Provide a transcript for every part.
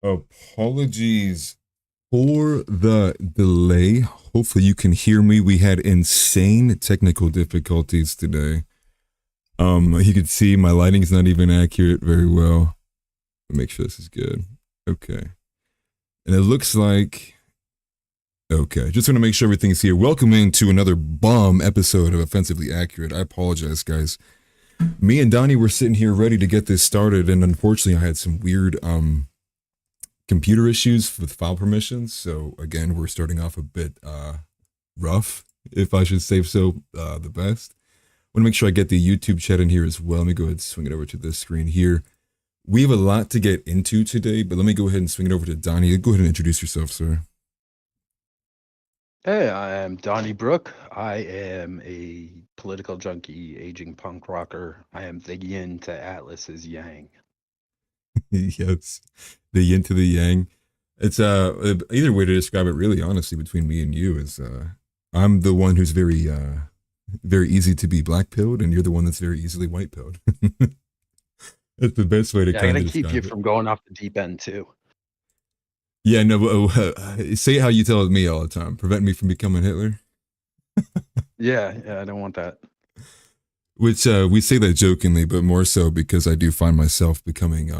Apologies for the delay. Hopefully, you can hear me. We had insane technical difficulties today. You can see my lighting's not even accurate very well. Make sure this is good. Okay. And it looks like. Okay. Just want to make sure everything's here. Welcome into another bomb episode of Offensively Accurate. I apologize, guys. Me and Donnie were sitting here ready to get this started, and unfortunately, I had some weird computer issues with file permissions. So again, we're starting off a bit rough, if I should say so, the best. I want to make sure I get the YouTube chat in here as well. Let me go ahead and swing it over to this screen here. We have a lot to get into today, but let me go ahead and swing it over to Donnie. Go ahead and introduce yourself, sir. Hey, I am Donnie Brook. I am a political junkie, aging punk rocker. I am the yin to Atlas's yang. Yes, the yin to the yang. It's either way to describe it, really, honestly, between me and you is I'm the one who's very easy to be black pilled, and you're the one that's very easily white pilled. That's the best way to Yeah, I kind gotta of keep you describe it. from going off the deep end too. Yeah, no, say it how you tell it me all the time. Prevent me from becoming Hitler. Yeah, I don't want that. Which we say that jokingly, but more so because I do find myself becoming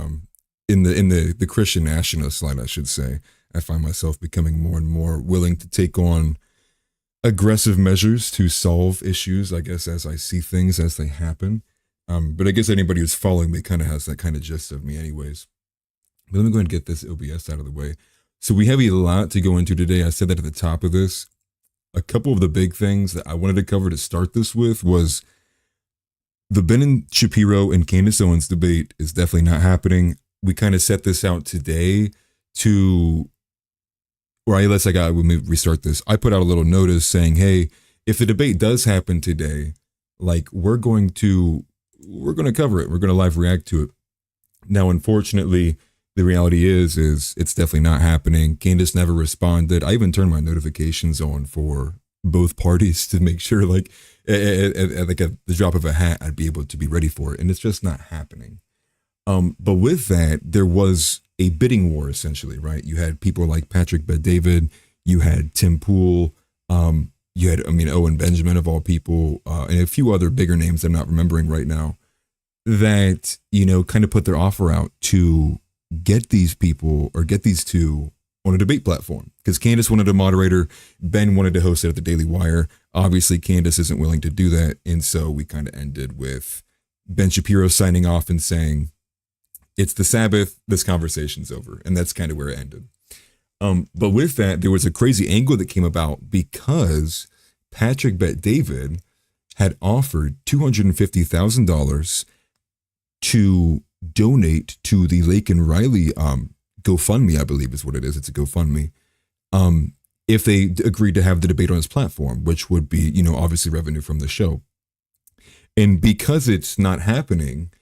in the Christian nationalist line, I should say. I find myself becoming more and more willing to take on aggressive measures to solve issues, I guess, as I see things as they happen. But I guess anybody who's following me kind of has that kind of gist of me, anyways. But let me go ahead and get this OBS out of the way. So we have a lot to go into today. I said that at the top of this. A couple of the big things that I wanted to cover to start this with was the Ben Shapiro and Candace Owens debate is definitely not happening. We kind of set this out today to, or let me restart this. I put out a little notice saying, hey, if the debate does happen today, like we're going to cover it. We're going to live react to it. Now, unfortunately, the reality is it's definitely not happening. Candace never responded. I even turned my notifications on for both parties to make sure, like, at the drop of a hat, I'd be able to be ready for it. And it's just not happening. But with that, there was a bidding war, essentially, right? You had people like Patrick Bet-David, you had Tim Pool, you had, Owen Benjamin, of all people, and a few other bigger names I'm not remembering right now, that, kind of put their offer out to get these people or get these two on a debate platform. Because Candace wanted a moderator, Ben wanted to host it at the Daily Wire. Obviously, Candace isn't willing to do that. And so we kind of ended with Ben Shapiro signing off and saying, it's the Sabbath, this conversation's over. And that's kind of where it ended. But with that, there was a crazy angle that came about because Patrick Bet-David had offered $250,000 to donate to the Lake and Riley GoFundMe, I believe is what it is. It's a GoFundMe. If they agreed to have the debate on his platform, which would be, obviously revenue from the show. And because it's not happening,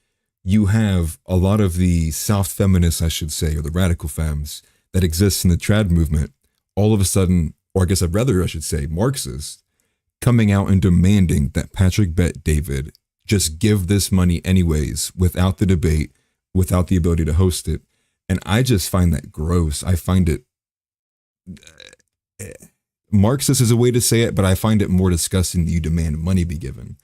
you have a lot of the soft feminists, I should say, or the radical femmes that exist in the trad movement, all of a sudden, or I guess I should say Marxists, coming out and demanding that Patrick Bet-David just give this money anyways, without the debate, without the ability to host it. And I just find that gross. I find it, Marxist is a way to say it, but I find it more disgusting that you demand money be given.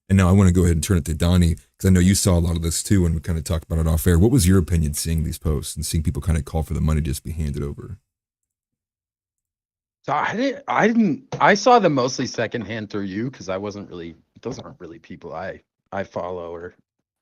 And now I want to go ahead and turn it to Donnie, because I know you saw a lot of this too, and we kind of talked about it off air. What was your opinion seeing these posts and seeing people kind of call for the money to just be handed over? So I saw them mostly secondhand through you because those aren't really people I follow or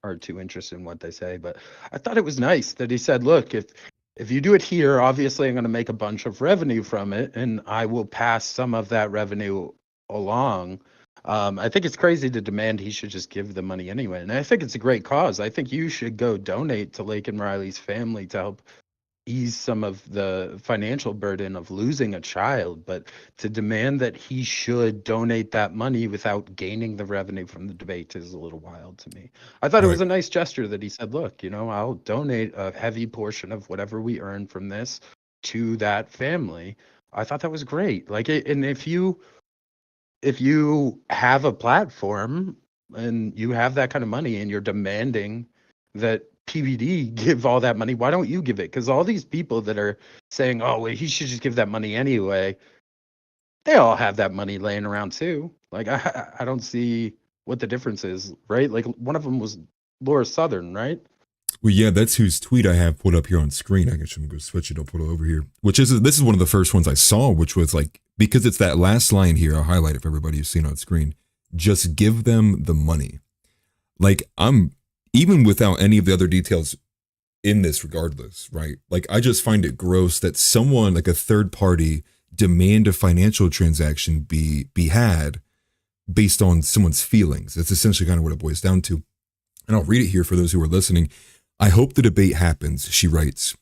are too interested in what they say. But I thought it was nice that he said, look, if you do it here, obviously I'm going to make a bunch of revenue from it, and I will pass some of that revenue along. I think it's crazy to demand he should just give the money anyway. And I think it's a great cause. I think you should go donate to Lake and Riley's family to help ease some of the financial burden of losing a child, but to demand that he should donate that money without gaining the revenue from the debate is a little wild to me. I thought it Right. was a nice gesture that he said, look, I'll donate a heavy portion of whatever we earn from this to that family. I thought that was great. And if you have a platform and you have that kind of money and you're demanding that PBD give all that money? Why don't you give it? Because all these people that are saying, oh, well, he should just give that money anyway, they all have that money laying around too. Like, I don't see what the difference is, right? Like, one of them was Laura Southern, right? Well, yeah, that's whose tweet I have pulled up here on screen. I guess I'm going to switch it. I'll put it over here. This is one of the first ones I saw, which was like, because it's that last line here. I'll highlight it for everybody who's seen on screen. Just give them the money. Like, I'm, even without any of the other details in this regardless, right? Like, I just find it gross that someone, like a third party, demand a financial transaction be had based on someone's feelings. That's essentially kind of what it boils down to. And I'll read it here for those who are listening. I hope the debate happens, she writes.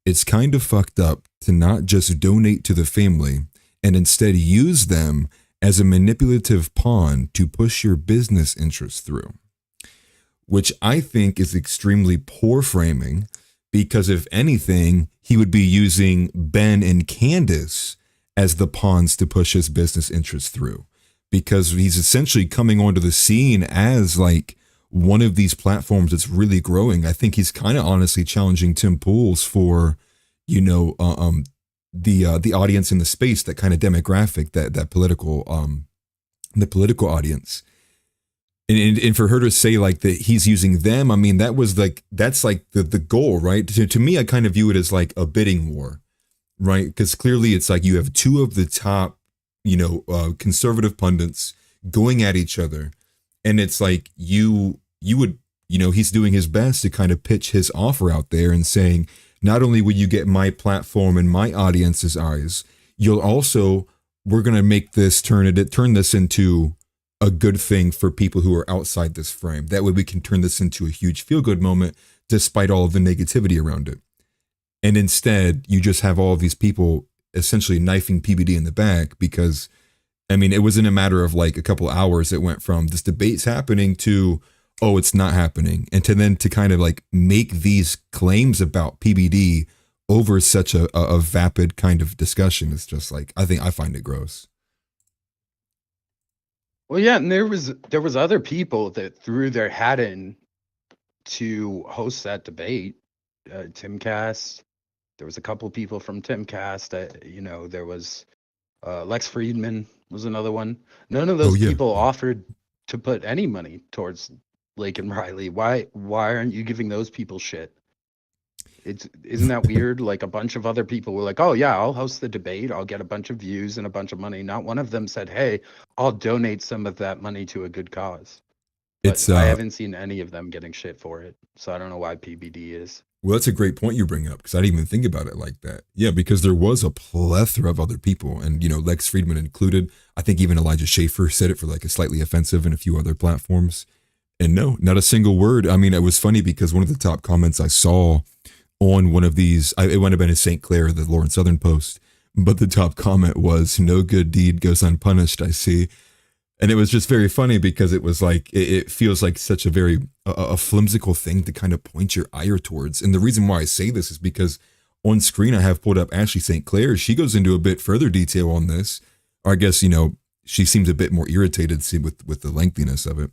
It's kind of fucked up to not just donate to the family and instead use them as a manipulative pawn to push your business interests through, which I think is extremely poor framing, because if anything, he would be using Ben and Candace as the pawns to push his business interests through, because he's essentially coming onto the scene as like one of these platforms that's really growing. I think he's kind of honestly challenging Tim Pool's for, the audience in the space, that kind of demographic, that political, the political audience. And for her to say like that he's using them, I mean, that's like the goal, right? To me, I kind of view it as like a bidding war, right? Because clearly it's like you have two of the top, conservative pundits going at each other. And it's like you would, he's doing his best to kind of pitch his offer out there and saying, not only will you get my platform and my audience's eyes, we're going to make this turn this into a good thing for people who are outside this frame. That way we can turn this into a huge feel-good moment despite all of the negativity around it. And instead, you just have all of these people essentially knifing PBD in the back because, I mean, it was in a matter of like a couple hours. It went from this debate's happening to, oh, it's not happening. And to kind of like make these claims about PBD over such a vapid kind of discussion. It's just like, I find it gross. Well, yeah, and there was other people that threw their hat in to host that debate. Timcast. There was a couple people from Timcast. There was Lex Friedman was another one. None of those people offered to put any money towards Lake and Riley. Why aren't you giving those people shit? Isn't that weird? Like a bunch of other people were like, oh yeah, I'll host the debate. I'll get a bunch of views and a bunch of money. Not one of them said, hey, I'll donate some of that money to a good cause. But I haven't seen any of them getting shit for it. So I don't know why PBD is. Well, that's a great point you bring up, because I didn't even think about it like that. Yeah, because there was a plethora of other people, and Lex Friedman included. I think even Elijah Schaefer said it for like a slightly offensive and a few other platforms. And no, not a single word. I mean, it was funny because one of the top comments I saw on one of these, it might have been in St. Clair, the Lawrence Southern Post, but the top comment was, no good deed goes unpunished, I see. And it was just very funny because it was like, it feels like such a very a flimsical thing to kind of point your ire towards. And the reason why I say this is because on screen I have pulled up Ashley St. Clair. She goes into a bit further detail on this. Or I guess, she seems a bit more irritated with the lengthiness of it.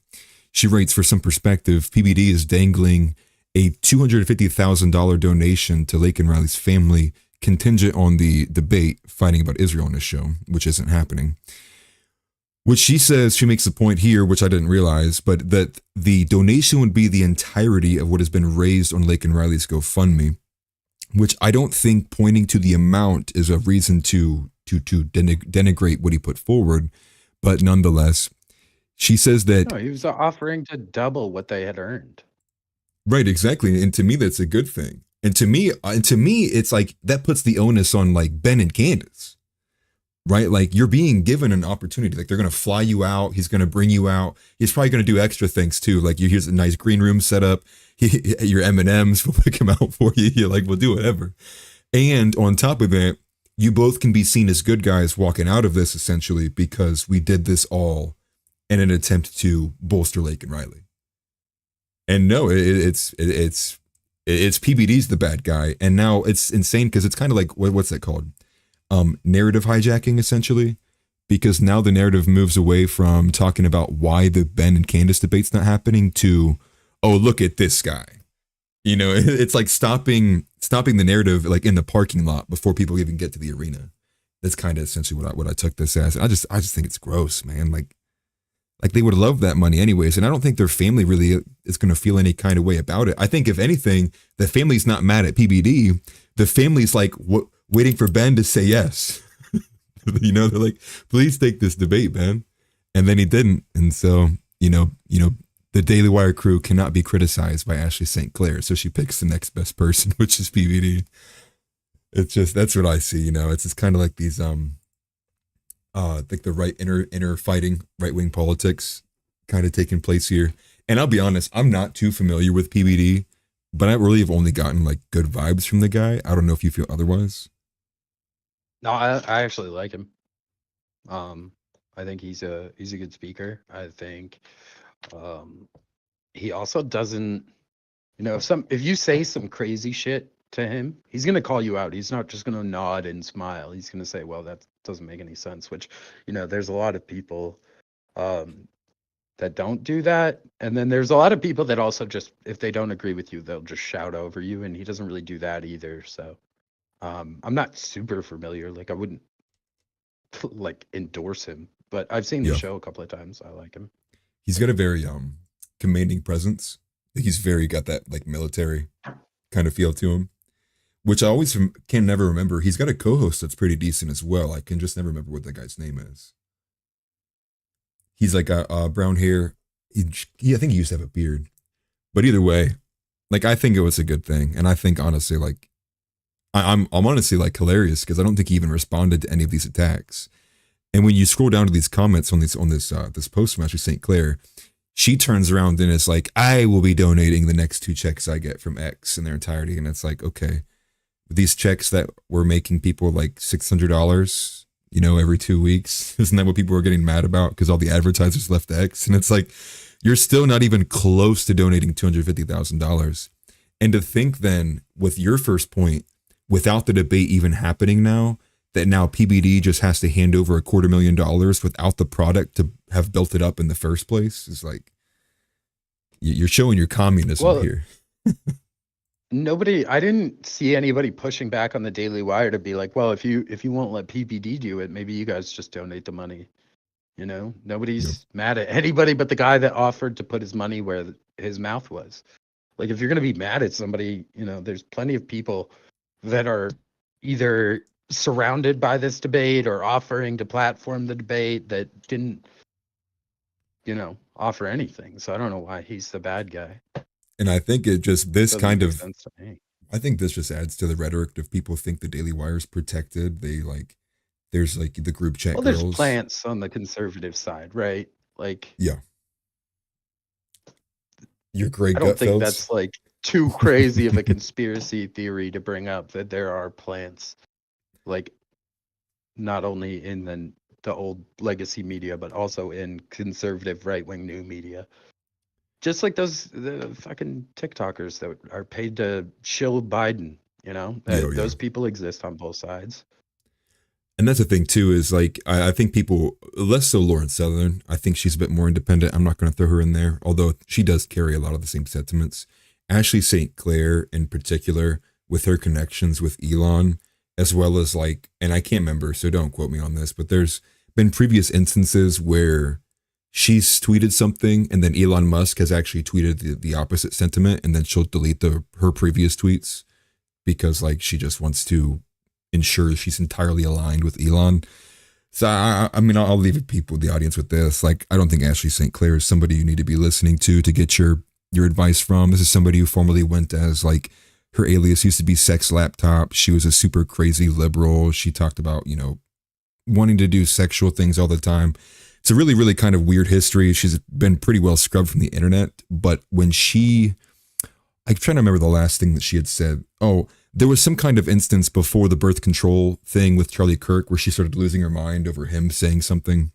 She writes, for some perspective, PBD is dangling a $250,000 donation to Lake and Riley's family contingent on the debate fighting about Israel on this show, which isn't happening. Which she says, she makes a point here, which I didn't realize, but that the donation would be the entirety of what has been raised on Lake and Riley's GoFundMe, which I don't think pointing to the amount is a reason to denigrate what he put forward. But nonetheless, she says that... No, he was offering to double what they had earned. Right, exactly. And to me, that's a good thing. And to me, it's like that puts the onus on like Ben and Candace. Right? Like you're being given an opportunity. Like they're going to fly you out. He's going to bring you out. He's probably going to do extra things too. Like here's a nice green room set up. Your M&Ms will pick him out for you. You're like, we'll do whatever. And on top of that, you both can be seen as good guys walking out of this essentially because we did this all in an attempt to bolster Lake and Riley. And no, it's PBD's the bad guy. And now it's insane because it's kind of like, what's that called? Narrative hijacking, essentially, because now the narrative moves away from talking about why the Ben and Candace debate's not happening to, oh, look at this guy. You know, it's like stopping the narrative like in the parking lot before people even get to the arena. That's kind of essentially what I took this as. And I just think it's gross, man. Like they would love that money anyways, and I don't think their family really is going to feel any kind of way about it. I think if anything, the family's not mad at PBD. The family's like waiting for Ben to say yes. You know, they're like, please take this debate, Ben. And then he didn't. And so, the Daily Wire crew cannot be criticized by Ashley St. Clair. So she picks the next best person, which is PBD. It's just, that's what I see, it's just kind of like these, like the right inner fighting, right wing politics kind of taking place here. And I'll be honest, I'm not too familiar with PBD, but I really have only gotten like good vibes from the guy. I don't know if you feel otherwise. No, I actually like him. I think he's a good speaker. I think he also doesn't, if you say some crazy shit to him, he's gonna call you out. He's not just gonna nod and smile. He's gonna say, well, that doesn't make any sense, which, there's a lot of people that don't do that. And then there's a lot of people that also just, if they don't agree with you, they'll just shout over you, and he doesn't really do that either. So I'm not super familiar. Like I wouldn't like endorse him, but I've seen the show a couple of times. I like him. He's got a very commanding presence. He's very got that like military kind of feel to him, which I always can never remember. He's got a co-host that's pretty decent as well. I can just never remember what the guy's name is. He's like a brown hair. I think he used to have a beard, but either way, like I think it was a good thing, and I think honestly, like I'm honestly like hilarious because I don't think he even responded to any of these attacks. And when you scroll down to these comments on this post from Ashley St. Clair, she turns around and is like, I will be donating the next 2 checks I get from X in their entirety. And it's like, okay, these checks that were making people like $600, every 2 weeks, isn't that what people were getting mad about? Because all the advertisers left X. And it's like, you're still not even close to donating $250,000. And to think then with your first point, without the debate even happening now, that now PBD just has to hand over $250,000 without the product to have built it up in the first place is like, you're showing your communism here. I didn't see anybody pushing back on the Daily Wire to be like, well, if you won't let PBD do it, maybe you guys just donate the money. Nobody's mad at anybody but the guy that offered to put his money where his mouth was. Like, if you're going to be mad at somebody, there's plenty of people that are either surrounded by this debate or offering to platform the debate that didn't, offer anything. So I don't know why he's the bad guy. And I think it just, I think this just adds to the rhetoric of people think the Daily Wire is protected. They like, there's like the group chat girls. There's plants on the conservative side, right? Like, yeah. Your great I don't think that's like too crazy of a conspiracy theory to bring up that there are plants, like not only in the old legacy media, but also in conservative right-wing new media. Just like the fucking TikTokers that are paid to shill Biden, those people exist on both sides. And that's the thing too, is like, I think people, less so Lauren Southern, I think she's a bit more independent. I'm not going to throw her in there, although she does carry a lot of the same sentiments. Ashley St. Clair in particular, with her connections with Elon, as well as like, and I can't remember, so don't quote me on this, but there's been previous instances where she's tweeted something and then Elon Musk has actually tweeted the opposite sentiment, and then she'll delete her previous tweets because like she just wants to ensure she's entirely aligned with Elon. So I mean, I'll leave the audience with this. Like, I don't think Ashley St. Clair is somebody you need to be listening to get your advice from. This is somebody who formerly went as like, her alias used to be Sex Laptop. She was a super crazy liberal. She talked about, wanting to do sexual things all the time. It's a really, really kind of weird history. She's been pretty well scrubbed from the internet. But when I'm trying to remember the last thing that she had said. Oh, there was some kind of instance before the birth control thing with Charlie Kirk where she started losing her mind over him saying something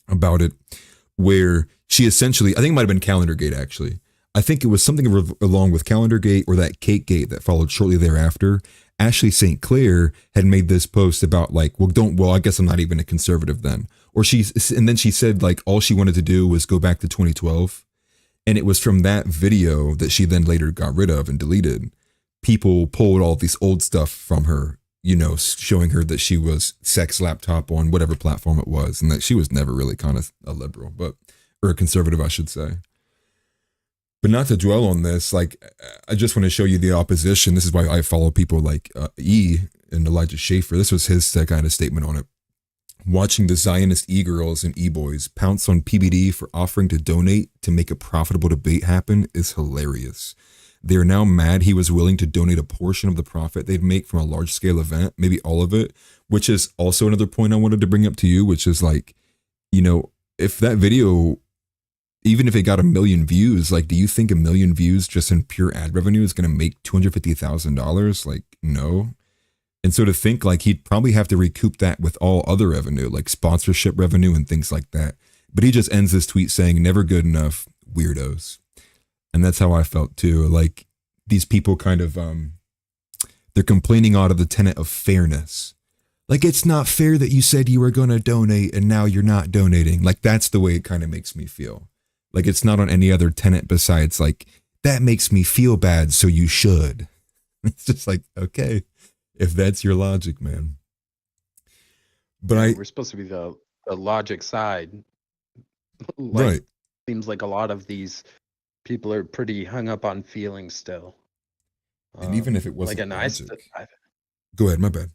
about it, where she essentially, I think it might have been Calendargate actually. I think it was something along with Calendargate or that Cake Gate that followed shortly thereafter. Ashley St. Clair had made this post about like, I guess I'm not even a conservative then. And then she said like all she wanted to do was go back to 2012. And it was from that video that she then later got rid of and deleted. People pulled all this old stuff from her, you know, showing her that she was sex laptop on whatever platform it was, and that she was never really kind of a liberal, but or a conservative, I should say. But not to dwell on this, like I just want to show you the opposition. This is why I follow people like E and Elijah Schaefer. This was his kind of statement on it. Watching the Zionist e-girls and e-boys pounce on PBD for offering to donate to make a profitable debate happen is hilarious. They are now mad he was willing to donate a portion of the profit they'd make from a large-scale event, maybe all of it, which is also another point I wanted to bring up to you, which is like, you know, if that video, even if it got 1 million views, like, do you think 1 million views just in pure ad revenue is going to make $250,000? Like, no. And so to think like he'd probably have to recoup that with all other revenue, like sponsorship revenue and things like that. But he just ends this tweet saying, never good enough, weirdos. And that's how I felt too. Like these people kind of, they're complaining out of the tenet of fairness. Like, it's not fair that you said you were going to donate and now you're not donating. Like, that's the way it kind of makes me feel. Like, it's not on any other tenet besides like, that makes me feel bad, so you should. It's just like, okay. If that's your logic, man. But we're supposed to be the logic side. Like, right. Seems like a lot of these people are pretty hung up on feelings still. And even if it wasn't like logic. Go ahead, my bad.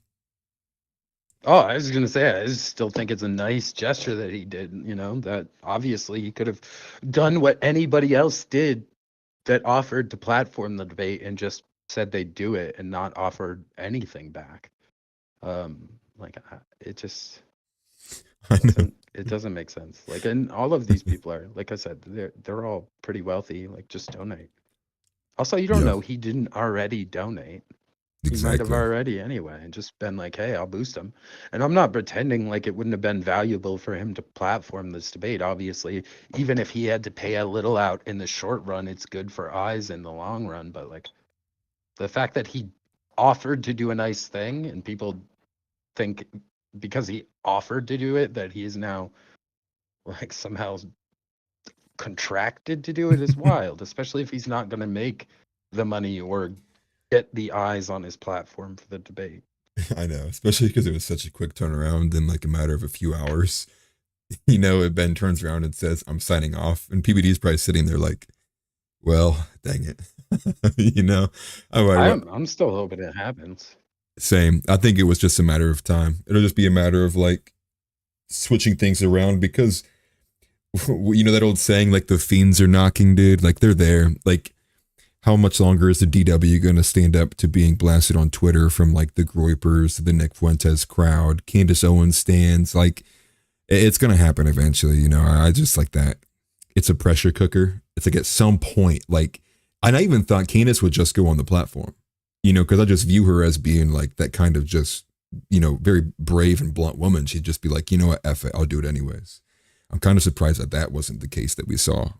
Oh, I was going to say, I still think it's a nice gesture that he did, you know, that obviously he could have done what anybody else did that offered to platform the debate and just said they'd do it and not offered anything back. It just it doesn't make sense. Like, and all of these people are, like I said, they're all pretty wealthy. Like, just donate. Also, you don't know he didn't already donate. Exactly. He might have already anyway, and just been like, hey, I'll boost him. And I'm not pretending like it wouldn't have been valuable for him to platform this debate. Obviously, even if he had to pay a little out in the short run, it's good for eyes in the long run. But like, the fact that he offered to do a nice thing and people think because he offered to do it that he is now like somehow contracted to do it is wild, especially if he's not going to make the money or get the eyes on his platform for the debate. I know, especially because it was such a quick turnaround in like a matter of a few hours. You know, Ben turns around and says, I'm signing off. And PBD's probably sitting there like, well, dang it. You know, I'm still hoping it happens. Same. I think it was just a matter of time. It'll just be a matter of like switching things around because, you know, that old saying, like the fiends are knocking, dude. Like they're there. Like, how much longer is the DW going to stand up to being blasted on Twitter from like the Groypers, the Nick Fuentes crowd, Candace Owens stands? Like, it's going to happen eventually. You know, I just like that. It's a pressure cooker. It's like at some point, like, and I even thought Candace would just go on the platform, you know, because I just view her as being like that kind of just, you know, very brave and blunt woman. She'd just be like, you know what, F it, I'll do it anyways. I'm kind of surprised that that wasn't the case that we saw,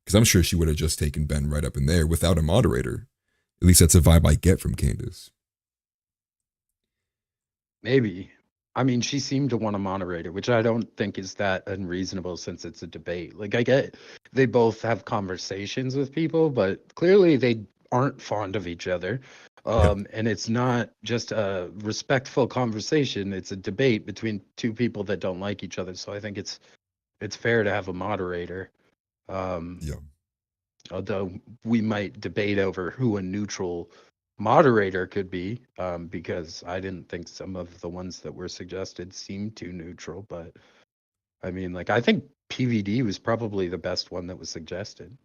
because I'm sure she would have just taken Ben right up in there without a moderator. At least that's a vibe I get from Candace. Maybe. I mean, she seemed to want a moderator, which I don't think is that unreasonable since it's a debate. Like, I get they both have conversations with people, but clearly they aren't fond of each other. And it's not just a respectful conversation. It's a debate between two people that don't like each other. So I think it's fair to have a moderator. Although we might debate over who a neutral moderator could be, because I didn't think some of the ones that were suggested seemed too neutral. But I mean, like, I think PVD was probably the best one that was suggested.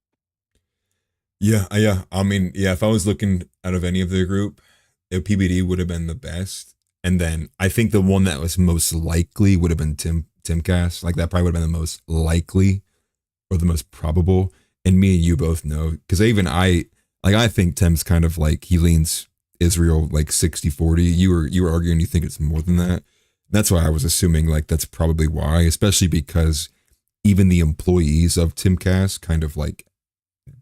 Yeah. I mean, yeah, if I was looking out of any of the group, PBD would have been the best. And then I think the one that was most likely would have been Timcast. Like, that probably would have been the most likely or the most probable. And me and you both know, because I think Tim's kind of like, he leans Israel like 60-40. You were arguing you think it's more than that. That's why I was assuming like that's probably why, especially because even the employees of Timcast kind of like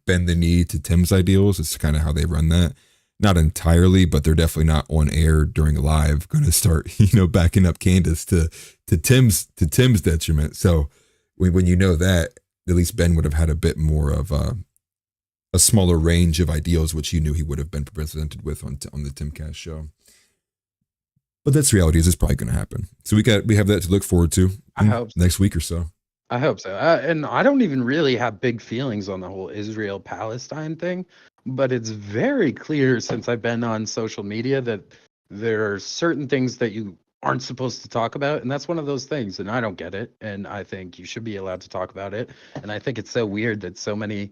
bend the knee to Tim's ideals. It's kind of how they run that. Not entirely, but they're definitely not on air during a live going to start, you know, backing up Candace to Tim's detriment. So when you know that, at least Ben would have had a bit more of a smaller range of ideals, which you knew he would have been presented with on the Timcast show. But that's reality. Is it's probably going to happen. So we have that to look forward to I hope so. next week or so. I hope so. And I don't even really have big feelings on the whole Israel Palestine thing, but it's very clear since I've been on social media that there are certain things that you aren't supposed to talk about, and that's one of those things, and I don't get it, and I think you should be allowed to talk about it. And I think it's so weird that so many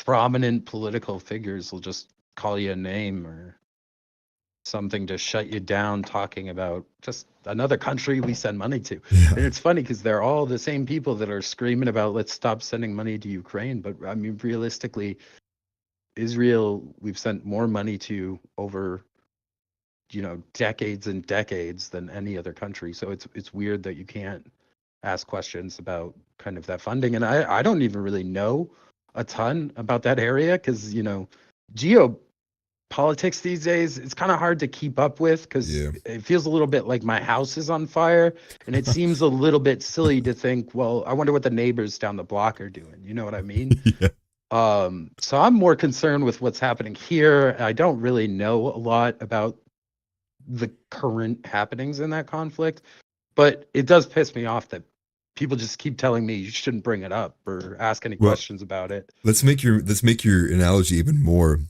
prominent political figures will just call you a name or something to shut you down talking about just another country we send money to. Yeah. And it's funny because they're all the same people that are screaming about let's stop sending money to Ukraine. But I mean, realistically, Israel, we've sent more money to over, decades and decades than any other country. So it's weird that you can't ask questions about kind of that funding. And I don't even really know a ton about that area because, geopolitics these days, it's kind of hard to keep up with because it feels a little bit like my house is on fire, and it seems a little bit silly to think, well, I wonder what the neighbors down the block are doing. You know what I mean? Yeah. So I'm more concerned with what's happening here. I don't really know a lot about the current happenings in that conflict, but it does piss me off that people just keep telling me you shouldn't bring it up or ask any questions about it. Let's make your analogy even more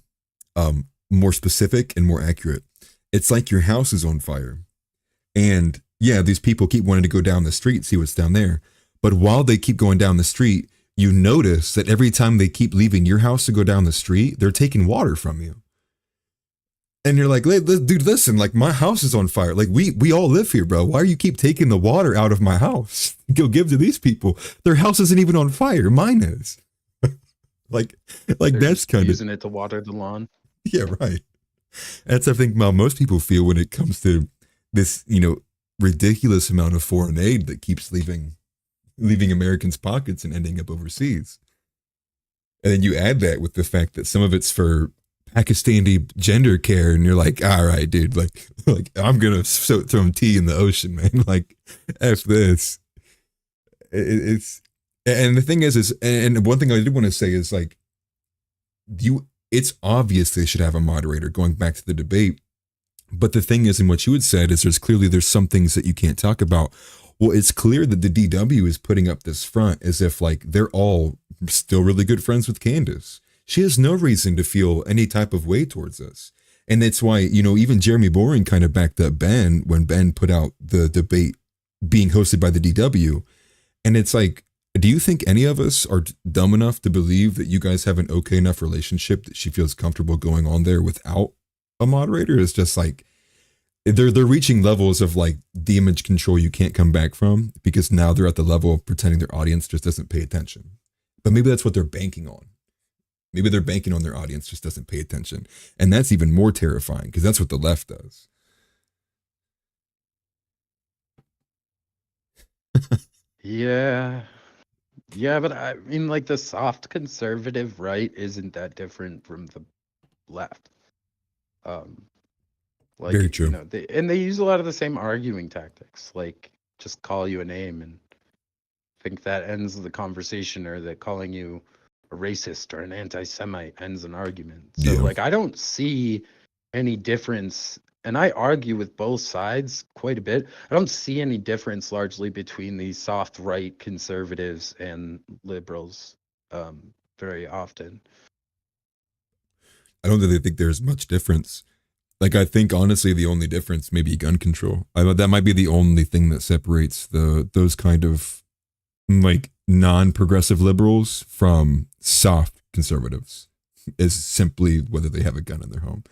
specific and more accurate. It's like your house is on fire, and yeah, these people keep wanting to go down the street, see what's down there. But while they keep going down the street, you notice that every time they keep leaving your house to go down the street, they're taking water from you. And you're like, dude, listen, like my house is on fire. Like we all live here, bro. Why do you keep taking the water out of my house? Go give to these people. Their house isn't even on fire. Mine is. like They're that's kind of using it to water the lawn. Yeah, right. That's I think how most people feel when it comes to this, ridiculous amount of foreign aid that keeps leaving Americans' pockets and ending up overseas. And then you add that with the fact that some of it's for Pakistani gender care, and you're like, all right, dude, like I'm gonna throw them tea in the ocean, man. Like, F this. It's and the thing is, and one thing I did want to say is like, it's obvious they should have a moderator. Going back to the debate, but the thing is, and what you had said is, there's some things that you can't talk about. Well, it's clear that the DW is putting up this front as if like they're all still really good friends with Candace. She has no reason to feel any type of way towards us. And that's why, even Jeremy Boring kind of backed up Ben when Ben put out the debate being hosted by the DW. And it's like, do you think any of us are dumb enough to believe that you guys have an okay enough relationship that she feels comfortable going on there without a moderator? It's just like, they're reaching levels of like damage control you can't come back from, because now they're at the level of pretending their audience just doesn't pay attention. But maybe that's what they're banking on. Maybe they're banking on their audience just doesn't pay attention. And that's even more terrifying because that's what the left does. Yeah. Yeah, but I mean, like the soft conservative right isn't that different from the left. Like, Very true. They use a lot of the same arguing tactics, like just call you a name and think that ends the conversation, or that calling you a racist or an anti-Semite ends an argument. So like, I don't see any difference, and I argue with both sides quite a bit. I don't see any difference largely between these soft right conservatives and liberals very often. I don't really think there's much difference. Like, I think honestly the only difference may be gun control. That might be the only thing that separates those kind of like non-progressive liberals from soft conservatives, is simply whether they have a gun in their home.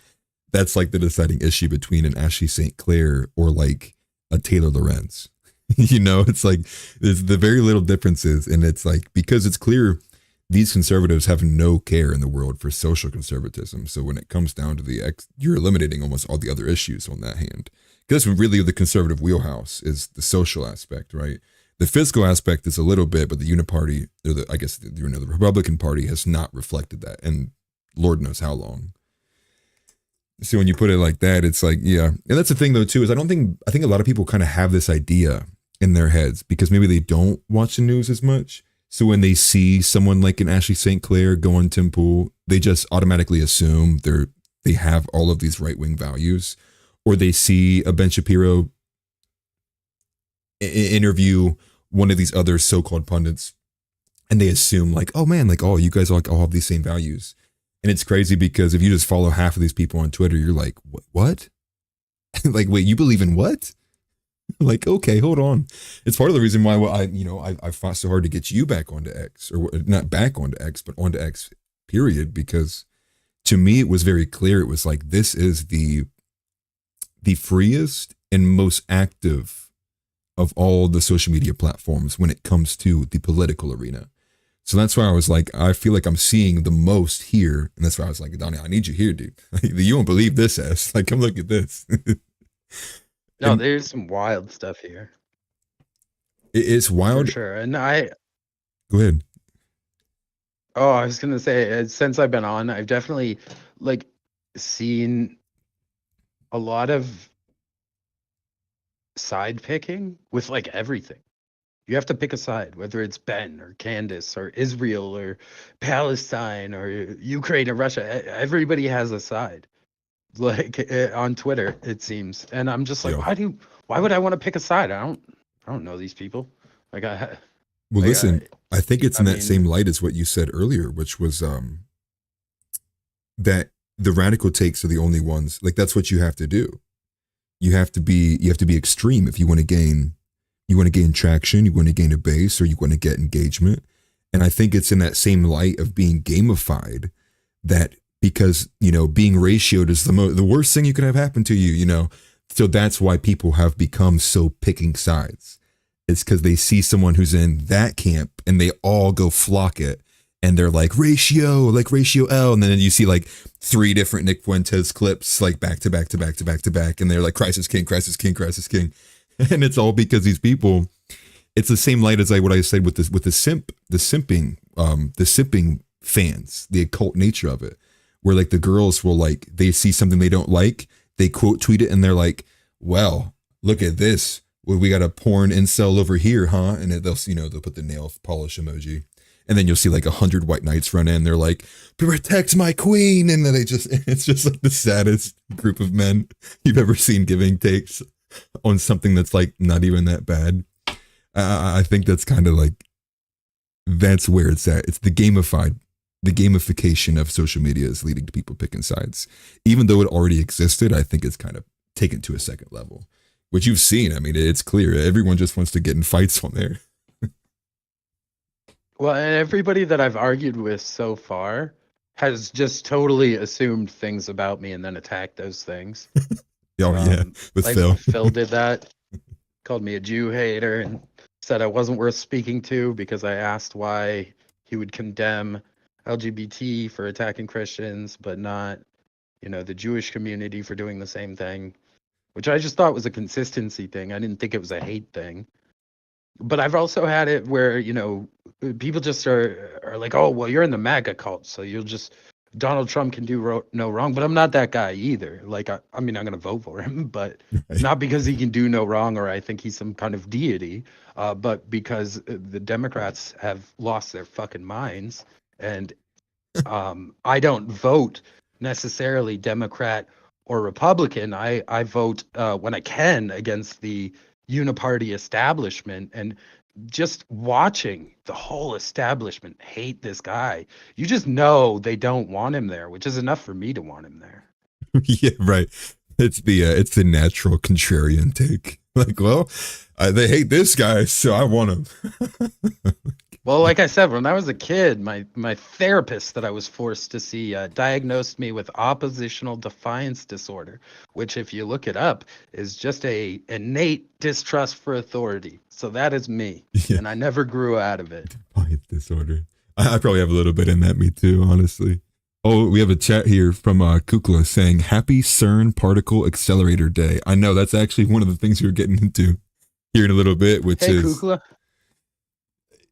That's like the deciding issue between an Ashley St. Clair or like a Taylor Lorenz. It's like there's the very little differences, and it's like, because it's clear these conservatives have no care in the world for social conservatism. So when it comes down to you're eliminating almost all the other issues on that hand. Because really the conservative wheelhouse is the social aspect, right? The fiscal aspect is a little bit, but the Uniparty, or the Republican Party has not reflected that, and Lord knows how long. So when you put it like that, it's like, yeah. And that's the thing though too, is I think a lot of people kind of have this idea in their heads because maybe they don't watch the news as much. So when they see someone like an Ashley St. Clair go on Tim Pool, they just automatically assume they have all of these right wing values, or they see a Ben Shapiro interview one of these other so called pundits, and they assume like, oh man, like, oh, you guys all have these same values. And it's crazy because if you just follow half of these people on Twitter, you're like, what? Like, wait, you believe in what? Like, okay, hold on. It's part of the reason why I fought so hard to get you back onto X, or not back onto X, but onto X, period. Because to me, it was very clear. It was like, this is the freest and most active of all the social media platforms when it comes to the political arena. So that's why I was like, I feel like I'm seeing the most here. And that's why I was like, Donnie, I need you here, dude. You won't believe this ass. Like, come look at this. No, And there's some wild stuff here it's for wild. sure. And Go ahead. I was gonna say, since I've been on, I've definitely like seen a lot of side picking with like everything. You have to pick a side, whether it's Ben or Candace or Israel or Palestine or Ukraine or Russia. Everybody has a side, like on Twitter, it seems. And I'm just like, Yo. why would I want to pick a side? I don't know these people. Like Well, like listen, I think it's I in that same mean, light as what you said earlier, which was that the radical takes are the only ones. Like, that's what you have to do. You have to be extreme if you want to gain traction, you want to gain a base, or you want to get engagement. And I think it's in that same light of being gamified that, because, being ratioed is the worst thing you could have happen to you. So that's why people have become so picking sides. It's because they see someone who's in that camp and they all go flock it. And they're like ratio L. And then you see like 3 different Nick Fuentes clips, like back to back to back to back to back. And they're like, crisis king, crisis king, crisis king. And it's all because these people, it's the same light as what I said with the simping fans, the occult nature of it, where like the girls will, like, they see something they don't like, they quote tweet it, and they're like, well, look at this. Well, we got a porn incel over here, huh? And they'll put the nail polish emoji. And then you'll see like 100 white knights run in. They're like, protect my queen. And then it's just like the saddest group of men you've ever seen giving takes on something that's like not even that bad. I think that's kind of like, that's where it's at. It's the gamification of social media is leading to people picking sides. Even though it already existed, I think it's kind of taken to a second level, which you've seen. I mean, it's clear. Everyone just wants to get in fights on there. well, and everybody that I've argued with so far has just totally assumed things about me and then attacked those things. Oh, yeah. With Like Phil. Phil did that, called me a Jew hater and said I wasn't worth speaking to because I asked why he would condemn LGBT for attacking Christians, but not, the Jewish community for doing the same thing, which I just thought was a consistency thing. I didn't think it was a hate thing. But I've also had it where, people just are like, oh, well, you're in the MAGA cult, so Donald Trump can do no wrong. But I'm not that guy either. Like, I mean, I'm going to vote for him, but Right. not because he can do no wrong or I think he's some kind of deity, but because the Democrats have lost their fucking minds. And I don't vote necessarily Democrat or Republican. I vote when I can against the uniparty establishment, and just watching the whole establishment hate this guy, you just know they don't want him there, which is enough for me to want him there. Yeah, right. It's the natural contrarian take. Like, well, they hate this guy, so I want him. Well, like I said, when I was a kid, my therapist that I was forced to see diagnosed me with oppositional defiance disorder, which, if you look it up, is just a innate distrust for authority. So that is me, Yeah, and I never grew out of it. defiant disorder. I probably have a little bit in that, me too, honestly. Oh, we have a chat here from Kukla saying, Happy CERN Particle Accelerator Day. I know that's actually one of the things we are getting into here in a little bit, which Hey, is, Kukla,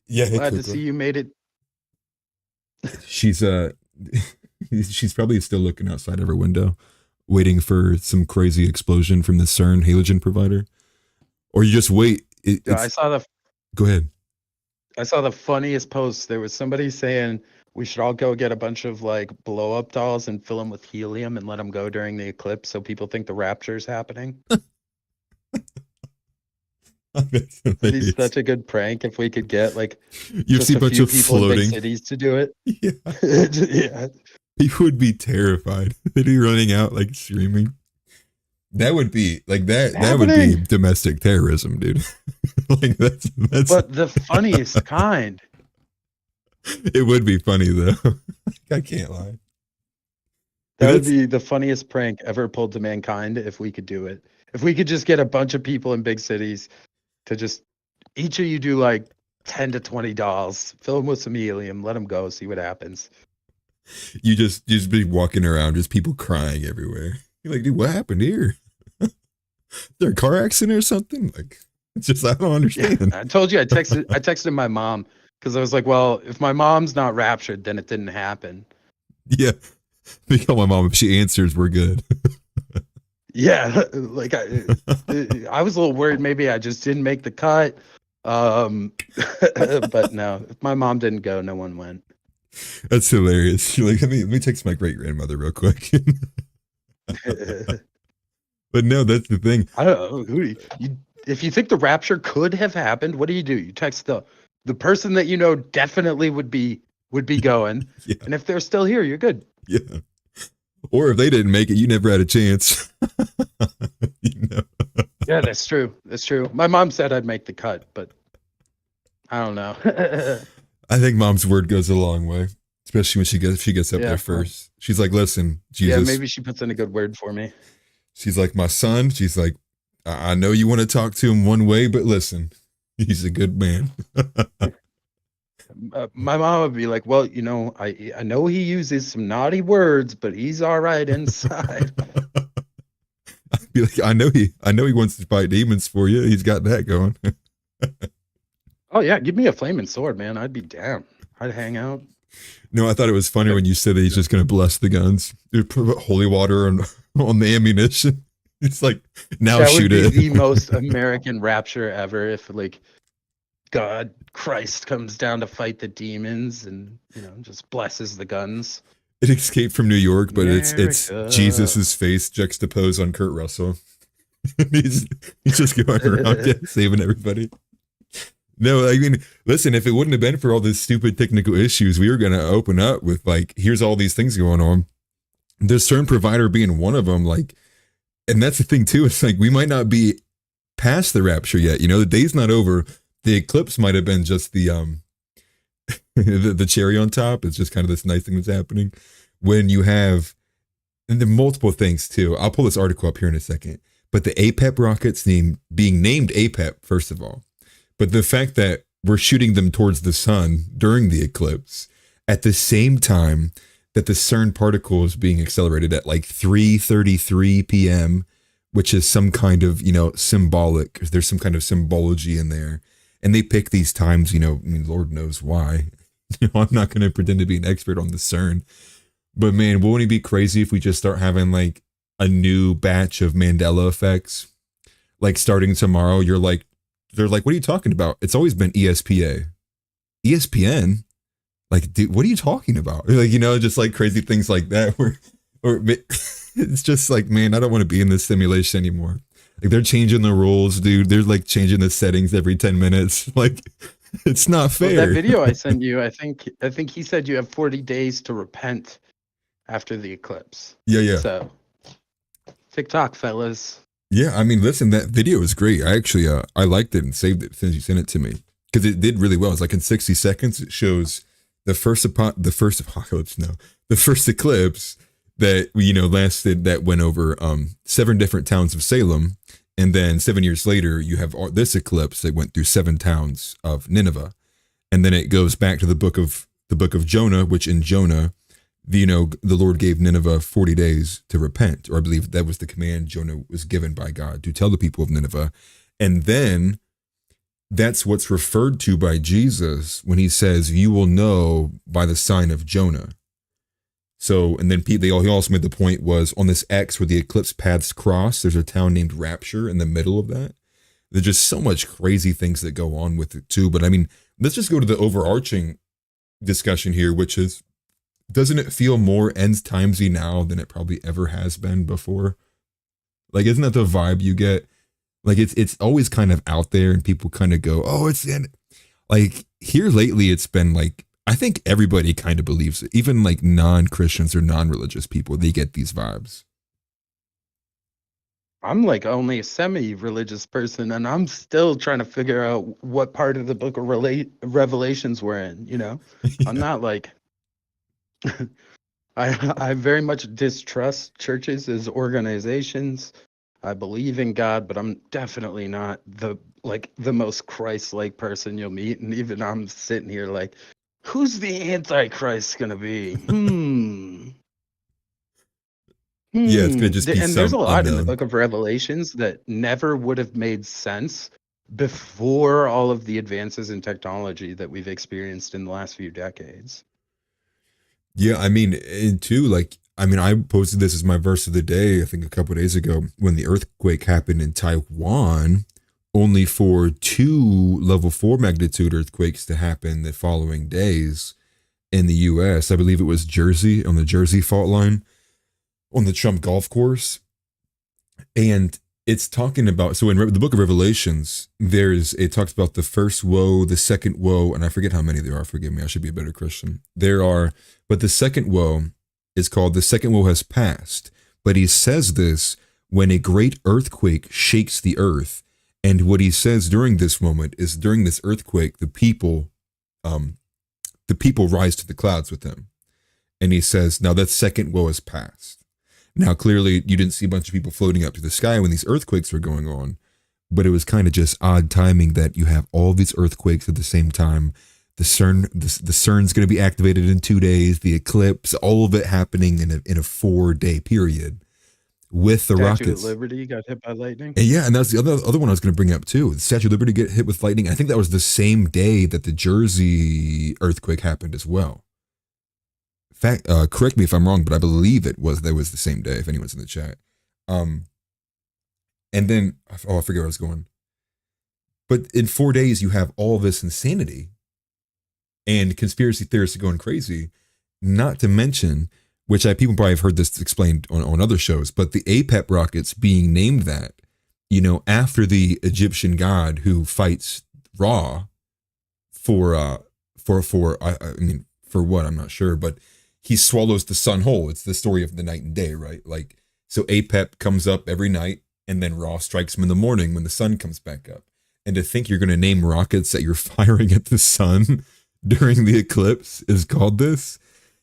yeah, hey, glad to see Kukla. you made it. She's she's probably still looking outside of her window, waiting for some crazy explosion from the CERN halogen provider. Or you just wait. I saw the Go ahead. I saw the funniest post. There was somebody saying we should all go get a bunch of like blow up dolls and fill them with helium and let them go during the eclipse so people think the rapture is happening. That's That'd be hilarious. such a good prank if we could get like You see just a a bunch few of people in big floating. cities to do it. Yeah. Yeah. People would be terrified. They'd be running out like screaming. That would be like that would be Happening. domestic terrorism, dude. Like that's But the funniest kind. it would be funny though. I can't lie. That would That's be the funniest prank ever pulled to mankind if we could do it. If we could just get a bunch of people in big cities to just each of you do like 10 to 20 dolls, fill them with some helium, let them go, see what happens. you just be walking around, just people crying everywhere. You're like, dude, what happened here? Is there a car accident or something? Like, it's just I don't Yeah, understand. I told you I texted my mom because I was like, well, if my mom's not raptured, then it didn't happen. Yeah, they call my mom. If she answers, we're good. Yeah, like I was a little worried maybe I just didn't make the cut. But no, if my mom didn't go, no one went. That's hilarious. You're like, let me text my great grandmother real quick. But no, that's the thing. I don't know you if you think the rapture could have happened, what do? You text the person that you know definitely would be going, Yeah, and if they're still here, you're good. yeah. Or if they didn't make it, you never had a chance. You know? Yeah, that's true. That's true. My mom said I'd make the cut, but I don't know. I think mom's word goes a long way, especially when she gets up Yeah, there well, first. She's like, "Listen, yeah, Jesus." maybe she puts in a good word for me. She's like, "My son." She's like, "I know you want to talk to him one way, but listen, he's a good man." My mom would be like, "Well, I know he uses some naughty words, but he's all right inside." I'd be like, "I know he wants to fight demons for you. He's got that going." Oh yeah, give me a flaming sword, man. I'd be down. I'd hang out. No, I thought it was funny Like, when you said that he's just going to bless the guns. Dude, put holy water on the ammunition. It's like, now that would shoot be it. the most American rapture ever if like God Christ comes down to fight the demons and just blesses the guns. It escaped from New York, but it's America. Jesus's face juxtaposed on Kurt Russell. he's he's just going around saving everybody. No, I mean, listen, if it wouldn't have been for all these stupid technical issues, we were going to open up with like, here's all these things going on. There's certain provider being one of them, like, and that's the thing too. It's like we might not be past the rapture yet. The day's not over. The eclipse might have been just the the cherry on top. It's just kind of this nice thing that's happening when you have and the multiple things too. I'll pull this article up here in a second. But the APEP rockets being named APEP, first of all, but the fact that we're shooting them towards the sun during the eclipse at the same time that the CERN particle is being accelerated at like 3:33 p.m., which is some kind of, symbolic. There's some kind of symbology in there. And they pick these times, Lord knows why. I'm not going to pretend to be an expert on the CERN. But man, won't it be crazy if we just start having like a new batch of Mandela effects? Like starting tomorrow, they're like, what are you talking about? It's always been ESPA. ESPN? Like, dude, what are you talking about? Like, just like crazy things like that or it's just like, man, I don't want to be in this simulation anymore. Like they're changing the rules, dude. They're like changing the settings every 10 minutes. Like it's not Well, that fair. video I sent you, I think he said you have 40 days to repent after the eclipse. Yeah, yeah. So, TikTok fellas. Yeah, I mean, listen, that video is great. I actually I liked it and saved it since you sent it to me because it did really well. It's like in 60 seconds it shows the first apocalypse, no, the first eclipse that lasted, that went over 7 different towns of Salem, and then 7 years later you have this eclipse that went through 7 towns of Nineveh, and then it goes back to the book of Jonah, which in Jonah, the Lord gave Nineveh 40 days to repent, or I believe that was the command Jonah was given by God to tell the people of Nineveh. And then that's what's referred to by Jesus when he says, you will know by the sign of Jonah. So, and then he also made the point was on this X where the eclipse paths cross, there's a town named Rapture in the middle of that. There's just so much crazy things that go on with it too. But I mean, let's just go to the overarching discussion here, which is, doesn't it feel more end timesy now than it probably ever has been before? Like, isn't that the vibe you get? Like, it's always kind of out there, and people kind of go, "Oh, it's the end." Like here lately, it's been like, I think everybody kind of believes it. Even like non-Christians or non-religious people, they get these vibes. I'm like only a semi-religious person, and I'm still trying to figure out what part of the book of Revelations we're in. I'm Yeah. not like I very much distrust churches as organizations. I believe in God, but I'm definitely not the most Christ-like person you'll meet. And even I'm sitting here like, who's the Antichrist gonna be? Yeah, it's gonna just be And there's a some lot in the unknown. book of Revelations that never would have made sense before all of the advances in technology that we've experienced in the last few decades. Yeah, I mean, and too, like, I mean, I posted this as my verse of the day, I think a couple of days ago, when the earthquake happened in Taiwan, only for two level 4 magnitude earthquakes to happen the following days in the US. I believe it was Jersey, on the Jersey fault line, on the Trump golf course. And it's talking about, so in the book of Revelations, it talks about the first woe, the second woe, and I forget how many there are. Forgive me, I should be a better Christian. There are, but the second woe is called the second woe has passed. But he says this when a great earthquake shakes the earth. And what he says during this moment is, during this earthquake, um, the people rise to the clouds with him. And he says, now that second woe has passed. Now, clearly, you didn't see a bunch of people floating up to the sky when these earthquakes were going on, but it was kind of just odd timing that you have all these earthquakes at the same time. The CERN's going to be activated in 2 days. The eclipse, all of it happening in a 4-day period with the Statue of rockets. Liberty got hit by lightning. And yeah, and that's the other one I was going to bring up too. The Statue of Liberty get hit with lightning. I think that was the same day that the Jersey earthquake happened as well. Fact, correct me if I'm wrong, but I believe that was the same day. If anyone's in the chat, um, and then I forget where I was going. But in 4 days, you have all this insanity, and conspiracy theorists are going crazy. Not to mention, which people probably have heard this explained on other shows, but the APEP rockets being named that, after the Egyptian god who fights Ra for I mean, for what, I'm not sure, but he swallows the sun whole. It's the story of the night and day, right? Like, so Apep comes up every night, and then Ra strikes him in the morning when the sun comes back up. And to think you're going to name rockets that you're firing at the sun during the eclipse is called this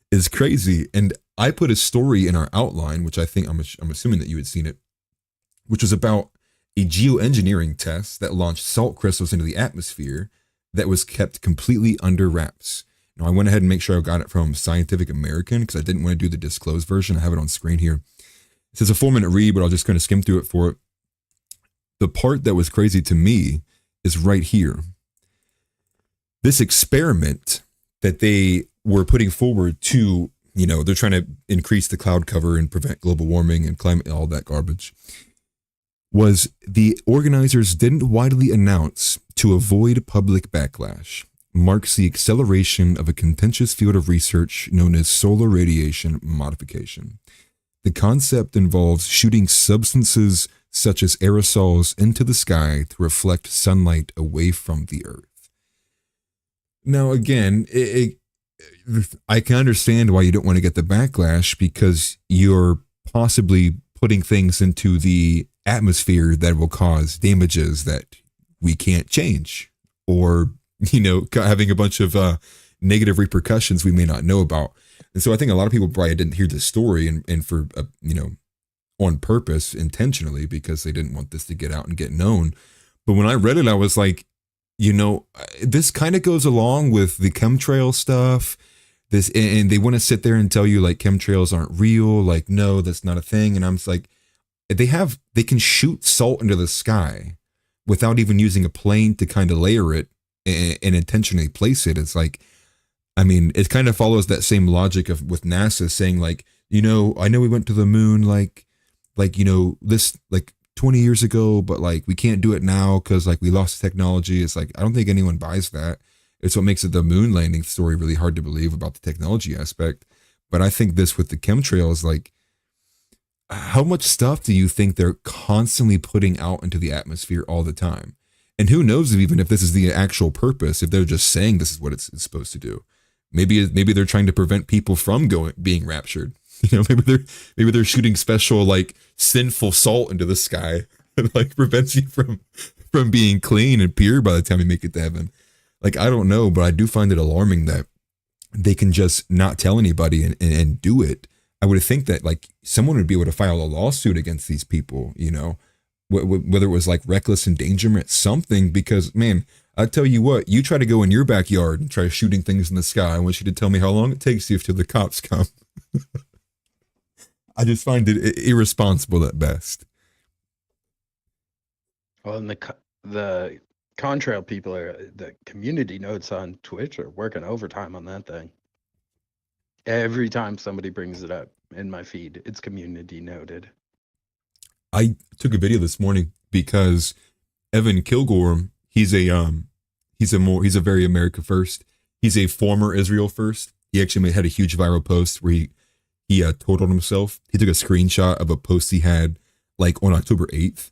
is crazy. And I put a story in our outline, which I think I'm assuming that you had seen it, which was about a geoengineering test that launched salt crystals into the atmosphere that was kept completely under wraps. Now, I went ahead and make sure I got it from Scientific American because I didn't want to do the disclosed version. I have it on screen here. It says a 4-minute read, but I'll just kind of skim through it for it. The part that was crazy to me is right here. This experiment that they were putting forward to, they're trying to increase the cloud cover and prevent global warming and climate, all that garbage, was the organizers didn't widely announce to avoid public backlash. Marks the acceleration of a contentious field of research known as solar radiation modification. The concept involves shooting substances such as aerosols into the sky to reflect sunlight away from the earth. Now, again, I can understand why you don't want to get the backlash, because you're possibly putting things into the atmosphere that will cause damages that we can't change, or having a bunch of negative repercussions we may not know about. And so I think a lot of people probably didn't hear this story and for, on purpose, intentionally, because they didn't want this to get out and get known. But when I read it, I was like, this kind of goes along with the chemtrail stuff. And they want to sit there and tell you like chemtrails aren't real. Like, no, that's not a thing. And I'm just like, they can shoot salt into the sky without even using a plane to kind of layer it and intentionally place it. It's like, I mean, it kind of follows that same logic of with NASA saying like, I know we went to the moon, this, like, 20 years ago, but like we can't do it now because like we lost technology. It's like I don't think anyone buys that. It's what makes it the moon landing story really hard to believe about the technology aspect. But I think this with the chemtrails, like how much stuff do you think they're constantly putting out into the atmosphere all the time? And who knows if even if this is the actual purpose, if they're just saying this is what it's supposed to do. Maybe they're trying to prevent people from being raptured. You know, maybe they're shooting special like sinful salt into the sky and like prevents you from being clean and pure by the time you make it to heaven. Like I don't know, but I do find it alarming that they can just not tell anybody and do it. I would think that like someone would be able to file a lawsuit against these people, you know, whether it was like reckless endangerment, something, because man, I tell you what, you try to go in your backyard and try shooting things in the sky. I want you to tell me how long it takes you till the cops come. I just find it irresponsible at best. Well, and the contrail people the community notes on Twitch are working overtime on that thing. Every time somebody brings it up in my feed, it's community noted. I took a video this morning because Evan Kilgore, he's a very America first. He's a former Israel first. He actually had a huge viral post where he totaled himself. He took a screenshot of a post he had like on October 8th,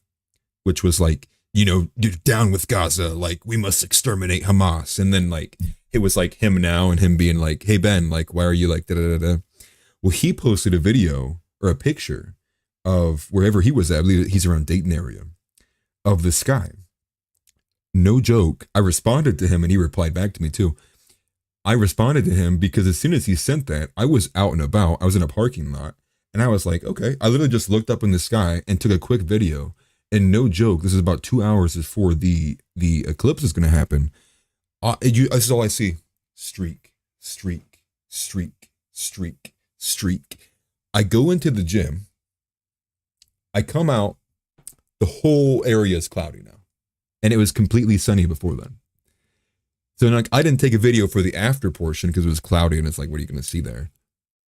which was like, you know, down with Gaza, like we must exterminate Hamas. And then like it was like him now and him being like, hey Ben, like why are you like da da da da? Well, he posted a video or a picture of wherever he was at. I believe he's around Dayton area, of the sky. No joke. I responded to him and he replied back to me too. I responded to him because as soon as he sent that, I was out and about. I was in a parking lot and I was like, okay. I literally just looked up in the sky and took a quick video. And no joke, this is about 2 hours before the eclipse is going to happen. This is all I see. Streak, streak, streak, streak, streak. I go into the gym. I come out. The whole area is cloudy now. And it was completely sunny before then. So like, I didn't take a video for the after portion because it was cloudy and it's like, what are you going to see there?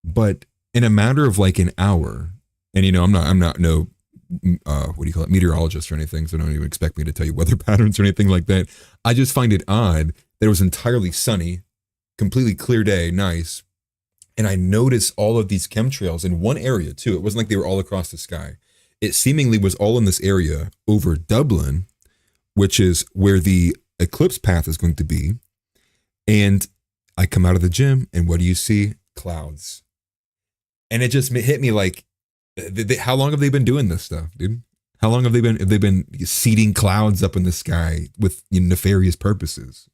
But in a matter of like an hour, and you know, I'm not no, what do you call it, meteorologist or anything, so don't even expect me to tell you weather patterns or anything like that. I just find it odd that it was entirely sunny, completely clear day, nice. And I noticed all of these chemtrails in one area too. It wasn't like they were all across the sky. It seemingly was all in this area over Dublin, which is where the eclipse path is going to be. And I come out of the gym and what do you see? Clouds. And it just hit me like, how long have they been doing this stuff, dude? How long have they been seeding clouds up in the sky with, you know, nefarious purposes?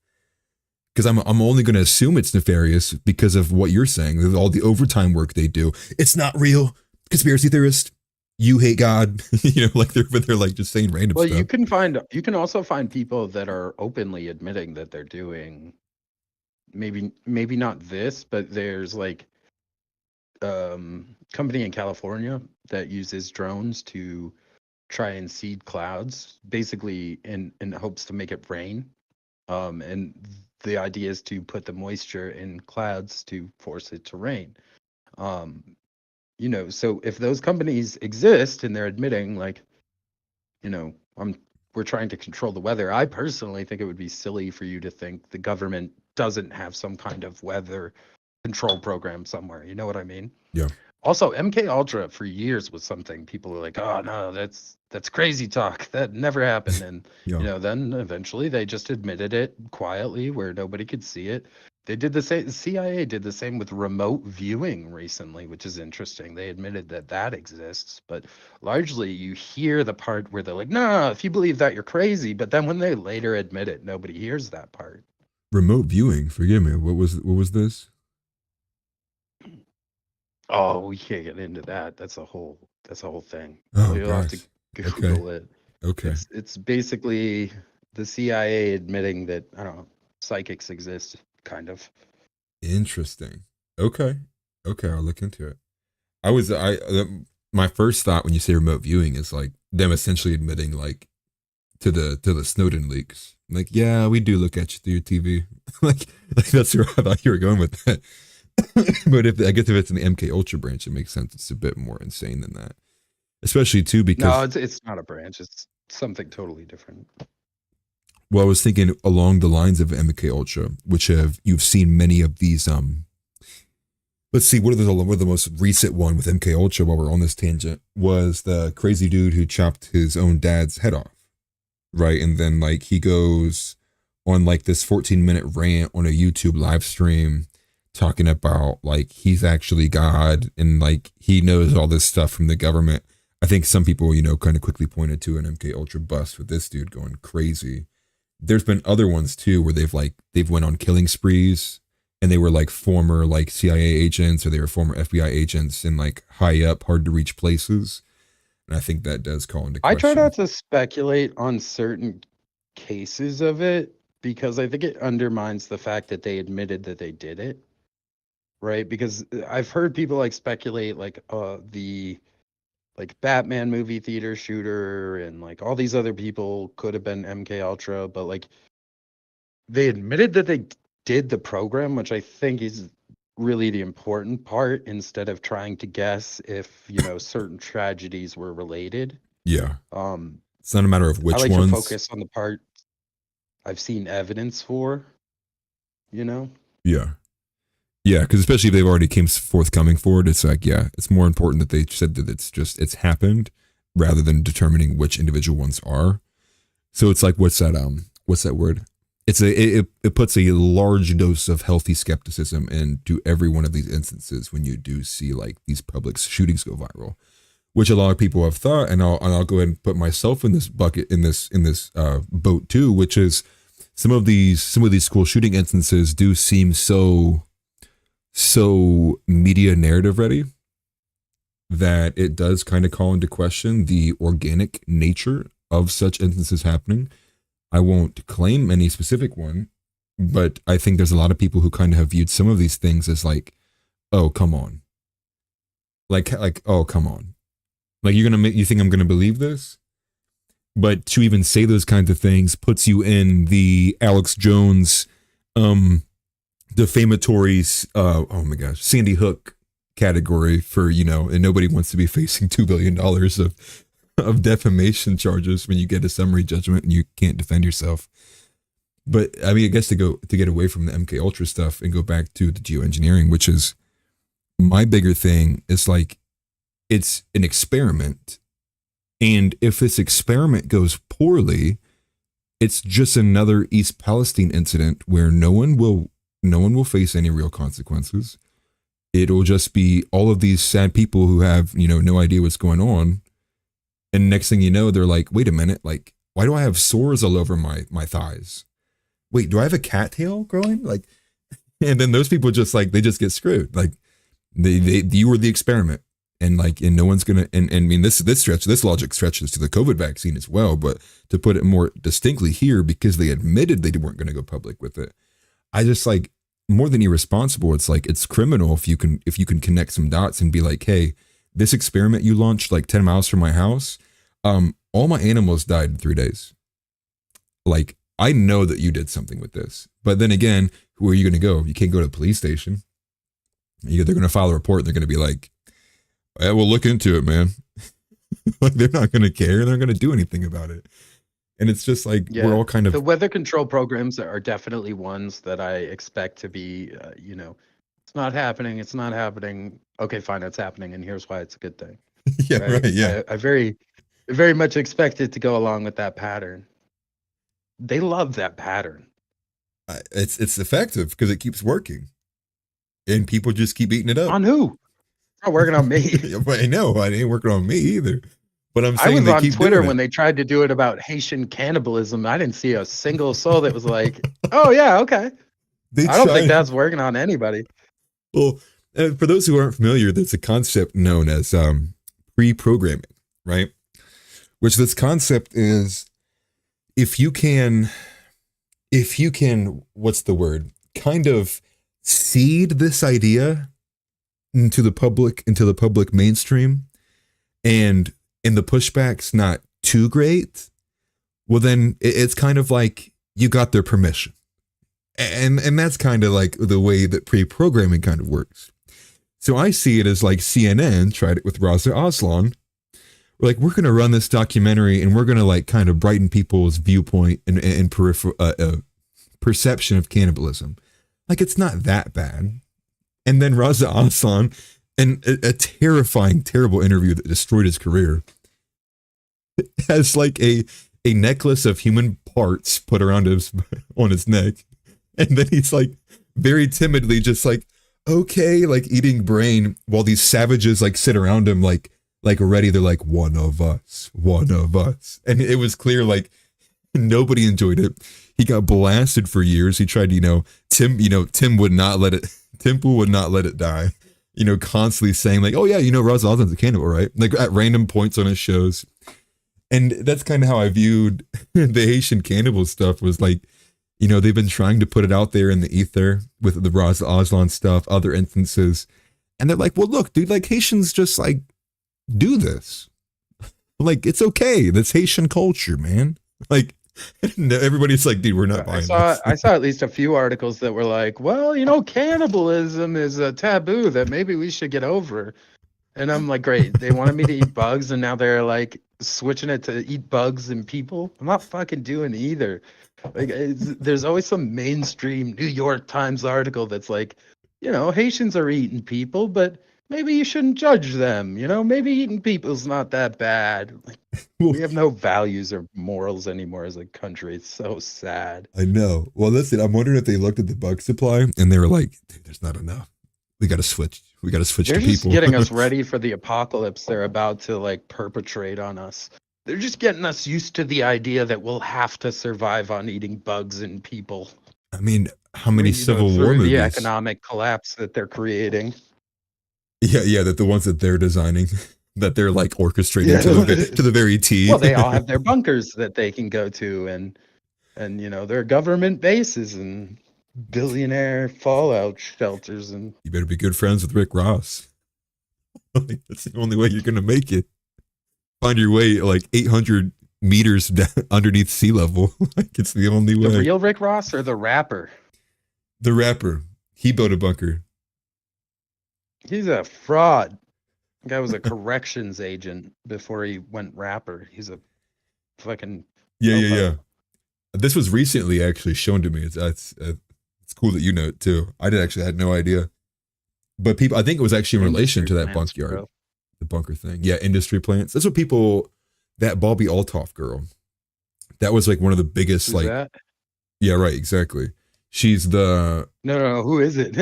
Because I'm only going to assume it's nefarious because of what you're saying. There's all the overtime work they do. It's not real. Conspiracy theorist. You hate God. You know, like they're like just saying random stuff. Well, you can also find people that are openly admitting that they're doing maybe not this, but there's like company in California that uses drones to try and seed clouds, basically in hopes to make it rain. And the idea is to put the moisture in clouds to force it to rain. You know, so if those companies exist and they're admitting like, you know, we're trying to control the weather, I personally think it would be silly for you to think the government doesn't have some kind of weather control program somewhere. You know what I mean? Yeah. Also, MK Ultra for years was something people were like, "Oh no, that's crazy talk. That never happened." And Yeah. you know, then eventually they just admitted it quietly where nobody could see it. They did the same. The CIA did the same with remote viewing recently, which is interesting. They admitted that that exists, but largely you hear the part where they're like, "No, if you believe that, you're crazy." But then when they later admit it, nobody hears that part. Remote viewing. Forgive me. What was this? Oh, we can't get into that. That's a whole thing. Oh You'll have to gosh. Google it. Okay. It's basically the CIA admitting that, I don't know, psychics exist, kind of. Interesting. Okay. Okay, I'll look into it. My first thought when you say remote viewing is like them essentially admitting like to the Snowden leaks. Like, yeah, we do look at you through your TV. like that's where I thought you were going with that. But I guess if it's in the MK Ultra branch, it makes sense. It's a bit more insane than that. especially too No, because, it's not a branch. It's something totally different. well, I was thinking along the lines of MK Ultra, which have you've seen many of these. Let's see, what are the most recent one with MK Ultra? While we're on this tangent, was the crazy dude who chopped his own dad's head off, right? And then like he goes on like this 14-minute rant on a YouTube live stream talking about like he's actually God and like he knows all this stuff from the government. I think some people, kind of quickly pointed to an MK Ultra bust with this dude going crazy. There's been other ones too where they've went on killing sprees and they were like former like CIA agents or they were former FBI agents in like high up, hard to reach places. And I think that does call into I try question. not to speculate on certain cases of it because I think it undermines the fact that they admitted that they did it, right? Because I've heard people like speculate like the like Batman movie theater shooter and like all these other people could have been MK Ultra, but like they admitted that they did the program, which I think is really the important part instead of trying to guess if, certain tragedies were related. Yeah. Um It's not a matter of I which like to ones. focus on the part I've seen evidence for, you know? Yeah. Yeah, because especially if they've already came forthcoming for it, it's like, yeah, it's more important that they said that it's happened rather than determining which individual ones are. So it's like, what's that word? It puts a large dose of healthy skepticism into every one of these instances when you do see like these public shootings go viral, which a lot of people have thought, and I'll go ahead and put myself in this bucket in this boat too, which is some of these school shooting instances do seem so media narrative ready that it does kind of call into question the organic nature of such instances happening. I won't claim any specific one, but I think there's a lot of people who kind of have viewed some of these things as like, oh, come on. Like, oh, come on. Like you think I'm gonna believe this? But to even say those kinds of things puts you in the Alex Jones um defamatory oh my gosh, Sandy Hook category for, and nobody wants to be facing $2 billion of defamation charges when you get a summary judgment and you can't defend yourself. But I mean, I guess to get away from the MK Ultra stuff and go back to the geoengineering, which is my bigger thing, is like it's an experiment. And if this experiment goes poorly, it's just another East Palestine incident where no one will face any real consequences. It'll just be all of these sad people who have, no idea what's going on. And next thing you know, they're like, wait a minute, like, why do I have sores all over my thighs? Wait, do I have a cattail growing? Like, and then those people just like, they just get screwed. Like you were the experiment. And like, and no one's gonna, and I mean, this logic stretches to the COVID vaccine as well. But to put it more distinctly here, because they admitted they weren't going to go public with it, I just like, more than irresponsible, it's like it's criminal if you can connect some dots and be like, hey, this experiment you launched like 10 miles from my house, all my animals died in 3 days. Like, I know that you did something with this. But then again, who are you going to go? You can't go to the police station. They're going to file a report and they're going to be like, we'll look into it, man. Like, they're not going to care. They're not going to do anything about it. And it's just like, Yeah, we're all kind of, the weather control programs are definitely ones that I expect to be, it's not happening. It's not happening. Okay, fine, it's happening, and here's why it's a good thing. yeah, Right? right, yeah. I very much expect it to go along with that pattern. They love that pattern. It's effective because it keeps working. And people just keep eating it up. On who? It's not working on me. But I know it ain't working on me either. But I'm I saying was they on keep Twitter doing when it. they tried to do it about Haitian cannibalism. I didn't see a single soul that was like, "Oh yeah, okay." They I don't think try. that's working on anybody. Well, for those who aren't familiar, that's a concept known as pre-programming, right? Which this concept is if you can, what's the word? Kind of seed this idea into the public mainstream, and the pushback's not too great, well then it's kind of like you got their permission. And that's kind of like the way that pre-programming kind of works. So I see it as like CNN tried it with Raza Aslan, we're gonna run this documentary and we're gonna like kind of brighten people's viewpoint and perception of cannibalism. Like it's not that bad. And then Raza Aslan, and a terrifying, terrible interview that destroyed his career, has like a necklace of human parts put around his on his neck, and then he's like very timidly just like okay, like eating brain while these savages like sit around him like already they're like one of us, and it was clear like nobody enjoyed it. He got blasted for years. He tried, Tim would not let it. Temple would not let it die. Constantly saying like, "Oh yeah, Roz Osmond's a cannibal, right?" Like at random points on his shows, and that's kind of how I viewed the Haitian cannibal stuff. Was like, they've been trying to put it out there in the ether with the Roz Oslan stuff, other instances, and they're like, "Well, look, dude, like Haitians just like do this. Like it's okay. That's Haitian culture, man." Like everybody's like, "Dude, we're not buying this." I saw at least a few articles that were like, well, cannibalism is a taboo that maybe we should get over. And I'm like, great. They wanted me to eat bugs, and now they're like switching it to eat bugs and people. I'm not fucking doing either. Like, there's always some mainstream New York Times article that's like, Haitians are eating people, but maybe you shouldn't judge them. Maybe eating people's not that bad. Like, we have no values or morals anymore as a country. It's so sad. I know. Well, listen, I'm wondering if they looked at the bug supply and they were like, "Dude, there's not enough. We got to switch. We got to switch They're to just people." getting us ready for the apocalypse they're about to like perpetrate on us. They're just getting us used to the idea that we'll have to survive on eating bugs and people. I mean, how many Civil War through movies? the economic collapse that they're creating. Yeah, that the ones that they're designing, that they're like orchestrating to the very T. Well, they all have their bunkers that they can go to, and their government bases and billionaire fallout shelters. And You better be good friends with Rick Ross. Like, that's the only way you're gonna make it. Find your way like 800 meters down underneath sea level. Like it's the only way. The real Rick Ross or the rapper? The rapper. He built a bunker. He's a fraud. The guy was a corrections agent before he went rapper. He's a fucking Yeah. This was recently actually shown to me. It's cool that you know it too. I had no idea. But people, I think it was actually in relation to that bunkyard, bro. The bunker thing. Yeah, industry plants. That's what people. That Bobby Altoff girl. That was like one of the biggest. Who's like. that? Yeah, right. Exactly. She's the. No. Who is it?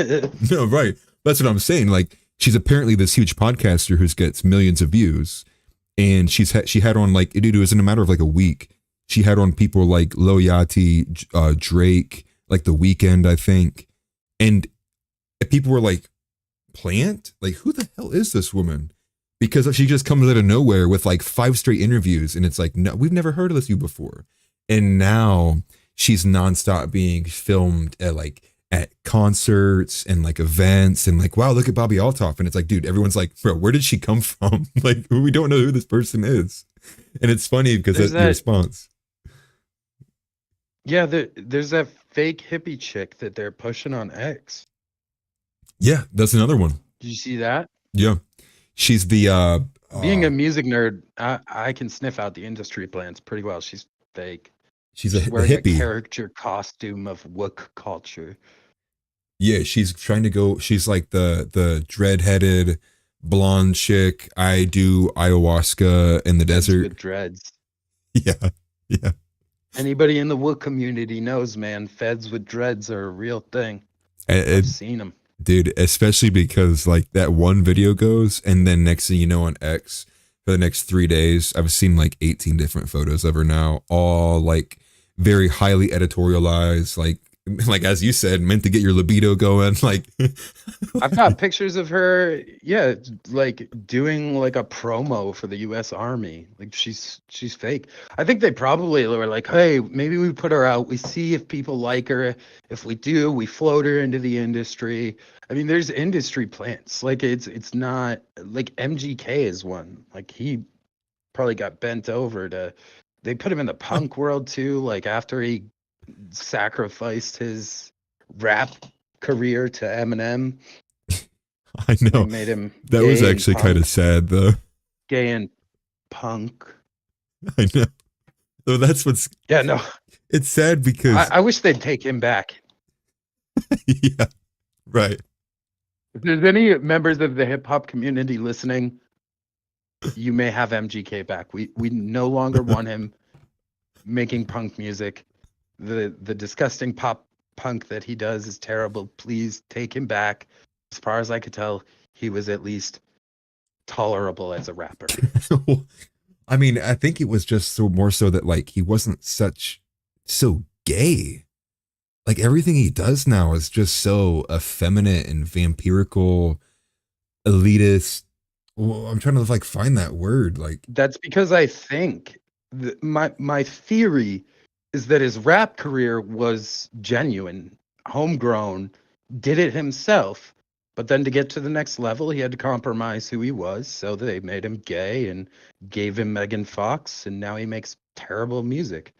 No, right. That's what I'm saying. Like she's apparently this huge podcaster who gets millions of views, and she had on like it was in a matter of like a week. She had on people like Lil Yachty, Drake, like The Weeknd, I think, and people were like, "Plant? Like who the hell is this woman?" Because she just comes out of nowhere with like 5 straight interviews, and it's like, no, we've never heard of this you before, and now she's nonstop being filmed at concerts and like events and like, wow, look at Bobby Altoff. And it's like, dude, everyone's like, bro, where did she come from? Like, we don't know who this person is. And it's funny because that's the response. Yeah, there's that fake hippie chick that they're pushing on X. Yeah, that's another one. Did you see that? Yeah. She's the being a music nerd, I can sniff out the industry plants pretty well. She's fake. She's wearing hippie. A caricature costume of wook culture. Yeah, she's trying to go. She's like the dread-headed blonde chick. I do ayahuasca in the desert with dreads. Yeah. Anybody in the wook community knows, man. Feds with dreads are a real thing. I've seen them, dude. Especially because like that one video goes, and then next thing you know, on X for the next 3 days, I've seen like 18 different photos of her now, all like very highly editorialized, like as you said, meant to get your libido going. Like I've got pictures of her, yeah, like doing like a promo for the US Army. Like she's fake. I think they probably were like, hey, maybe we put her out, we see if people like her. If we do, we float her into the industry. I mean, there's industry plants. Like it's not like MGK is one. Like he probably got bent over to, they put him in the punk world too, like after he sacrificed his rap career to Eminem. I know. They made him that was actually kind of sad though. Gay and punk. I know. So that's what's, Yeah, no, it's sad because, I wish they'd take him back. yeah, right. If there's any members of the hip hop community listening, you may have MGK back. We no longer want him making punk music. The disgusting pop punk that he does is terrible. Please take him back. As far as I could tell, he was at least tolerable as a rapper. I mean, I think it was just so more so that like he wasn't so gay. Like everything he does now is just so effeminate and vampirical, elitist. Well, I'm trying to like find that word. Like That's because I think my theory is that his rap career was genuine, homegrown, did it himself. But then to get to the next level, he had to compromise who he was. So they made him gay and gave him Megan Fox, and now he makes terrible music.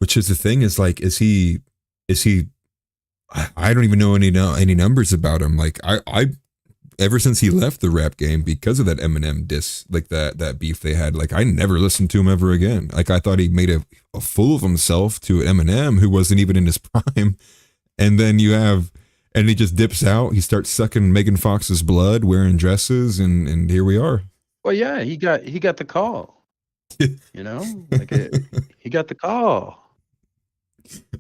which is the thing is like, is he, I don't even know any numbers about him. Like I ever since he left the rap game because of that Eminem diss, like that beef they had, like I never listened to him ever again. Like I thought he made a fool of himself to Eminem who wasn't even in his prime. And then and he just dips out. He starts sucking Megan Fox's blood, wearing dresses, and here we are. Well, yeah, he got the call. You know, like he got the call.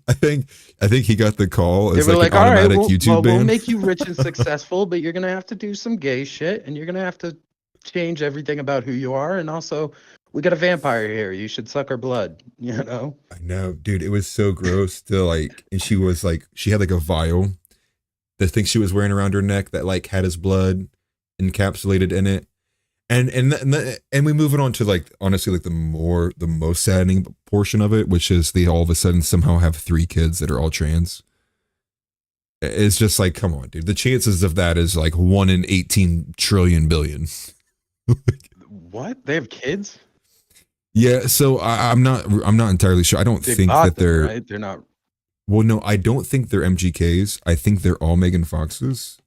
I think he got the call They as were like like, an all right, automatic YouTube ban. we'll make you rich and successful, but you're gonna have to do some gay shit, and you're gonna have to change everything about who you are, and also we got a vampire here. You should suck her blood. You know. I know, dude. It was so gross to like, and she had like a vial, the thing she was wearing around her neck that like had his blood encapsulated in it. And we move it on to like honestly like the most saddening portion of it, which is they all of a sudden somehow have 3 kids that are all trans. It's just like, come on, dude. The chances of that is like 1 in 18 trillion billion. What? They have kids? Yeah, so I'm not entirely sure. I don't think that they're right. They're not. Well, no, I don't think they're MGKs. I think they're all Megan Foxes.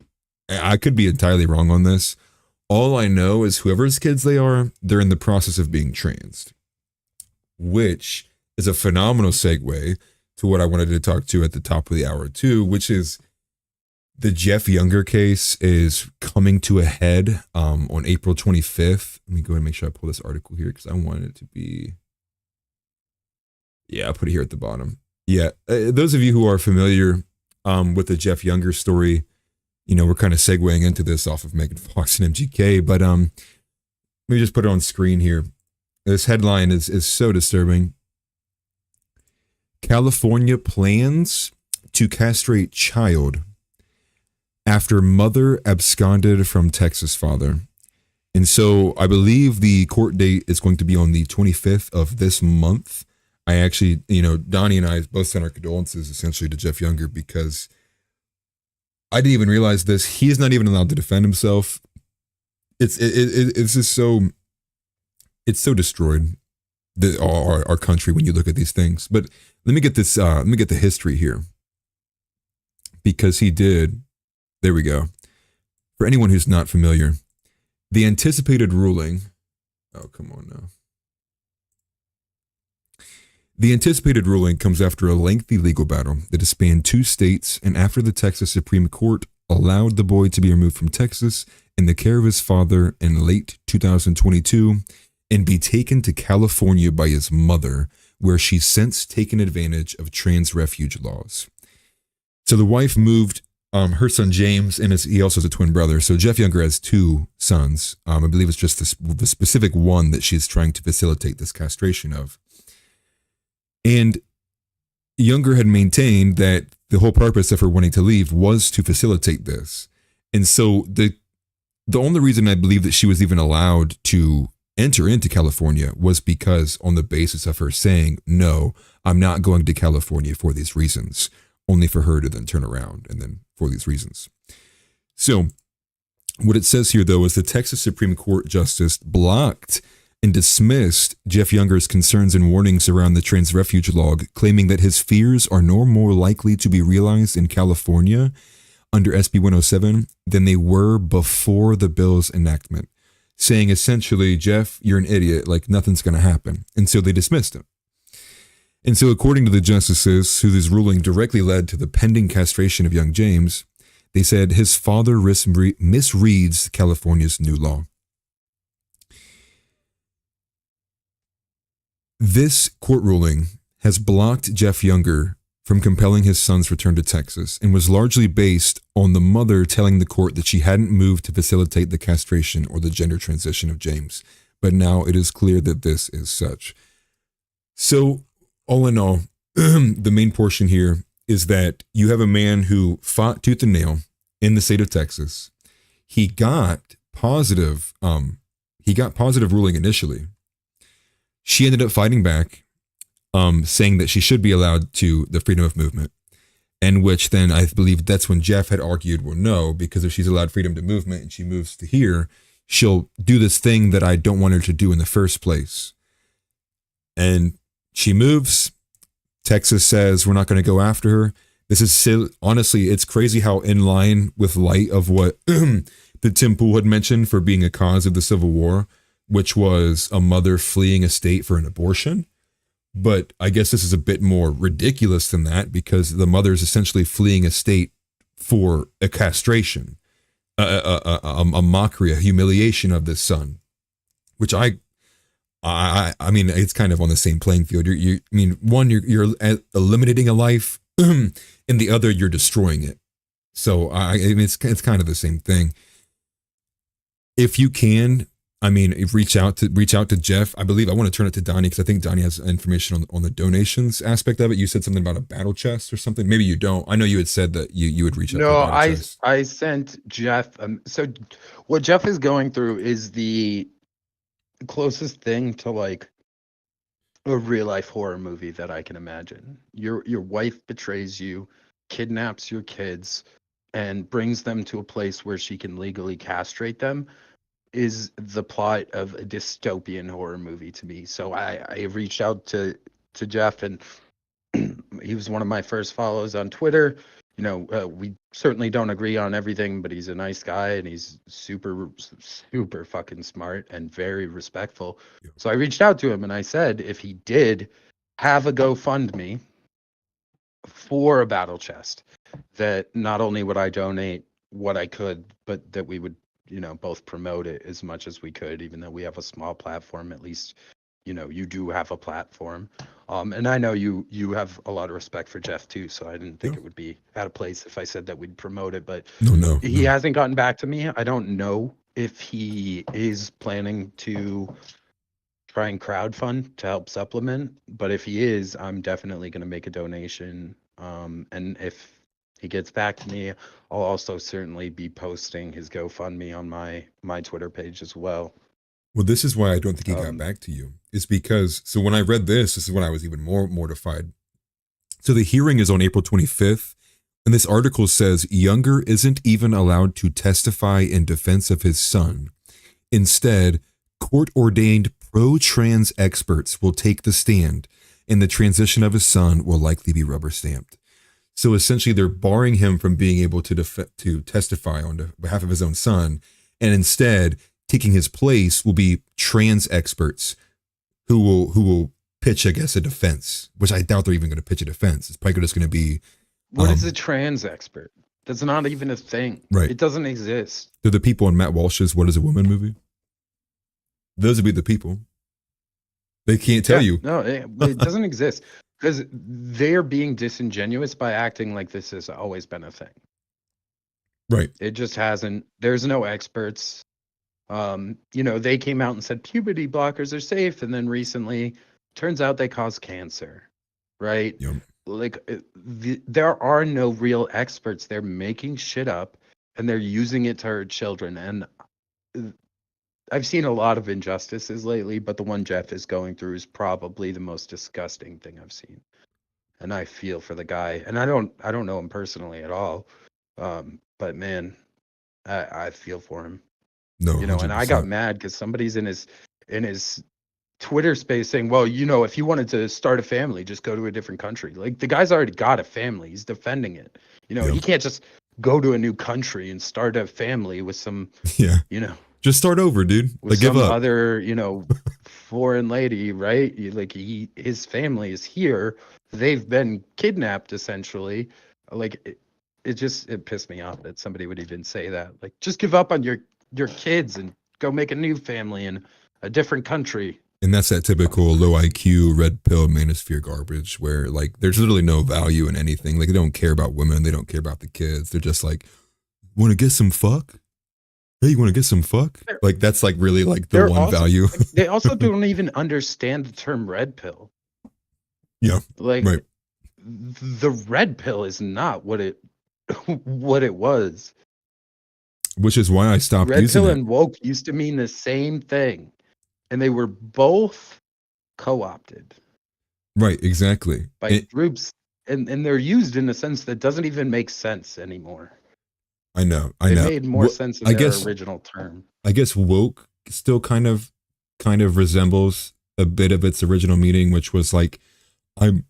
I could be entirely wrong on this. All I know is whoever's kids they are, they're in the process of being transed, which is a phenomenal segue to what I wanted to talk to at the top of the hour too, which is the Jeff Younger case is coming to a head on April 25th. Let me go ahead and make sure I pull this article here because I wanted it to be. Yeah, I'll put it here at the bottom. Yeah, those of you who are familiar with the Jeff Younger story, you know, we're kind of segueing into this off of Megan Fox and MGK, but let me just put it on screen here. This headline is so disturbing. California plans to castrate child after mother absconded from Texas father. And so I believe the court date is going to be on the 25th of this month. I actually, you know, Donnie and I both sent our condolences essentially to Jeff Younger because I didn't even realize this. He is not even allowed to defend himself. It's just so, it's so destroyed our country when you look at these things. But let me get this. Let me get the history here because he did. There we go. For anyone who's not familiar, the anticipated ruling. Oh, come on now. The anticipated ruling comes after a lengthy legal battle that has spanned 2 states and after the Texas Supreme Court allowed the boy to be removed from Texas in the care of his father in late 2022 and be taken to California by his mother, where she's since taken advantage of trans refuge laws. So the wife moved her son James, and he also has a twin brother. So Jeff Younger has 2 sons. I believe it's just the specific one that she's trying to facilitate this castration of. And Younger had maintained that the whole purpose of her wanting to leave was to facilitate this. And so the only reason I believe that she was even allowed to enter into California was because on the basis of her saying, no, I'm not going to California for these reasons, only for her to then turn around and then for these reasons. So what it says here, though, is the Texas Supreme Court justice blocked and dismissed Jeff Younger's concerns and warnings around the trans refuge law, claiming that his fears are no more likely to be realized in California under SB 107 than they were before the bill's enactment. saying essentially, Jeff, you're an idiot, like nothing's going to happen. And so they dismissed him. And so, according to the justices, whose ruling directly led to the pending castration of young James, they said his father misreads California's new law. This court ruling has blocked Jeff Younger from compelling his son's return to Texas and was largely based on the mother telling the court that she hadn't moved to facilitate the castration or the gender transition of James. But now it is clear that this is such. So, all in all, the main portion here is that you have a man who fought tooth and nail in the state of Texas. He got positive ruling initially. She ended up fighting back, saying that she should be allowed to the freedom of movement, and which then I believe that's when Jeff had argued, well, no, because if she's allowed freedom to movement and she moves to here, she'll do this thing that I don't want her to do in the first place. And she moves. Texas says, we're not going to go after her. This is honestly, it's crazy how in line with light of what the Tim Pool had mentioned for being a cause of the Civil War, which was a mother fleeing a state for an abortion. But I guess this is a bit more ridiculous than that, because the mother is essentially fleeing a state for a castration, a mockery, a humiliation of this son, which I mean, it's kind of on the same playing field. You're eliminating a life, and the other, you're destroying it. So I mean, it's kind of the same thing. If you can, I mean, reach out to Jeff. I believe I want to turn it to Donnie, because I think Donnie has information on the donations aspect of it. You said something about a battle chest or something. Maybe you don't. I know you had said that you would reach out. No, to a battle chest. I sent Jeff. So what Jeff is going through is the closest thing to like a real life horror movie that I can imagine. Your wife betrays you, kidnaps your kids, and brings them to a place where she can legally castrate them, is the plot of a dystopian horror movie to me. So I reached out to Jeff, and he was one of my first follows on Twitter. You know, we certainly don't agree on everything, but he's a nice guy, and he's super fucking smart and very respectful. Yeah. So I reached out to him, and I said if he did have a GoFundMe for a battle chest, that not only would I donate what I could, but that we would, you know, both promote it as much as we could, even though we have a small platform. At least, you know, you do have a platform. And I know you have a lot of respect for Jeff too, so I didn't think it would be out of place if I said that we'd promote it. But he hasn't gotten back to me. I don't know if he is planning to try and crowdfund to help supplement, but if he is, I'm definitely going to make a donation. And if he gets back to me, I'll also certainly be posting his GoFundMe on my Twitter page as well. Well, this is why I don't think he got back to you. Is because, so when I read this is when I was even more mortified. So the hearing is on April 25th, and this article says Younger isn't even allowed to testify in defense of his son. Instead, court-ordained pro-trans experts will take the stand, and the transition of his son will likely be rubber-stamped. So essentially, they're barring him from being able to testify on behalf of his own son, and instead, taking his place will be trans experts who will pitch, I guess, a defense, which I doubt they're even going to pitch a defense. It's probably just going to be... What is a trans expert? That's not even a thing. Right. It doesn't exist. They're the people in Matt Walsh's What is a Woman movie. Those would be the people. They can't tell you. No, it doesn't exist. Because they're being disingenuous by acting like this has always been a thing. Right. It just hasn't. There's no experts. You know, they came out and said puberty blockers are safe, and then recently, turns out they cause cancer, right? Yep. Like, there are no real experts. They're making shit up, and they're using it to hurt children. And I've seen a lot of injustices lately, but the one Jeff is going through is probably the most disgusting thing I've seen. And I feel for the guy, and I don't know him personally at all, but man, I feel for him. No, you know, 100%. And I got mad because somebody's in his Twitter space saying, well, you know, if you wanted to start a family, just go to a different country. Like, the guy's already got a family. He's defending it. You know, He can't just go to a new country and start a family with some, you know. Just start over, dude. with Like, give some up. other, foreign lady, right? His family is here. They've been kidnapped essentially. Like it pissed me off that somebody would even say that. Like, just give up on your kids and go make a new family in a different country. And that's that typical low IQ, red pill manosphere garbage where like there's literally no value in anything. Like they don't care about women, they don't care about the kids. They're just like, want to get some fuck? Hey, you want to get some fuck? Like that's like really like the one also, value. They also don't even understand the term red pill. Yeah, Like right. the red pill is not what it was. Which is why I stopped Red using pill it. and woke used to mean the same thing, and they were both co-opted Right, exactly. by groups, and they're used in a sense that doesn't even make sense anymore. I know. They made more sense in I their guess original term. I guess woke still kind of resembles a bit of its original meaning, which was like I'm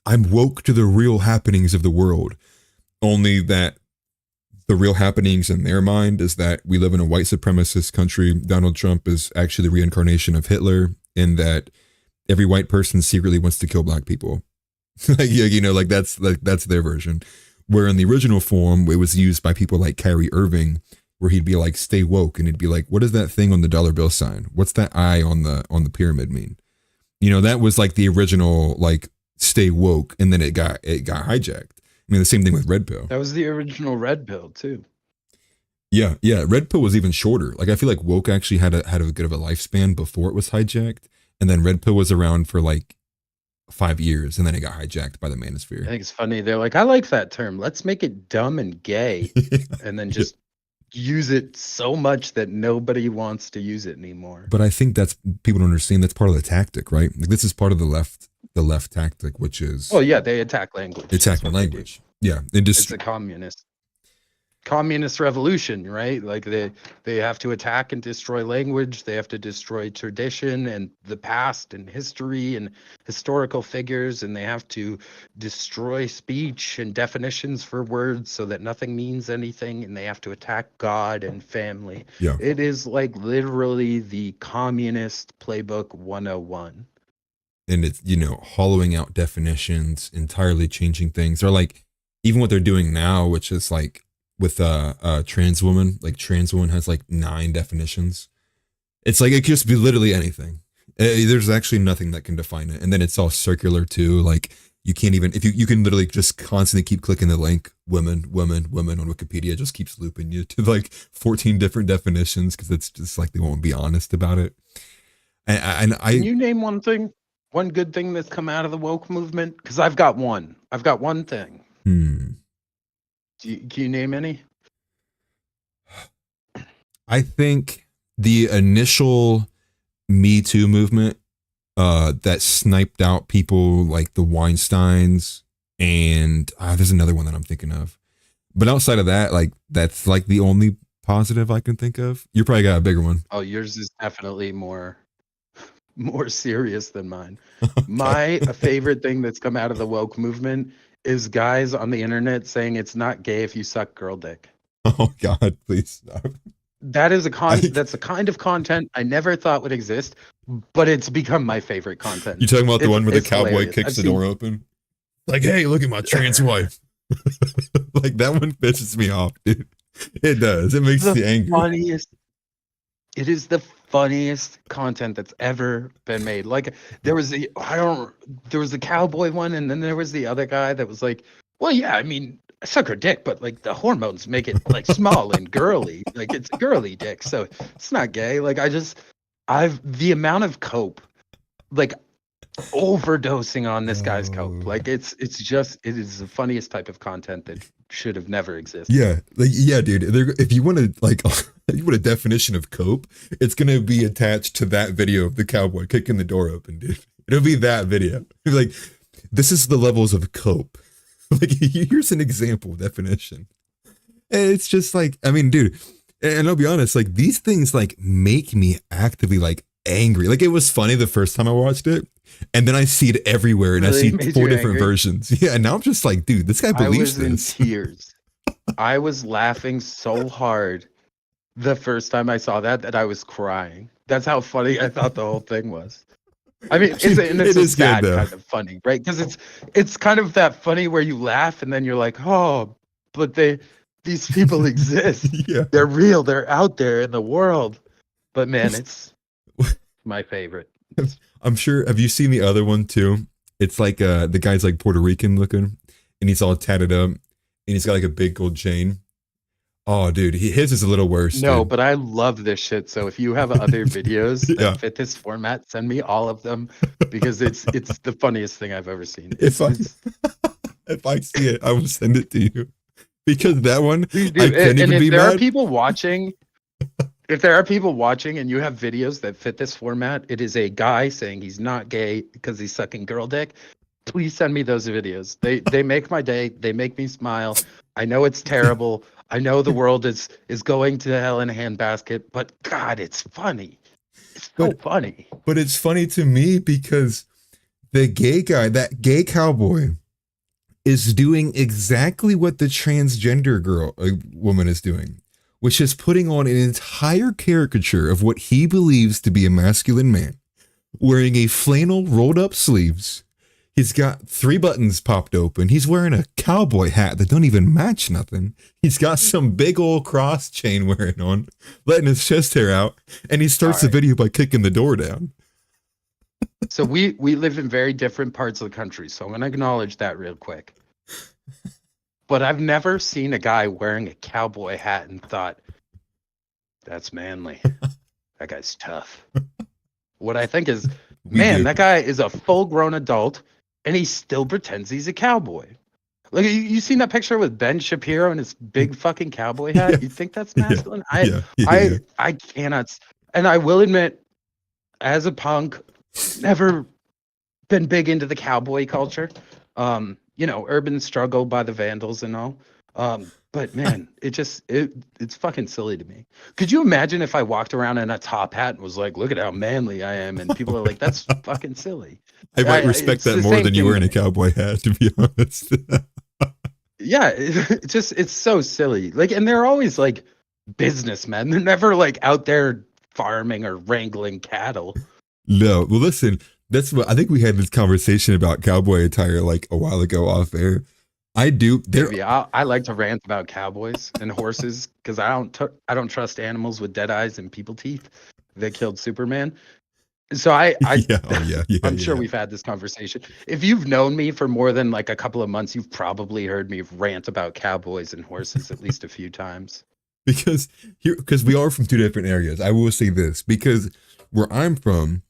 I'm woke to the real happenings of the world. Only that the real happenings in their mind is that we live in a white supremacist country. Donald Trump is actually the reincarnation of Hitler, and that every white person secretly wants to kill black people. Like, yeah, like that's their version. Where in the original form, it was used by people like Kyrie Irving, where he'd be like, "Stay woke," and he'd be like, "What is that thing on the dollar bill sign? What's that eye on the pyramid mean?" That was like the original like "Stay woke," and then it got hijacked. I mean, the same thing with Red Pill. That was the original red pill too. Yeah, yeah. Red Pill was even shorter. Like I feel like woke actually had a good of a lifespan before it was hijacked, and then Red Pill was around for like 5 years, and then it got hijacked by the I manosphere. think it's funny. They're like, I like that term. Let's make it dumb and gay, and then just use it so much that nobody wants to use it anymore. But I think that's people don't understand that's part of the tactic, right? Like this is part of the left tactic, which is Well, yeah, they attack language. attack the language. Yeah, and It's a communist revolution, right? Like they have to attack and destroy language. They have to destroy tradition and the past and history and historical figures, and they have to destroy speech and definitions for words so that nothing means anything, and they have to attack God and family. Yeah. It is like literally the communist playbook 101. And it's hollowing out definitions, entirely changing things, or like even what they're doing now, which is like with a trans woman. Like trans woman has like 9 definitions. It's like it could just be literally anything. There's actually nothing that can define it, and then it's all circular too. Like you can't even if you can literally just constantly keep clicking the link women women women on Wikipedia. It just keeps looping you to like 14 different definitions because it's just like they won't be honest about it. And Can you name one good thing that's come out of the woke movement? Because I've got one. I've got one thing. Can you name any? I think the initial Me Too movement that sniped out people like the Weinsteins, and there's another one that I'm thinking of. But outside of that, like that's like the only positive I can think of. You probably got a bigger one. Oh, yours is definitely more serious than mine. Okay. My favorite thing that's come out of the woke movement is guys on the internet saying it's not gay if you suck girl dick. Oh God, please stop. That's a kind of content I never thought would exist, but it's become my favorite content. You talking about the one where the cowboy hilarious. kicks the door open? Like, hey, look at my trans wife. Like that one pisses me off, dude. It does. It makes me angry. It is the funniest content that's ever been made. Like there was the cowboy one, and then there was the other guy that was like, well, yeah, I mean, I suck her dick, but like the hormones make it like small and girly. Like it's a girly dick, so it's not gay. Like the amount of cope, like overdosing on this guy's cope. Like it is the funniest type of content that should have never existed. Yeah, like yeah, dude. If you want to like, if you want a definition of cope, it's gonna be attached to that video of the cowboy kicking the door open, dude. It'll be that video. It'll be like, this is the levels of cope. Like here's an example definition. And it's just like, I mean, dude, and I'll be honest, like these things like make me actively like angry. Like it was funny the first time I watched it, and then I see it everywhere, and really? I see 4 different versions. Yeah, and now I'm just like, dude, this guy believes this. I was in tears. I was laughing so hard the first time I saw that I was crying. That's how funny I thought the whole thing was. I mean, it's It a is good sad though. kind of funny, right? Because it's kind of that funny where you laugh and then you're like, oh, but these people exist. Yeah. They're real. They're out there in the world. But man, it's my favorite. I'm sure. Have you seen the other one too? It's like the guy's like Puerto Rican looking, and he's all tatted up, and he's got like a big gold chain. Oh, dude, his is a little worse, No, dude. but I love this shit. So if you have other videos Yeah. that fit this format, send me all of them because it's the funniest thing I've ever seen. If I It's if I see it, I will send it to you because that one dude, I couldn't and even if be there are mad. people watching, if there are people watching and you have videos that fit this format, it is a guy saying he's not gay because he's sucking girl dick. Please send me those videos. They make my day. They make me smile. I know it's terrible. I know the world is going to hell in a handbasket, but God, it's funny. It's so But funny. but it's funny to me because the gay guy, that gay cowboy, is doing exactly what the transgender woman is doing, which is putting on an entire caricature of what he believes to be a masculine man, wearing a flannel rolled up sleeves. He's got 3 buttons popped open. He's wearing a cowboy hat that don't even match nothing. He's got some big old cross chain wearing on, letting his chest hair out, and he All starts the right. video by kicking the door down. So we live in very different parts of the country, so I'm gonna acknowledge that real quick. But I've never seen a guy wearing a cowboy hat and thought, that's manly. That guy's tough. What I think is, We man, do. that guy is a full-grown adult and he still pretends he's a cowboy. Like you seen that picture with Ben Shapiro and his big fucking cowboy hat? You think that's Yeah, masculine? yeah, yeah, yeah. I cannot. And I will admit, as a punk, never been big into the cowboy culture. Urban struggle by the Vandals and all. But man, it's fucking silly to me. Could you imagine if I walked around in a top hat and was like, look at how manly I am, and people are like, that's fucking silly. I might respect It's that the more same than you thing to wearing a me. cowboy hat, to be honest. Yeah, it's so silly. Like, and they're always like businessmen. They're never like out there farming or wrangling cattle. No, well, listen, that's what I think we had this conversation about cowboy attire like a while ago off air. I do. There, Maybe I like to rant about cowboys and horses because I don't trust animals with dead eyes and people teeth that killed Superman. So yeah, oh yeah, yeah, I'm sure yeah. we've had this conversation. If you've known me for more than like a couple of months, you've probably heard me rant about cowboys and horses at least a few times. Because we are from 2 different areas. I will say this because where I'm from,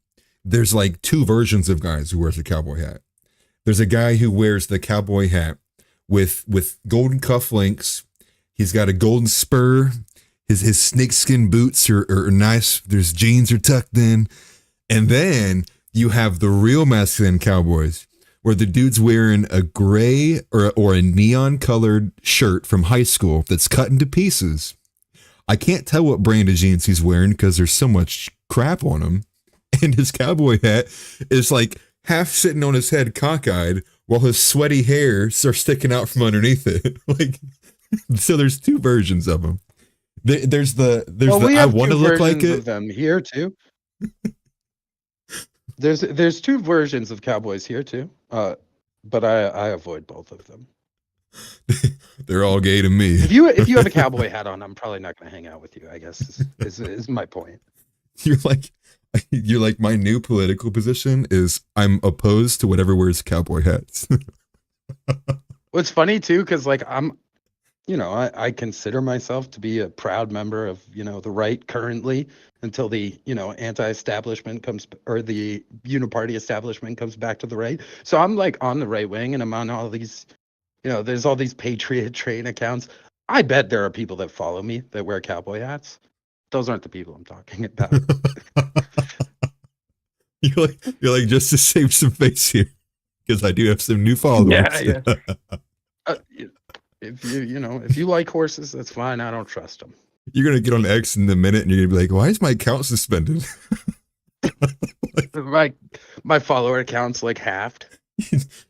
there's like 2 versions of guys who wears a cowboy hat. There's a guy who wears the cowboy hat with golden cufflinks. He's got a golden spur. His snakeskin boots are nice. There's jeans are tucked in. And then you have the real masculine cowboys where the dude's wearing a gray or a neon colored shirt from high school that's cut into pieces. I can't tell what brand of jeans he's wearing because there's so much crap on him. And his cowboy hat is like half sitting on his head cockeyed while his sweaty hairs are sticking out from underneath it. Like, so there's 2 versions of him. There's Well, the we I have want two to look like versions of it. them here too. There's 2 versions of cowboys here too. But I avoid both of them. They're all gay to me. If you have a cowboy hat on, I'm probably not going to hang out with you. I guess is my point. You're like you're like my new political position is I'm opposed to whatever wears cowboy hats. What's funny too, because like I consider myself to be a proud member of the right currently until the anti-establishment comes or the uniparty establishment comes back to the right. So I'm like on the right wing and I'm on all these there's all these patriot train accounts. I bet there are people that follow me that wear cowboy hats. Those aren't the people I'm talking about. You're like just to save some face here because I do have some new Yeah, followers. yeah. Uh, if you like horses, that's fine. I don't trust them. You're gonna get on X in a minute and you're gonna be like, why is my account suspended? My follower account's like halved.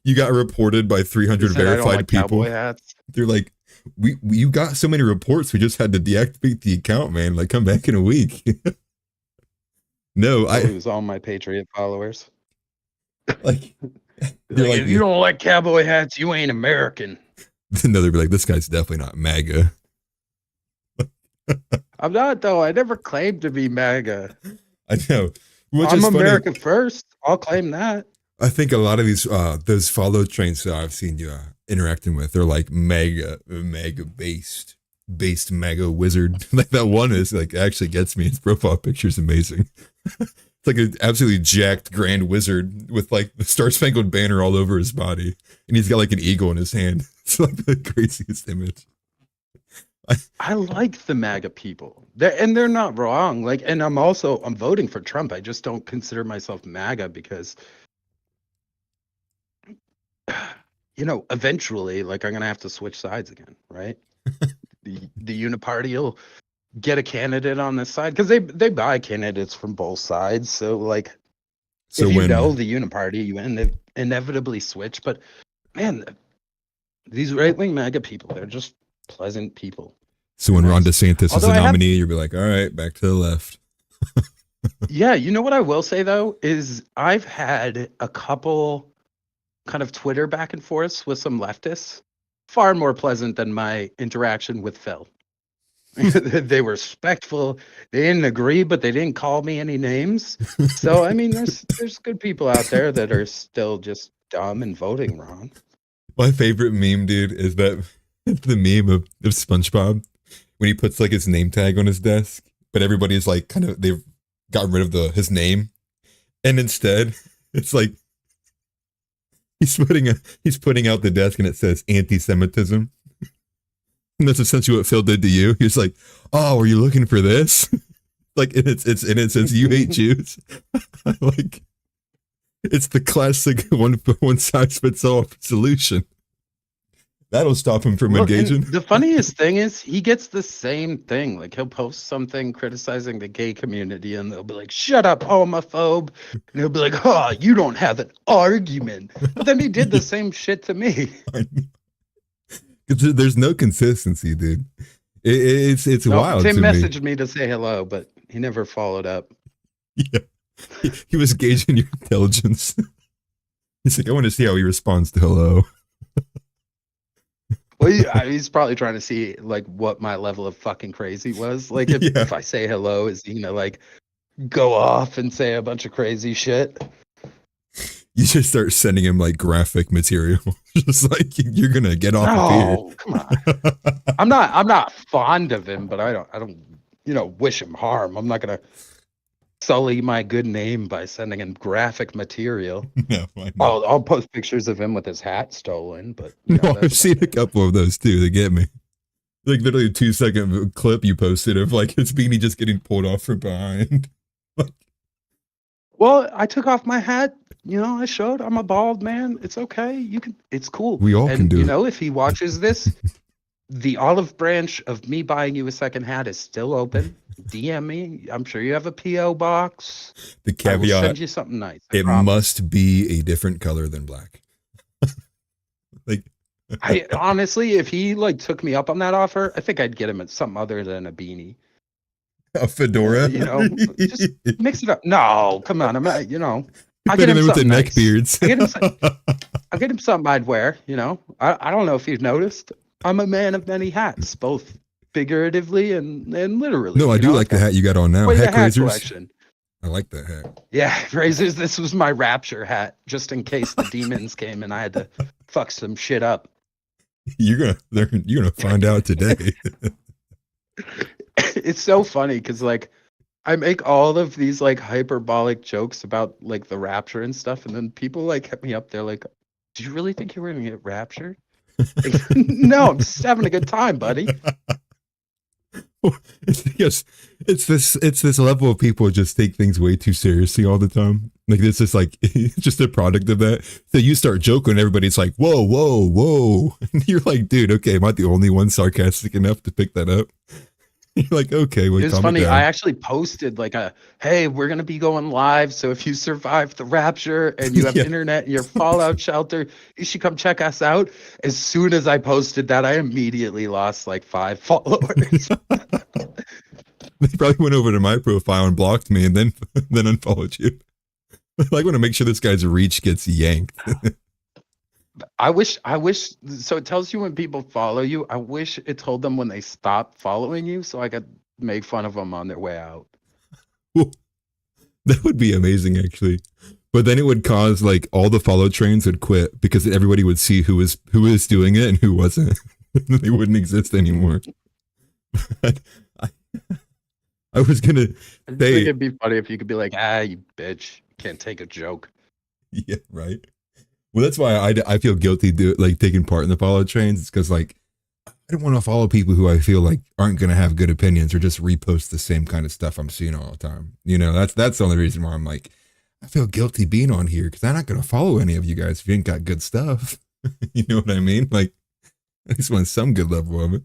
You got reported by They 300 said I don't verified like people. cowboy hats. They're like, you got so many reports. We just had to deactivate the account, man. Like, come back in a week. No, I'll lose all my Patriot followers. like they're Like, like if you don't like cowboy hats, you ain't American. no, they'd be like, this guy's definitely not MAGA. I'm not though. I never claimed to be MAGA. I know. Which I'm is funny. America first. I'll claim that. I think a lot of these those follow trains that I've seen you interacting with, they're like mega based mega wizard. Like that one is like actually gets me. His profile picture is amazing. It's like an absolutely jacked grand wizard with like the Star Spangled Banner all over his body, and he's got like an eagle in his hand. It's like the craziest image. I like the MAGA people. They're not wrong. Like, and I'm voting for Trump. I just don't consider myself MAGA because eventually, like, I'm gonna have to switch sides again, right? the Uniparty will get a candidate on this side because they buy candidates from both sides. So, like, So if you when know the Uniparty, you inevitably switch. But man, these right-wing MAGA people, they're just pleasant people. so when Ron DeSantis Although is a nominee, you'll be like, all right, back to the left. Yeah, you know what I will say though is I've had a couple kind of Twitter back and forths with some leftists, far more pleasant than my interaction with Phil. They were respectful. They didn't agree, but they didn't call me any names. So I mean, there's good people out there that are still just dumb and voting wrong. My favorite meme, dude, is that the meme of SpongeBob when he puts like his name tag on his desk, but everybody's like kind of they've gotten rid of his name, and instead it's like he's putting out the desk and it says anti-Semitism. And that's essentially what Phil did to you. He was like, "Oh, are you looking for this?" Like, and it says you hate Jews. Like, it's the classic one size fits all solution. That'll stop him from engaging. The funniest thing is he gets the same thing. Like, he'll post something criticizing the gay community, and they'll be like, "Shut up, homophobe," and he'll be like, "Oh, you don't have an argument." But then he did the same shit to me. There's no consistency, dude. It's wild. Tim to messaged me to say hello, but he never followed up. Yeah, he was gauging your intelligence. He's like, I want to see how he responds to hello. Well, he's probably trying to see like what my level of fucking crazy was. Like, if I say hello, is he gonna like go off and say a bunch of crazy shit? You just start sending him like graphic material, just like you're gonna get off of here. Come on. I'm not fond of him, but I don't wish him harm. I'm not gonna sully my good name by sending him graphic material. No, I'll post pictures of him with his hat stolen, but no, I've seen a couple of those too. They get me. Like literally a 2-second clip you posted of like his beanie just getting pulled off from behind. Well, I took off my hat. I showed I'm a bald man. It's okay. It's cool. We all can do it. If he watches this, the olive branch of me buying you a second hat is still open. DM me. I'm sure you have a PO box. The caveat: I will send you something nice. It must be a different color than black. Like, I honestly, if he like took me up on that offer, I think I'd get him something other than a beanie. A fedora. Just mix it up. No, come on. I get him with the neck beards. I'll get him something I'd wear. I don't know if you've noticed. I'm a man of many hats, both figuratively and literally. No, I do like the hat you got on now. Heck razors. Collection. I like that hat. Yeah, razors. This was my Rapture hat, just in case the demons came and I had to fuck some shit up. You're gonna find out today. It's so funny because like I make all of these like hyperbolic jokes about like the Rapture and stuff, and then people like hit me up. They're like, "Do you really think you were gonna get raptured?" Like, no, I'm just having a good time, buddy. It's this level of people just take things way too seriously all the time. Like this is like it's just a product of that. So you start joking, and everybody's like, "Whoa, whoa, whoa!" And you're like, "Dude, okay, am I the only one sarcastic enough to pick that up?" You're like, okay, It wait, was calm it funny. I down. actually posted like hey, we're gonna be going live. So if you survive the rapture and you have Yeah, internet in your fallout shelter, you should come check us out. As soon as I posted that, I immediately lost like 5 followers. they probably went over to my profile and blocked me, and then then unfollowed you. I want to make sure this guy's reach gets yanked. I wish so it tells you when people follow you. I wish it told them when they stop following you so I could make fun of them on their way out. That would be amazing, actually. But then it would cause like all the follow trains would quit because everybody would see who is doing it and who wasn't. They wouldn't exist anymore. I, I was gonna I just think say, it'd be funny if you could be like, you bitch, can't take a joke. yeah, right. Well, that's why I feel guilty like taking part in the follow trains. It's because like I don't want to follow people who I feel like aren't gonna have good opinions or just repost the same kind of stuff I'm seeing all the time. That's the only reason why I'm like I feel guilty being on here because I'm not gonna follow any of you guys if you ain't got good stuff. You know what I mean? Like I just want some good level of it.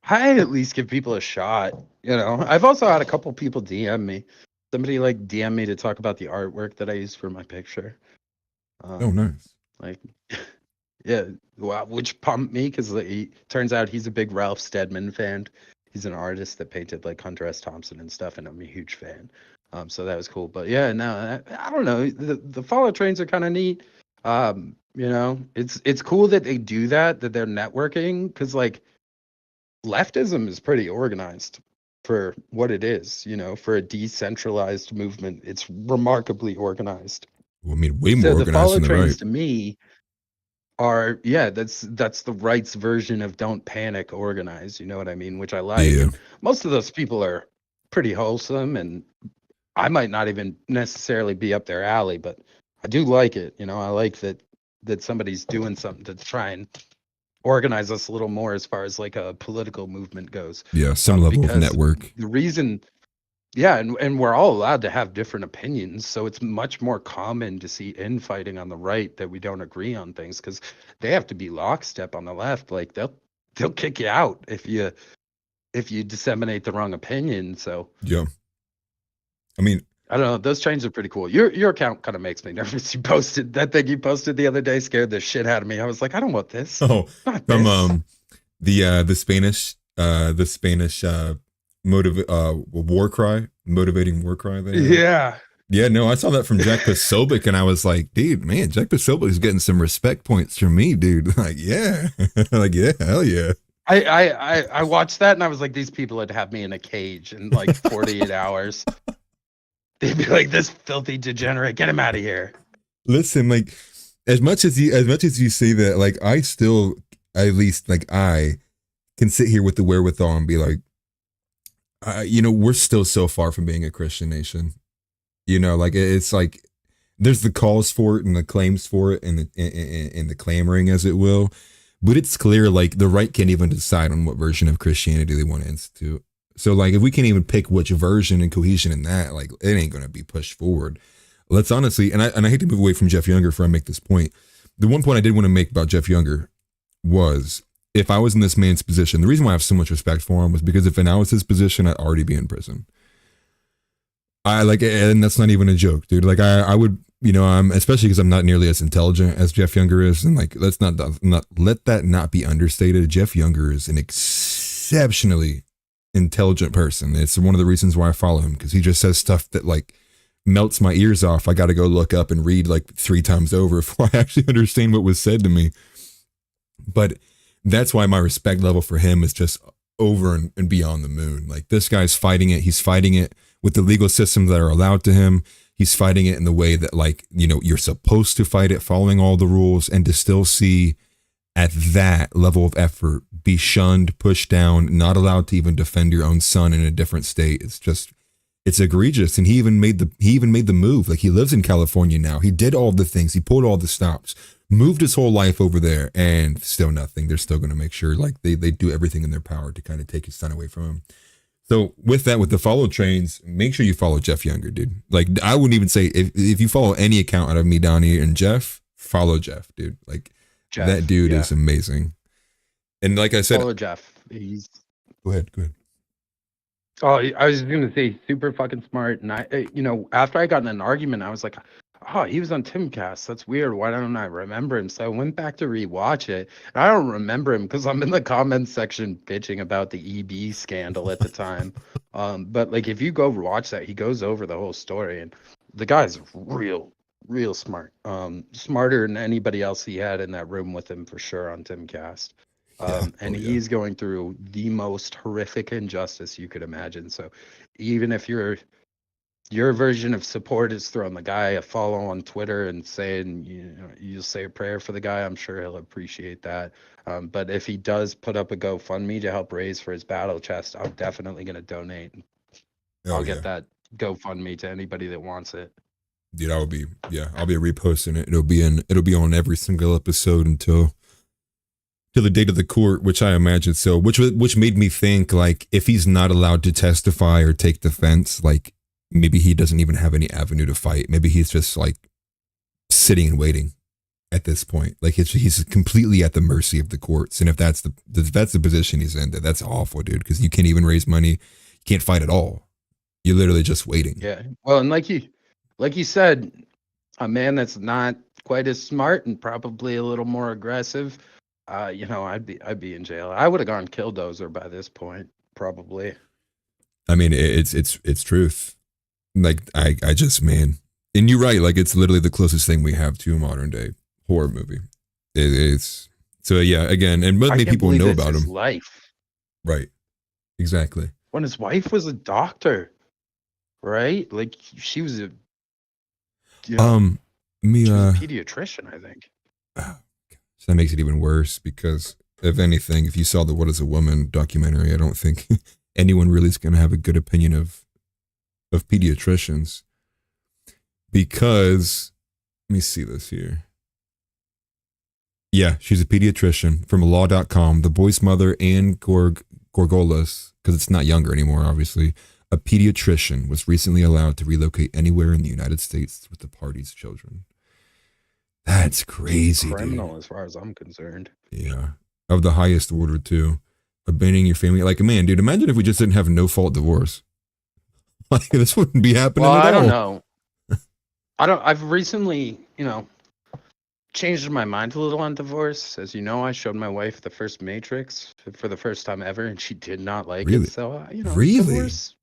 I at least give people a shot. I've also had a couple people DM me. Somebody like DM me to talk about the artwork that I used for my picture. Oh, Um, nice. like, yeah, well, which pumped me because he turns out he's a big Ralph Steadman fan. He's an artist that painted like Hunter S. Thompson and stuff, and I'm a huge fan. So that was cool. But yeah, no, I don't know. The follow trains are kind of neat. It's cool that they do that they're networking because like leftism is pretty organized for what it is, for a decentralized movement. It's remarkably organized. Well, I mean, way more So the organized follow than the right. trains to me are, yeah, that's the right's version of don't panic, organize, you know what I mean, which I like. Yeah. And most of those people are pretty wholesome, and I might not even necessarily be up their alley, but I do like it. I like that somebody's doing something to try and organize us a little more as far as like a political movement goes. Yeah. Some level of Because network. the reason, yeah, and we're all allowed to have different opinions, so it's much more common to see infighting on the right that we don't agree on things because they have to be lockstep on the left. Like they'll kick you out if you disseminate the wrong opinion. So Yeah. I mean, I don't know. Those trains are pretty cool. Your account kind of makes me nervous. You posted that thing you posted the other day, scared the shit out of me. I was like, I don't want this. oh, Not from this. the Spanish war cry, motivating war cry there. Yeah. Yeah, no, I saw that from Jack Posobiec and I was like, dude, man, Jack Posobiec is getting some respect points from me, dude. Like, yeah. Like, yeah, hell yeah. I watched that and I was like, these people would have me in a cage in like 48 hours. They'd be like, this filthy degenerate, get him out of here. Listen, like as much as you say that, like I still at least like I can sit here with the wherewithal and be like, we're still so far from being a Christian nation. Like it's like there's the calls for it and the claims for it and the clamoring as it will, but it's clear like the right can't even decide on what version of Christianity they want to institute. So like if we can't even pick which version and cohesion in that, like it ain't gonna be pushed forward. Let's honestly, and I hate to move away from Jeff Younger before I make this point. The one point I did want to make about Jeff Younger was if I was in this man's position, the reason why I have so much respect for him was because if I was his position, I'd already be in prison. I like, and that's not even a joke, dude. Like I would, I'm especially because I'm not nearly as intelligent as Jeff Younger is, and like let's not let that not be understated. Jeff Younger is an exceptionally intelligent person. It's one of the reasons why I follow him because he just says stuff that like melts my ears off. I got to go look up and read like 3 times over before I actually understand what was said to me. But that's why my respect level for him is just over and beyond the moon. Like this guy's fighting it. He's fighting it with the legal systems that are allowed to him. He's fighting it in the way that like, you're supposed to fight it, following all the rules, and to still see at that level of effort be shunned, pushed down, not allowed to even defend your own son in a different state. It's egregious. And he even made the move. Like he lives in California now. He did all the things. He pulled all the stops, moved his whole life over there, and still nothing. They're still going to make sure like they do everything in their power to kind of take his son away from him. So with that, with the follow trains, make sure you follow Jeff Younger, dude. Like I wouldn't even say if you follow any account out of me, Donnie, and Jeff, follow Jeff, dude. Like Jeff, that dude yeah. is amazing. And like I said, Follow Jeff. He's Go ahead. Go ahead. Oh, I was just gonna say super fucking smart. And after I got in an argument, I was like, oh, he was on Timcast. That's weird. Why don't I remember him? So I went back to rewatch it. And I don't remember him because I'm in the comments section bitching about the EB scandal at the time. But like if you go watch that, he goes over the whole story, and the guy's real smart. Smarter than anybody else he had in that room with him for sure on Timcast. Yeah. And Oh, yeah. he's going through the most horrific injustice you could imagine. So even if your version of support is throwing the guy a follow on Twitter and saying, you'll say a prayer for the guy, I'm sure he'll appreciate that. But if he does put up a GoFundMe to help raise for his battle chest, I'm definitely going to donate. Oh, I'll yeah. get that GoFundMe to anybody that wants it. Dude, I'll be reposting it. It'll be on every single episode until the date of the court, which I imagine so. Which made me think, like, if he's not allowed to testify or take defense, like maybe he doesn't even have any avenue to fight. Maybe he's just like sitting and waiting at this point. Like he's completely at the mercy of the courts. And if that's the position he's in, that's awful, dude. Because you can't even raise money, you can't fight at all. You're literally just waiting. Yeah. Well, and like you said, a man that's not quite as smart and probably a little more aggressive, I'd be in jail. I would have gone killdozer by this point, probably. I mean, it's truth. Like I just, man, and you're right. Like it's literally the closest thing we have to a modern day horror movie. It's so yeah. Again, and many people know about him. Life, right? Exactly. When his wife was a doctor, right? Like she was a she was a pediatrician, I think. So that makes it even worse because if anything, if you saw the "What Is a Woman" documentary, I don't think anyone really is going to have a good opinion of pediatricians because let me see this here. Yeah, she's a pediatrician from law.com. The boy's mother, Anne Gorgolas, because it's not younger anymore, obviously, a pediatrician, was recently allowed to relocate anywhere in the United States with the party's children. That's crazy, criminal, dude. as far as I'm concerned. Yeah. Of the highest order, too. Abandoning your family. Like, man, dude, imagine if we just didn't have no fault divorce. Like, this wouldn't be happening at all. I don't know. I've recently, changed my mind a little on divorce. As you know, I showed my wife the first Matrix for the first time ever, and she did not like it. So, really? Divorce,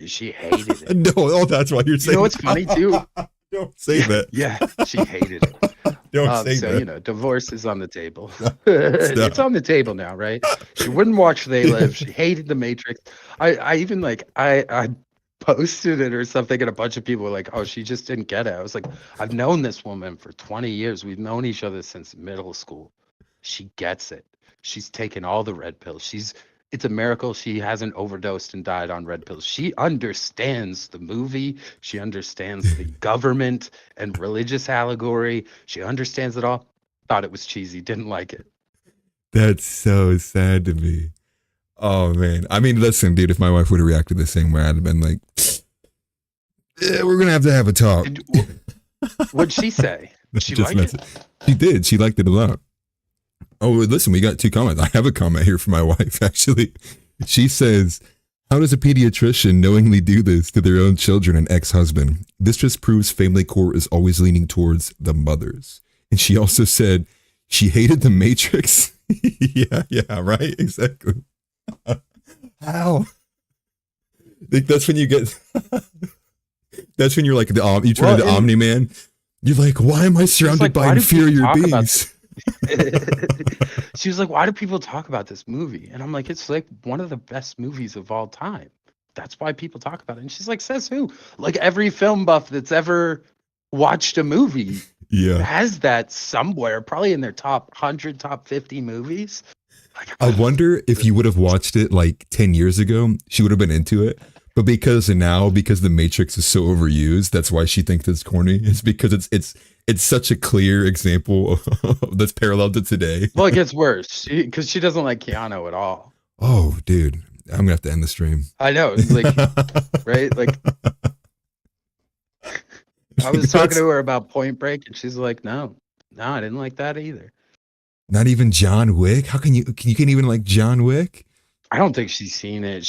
she hated it. No, that's why you're saying. You know what's funny, too? Don't say that. Yeah, she hated it. Don't say that. So, divorce is on the table. It's on the table now, right? She wouldn't watch They Live. She hated The Matrix. I even I posted it or something, and a bunch of people were like, oh, she just didn't get it. I was like, I've known this woman for 20 years. We've known each other since middle school. She gets it. She's taken all the red pills. It's a miracle she hasn't overdosed and died on red pills. She understands the movie. She understands the government and religious allegory. She understands it all. Thought it was cheesy. Didn't like it. That's so sad to me. Oh, man. I mean, listen, dude, if my wife would have reacted the same way, I'd have been like, yeah, we're going to have a talk. What'd she say? She liked it? She did. She liked it a lot. Oh, listen, we got 2 comments. I have a comment here from my wife, actually. She says, how does a pediatrician knowingly do this to their own children and ex-husband? This just proves family court is always leaning towards the mothers. And she also said she hated The Matrix. yeah, right? Exactly. How? Like, that's when you get... that's when you're like, you turn into Omni-Man. You're like, why am I surrounded by inferior beings? She was like, why do people talk about this movie? And I'm like, it's like one of the best movies of all time. That's why people talk about it. And she's like, says who? Like every film buff that's ever watched a movie has that somewhere, probably in their top 100, top 50 movies. Like, I wonder if you would have watched it like 10 years ago, she would have been into it. But because The Matrix is so overused, that's why she thinks it's corny. It's because it's such a clear example that's parallel to today. Well, it gets worse because she doesn't like Keanu at all. Oh, dude, I'm gonna have to end the stream. I know, like, right? Like, I was talking to her about Point Break, and she's like, "No, I didn't like that either." Not even John Wick. How can you can't even like John Wick? I don't think she's seen it.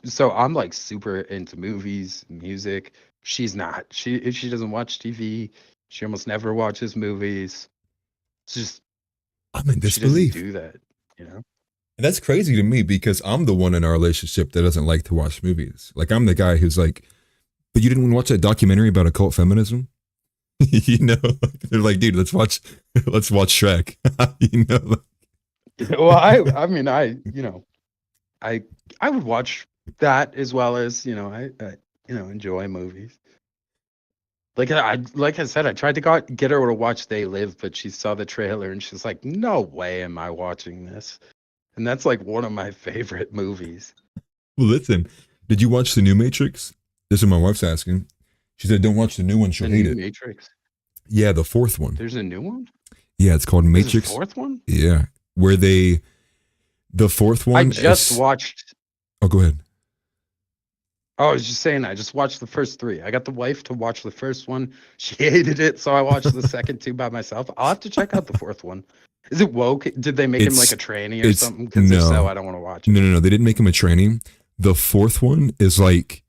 So I'm like super into movies, music. She's not. She doesn't watch TV. She almost never watches movies. It's just I'm in she doesn't disbelief. do that, you know? And that's crazy to me because I'm the one in our relationship that doesn't like to watch movies. Like I'm the guy who's like, but you didn't want to watch that documentary about occult feminism? You know, they're like, dude, let's watch Shrek. You know, Well, I mean, I I would watch that as well as, enjoy movies. Like I said, I tried to get her to watch They Live, but she saw the trailer and she's like, "No way am I watching this." And that's like one of my favorite movies. well, listen, did you watch the new Matrix? This is what my wife's asking. She said, don't watch the new one. She'll The hate new it. Matrix. Yeah, the fourth one. There's a new one? Yeah, it's called There's a Matrix. fourth one? Yeah, the fourth I one just is. watched Oh, go ahead. Oh, I was just saying, I just watched the first three. I got the wife to watch the first one. She hated it, so I watched the second two by myself. I'll have to check out the fourth one. Is it woke? Did they make him like It's a tranny or it's something? Because if so, no, I don't want to watch it. no. They didn't make him a training. The fourth one is like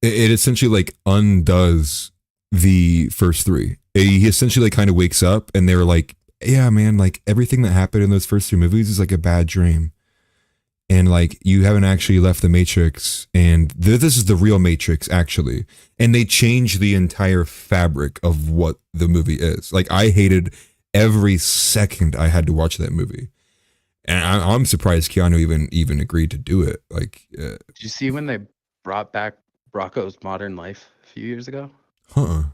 it essentially like undoes the first three. He essentially like kind of wakes up and they're like, yeah, man, like everything that happened in those first three movies is like a bad dream. And like you haven't actually left the Matrix, and this is the real Matrix actually. And they changed the entire fabric of what the movie is. Like I hated every second I had to watch that movie, and I'm surprised Keanu even agreed to do it. Like, Did you see when they brought back Rocco's Modern Life a few years ago? huh?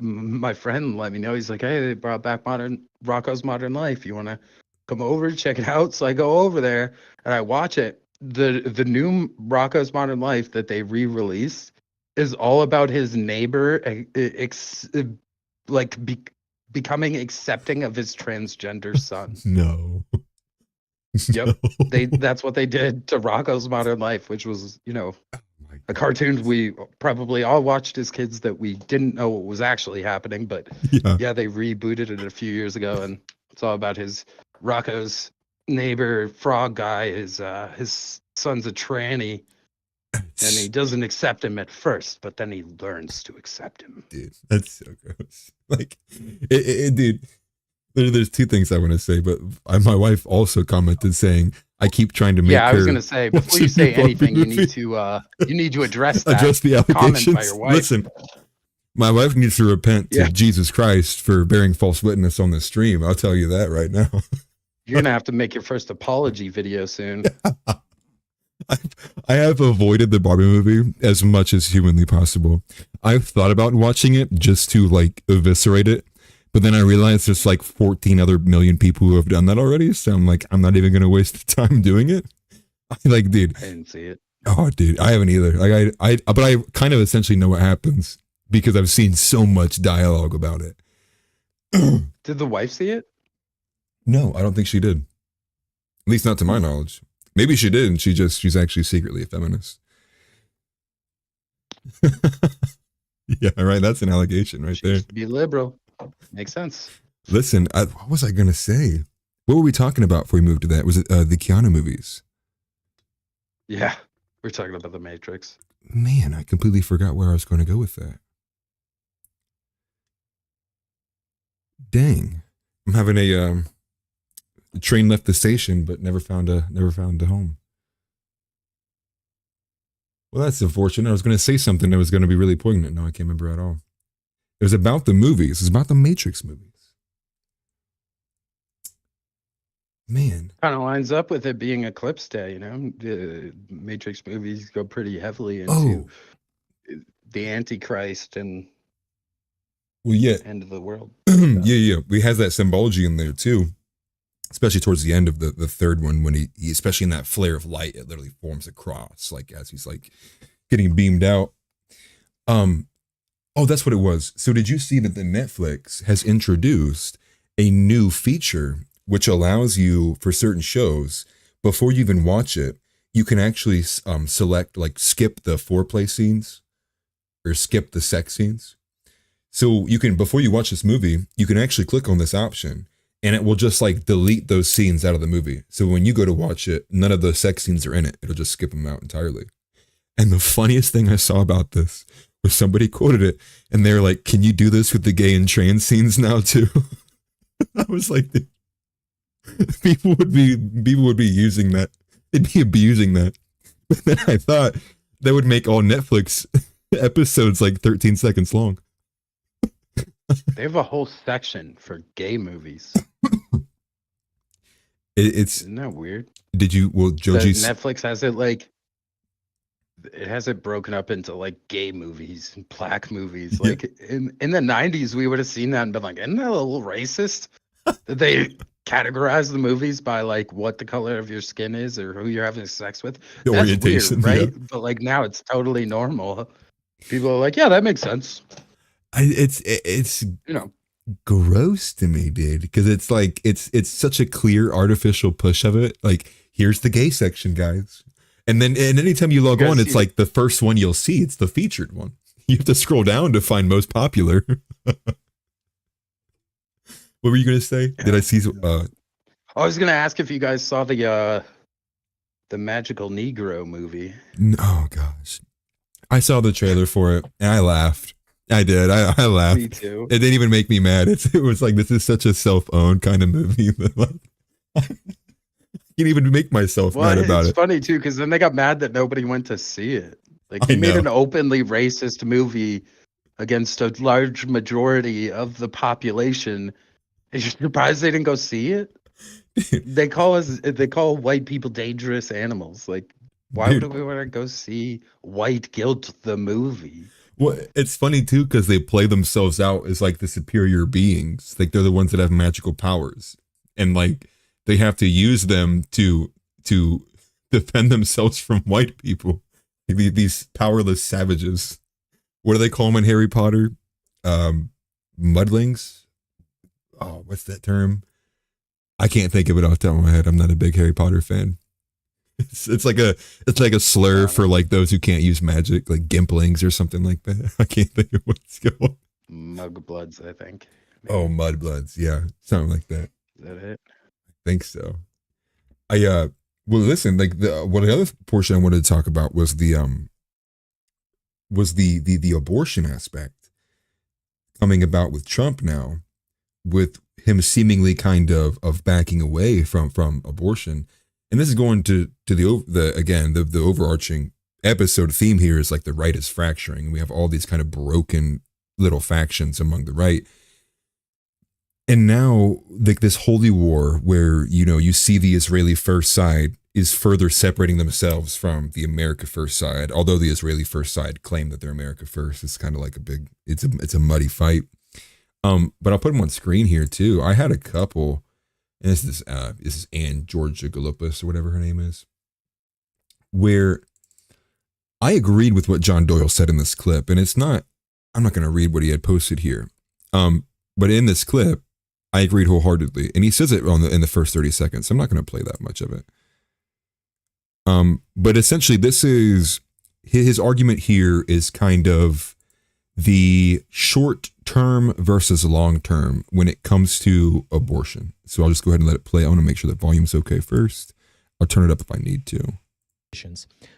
My friend let me know. He's like, "Hey, they brought back Rocco's Modern Life. You want to come over, check it out?" So I go over there and I watch it. The new Rocco's Modern Life that they re-released is all about his neighbor like becoming accepting of his transgender son. No. Yep. That's what they did to Rocco's Modern Life, which was, a cartoon we probably all watched as kids that we didn't know what was actually happening, but Yeah. yeah, they rebooted it a few years ago, and it's all about his Rocco's neighbor frog guy. His son's a tranny, and he doesn't accept him at first, but then he learns to accept him. Dude, that's so gross. Like, dude. There's two things I want to say, but my wife also commented saying I keep trying to make. Yeah, I was her gonna say before you say anything, you need to address that address the comment by allegations. your wife. Listen, my wife needs to repent to Jesus Christ for bearing false witness on this stream. I'll tell you that right now. You're gonna have to make your first apology video soon. I have avoided the Barbie movie as much as humanly possible. I've thought about watching it just to like eviscerate it. But then I realized there's like 14 other million people who have done that already. So I'm like, I'm not even going to waste the time doing it. Like, dude. I didn't see it. Oh, dude, I haven't either. Like, but I kind of essentially know what happens because I've seen so much dialogue about it. Did the wife see it? No, I don't think she did. At least not to my knowledge. Maybe she did, and she's actually secretly a feminist. Yeah, right. That's an allegation right there. Be liberal. Makes sense. Listen, what was I going to say? What were we talking about before we moved to that? Was it the Keanu movies? Yeah, we're talking about the Matrix. Man, I completely forgot where I was going to go with that. Dang, I'm having a train left the station, but never found a home. Well, that's unfortunate. I was going to say something that was going to be really poignant. No, I can't remember at all. It was about the movies. It was about the Matrix movies. Man. Kind of lines up with it being Eclipse Day, The Matrix movies go pretty heavily into the Antichrist and end of the world. Yeah. We have that symbology in there too. Especially towards the end of the third one when he especially in that flare of light, it literally forms a cross, like as he's like getting beamed out. Oh, that's what it was. So did you see that the Netflix has introduced a new feature which allows you for certain shows, before you even watch it, you can actually select like skip the foreplay scenes or skip the sex scenes. So you can, before you watch this movie, you can actually click on this option and it will just like delete those scenes out of the movie. So when you go to watch it, none of the sex scenes are in it. It'll just skip them out entirely. And the funniest thing I saw about this was somebody quoted it, and they're like, "Can you do this with the gay and trans scenes now too?" I was like, people would be using that. They'd be abusing that. But then I thought that would make all Netflix episodes like 13 seconds long. They have a whole section for gay movies. It's Isn't that weird? Did you? Well, Joji's Netflix has it like, it has it broken up into like gay movies and black movies. Yeah. Like in the 90s, we would have seen that and been like, isn't that a little racist? That they categorize the movies by like what the color of your skin is or who you're having sex with. The That's orientation, weird, right? yeah. But like now it's totally normal. People are like, yeah, that makes sense. It's You know, gross to me, dude, because it's like it's such a clear artificial push of it. Like, here's the gay section, guys. And anytime you log on, it's like the first one you'll see. It's the featured one. You have to scroll down to find most popular. What were you gonna say? Did I see? I was gonna ask if you guys saw the Magical Negro movie. Oh gosh, I saw the trailer for it and I laughed. I did. I laughed. Me too. It didn't even make me mad. It was like, this is such a self-owned kind of movie that like, I can't even make myself mad about it's it. funny too, because then they got mad that nobody went to see it. Like, I he made know. an openly racist movie against a large majority of the population. Are you surprised they didn't go see it? They call white people dangerous animals. Like, why Dude. would we want to go see White Guilt the movie? Well, it's funny too because they play themselves out as like the superior beings. Like, they're the ones that have magical powers, and like they have to use them to defend themselves from white people. Like, these powerless savages. What do they call them in Harry Potter? Mudlings. Oh, what's that term? I can't think of it off the top of my head. I'm not a big Harry Potter fan. It's like a slur for like those who can't use magic, like gimplings or something like that. I can't think of what's going. Mugbloods, I think. Oh, mudbloods, yeah, something like that. Is that it? I think so. Well, listen, like the other portion I wanted to talk about was the abortion aspect coming about with Trump now, with him seemingly kind of backing away from abortion. And this is going to the overarching episode theme here is like the right is fracturing, and we have all these kind of broken little factions among the right. And now, like, this holy war where, you know, you see the Israeli first side is further separating themselves from the America first side. Although the Israeli first side claim that they're America first, it's kind of like it's a muddy fight. But I'll put them on screen here too. I had a couple. And this is Ann Georgia Galopis or whatever her name is, where I agreed with what John Doyle said in this clip, and I'm not going to read what he had posted here, but in this clip, I agreed wholeheartedly, and he says it in the first 30 seconds. So I'm not going to play that much of it. But essentially, this is his argument here is kind of the short term versus long term when it comes to abortion. So I'll just go ahead and let it play. I want to make sure that volume's okay first. I'll turn it up if I need to.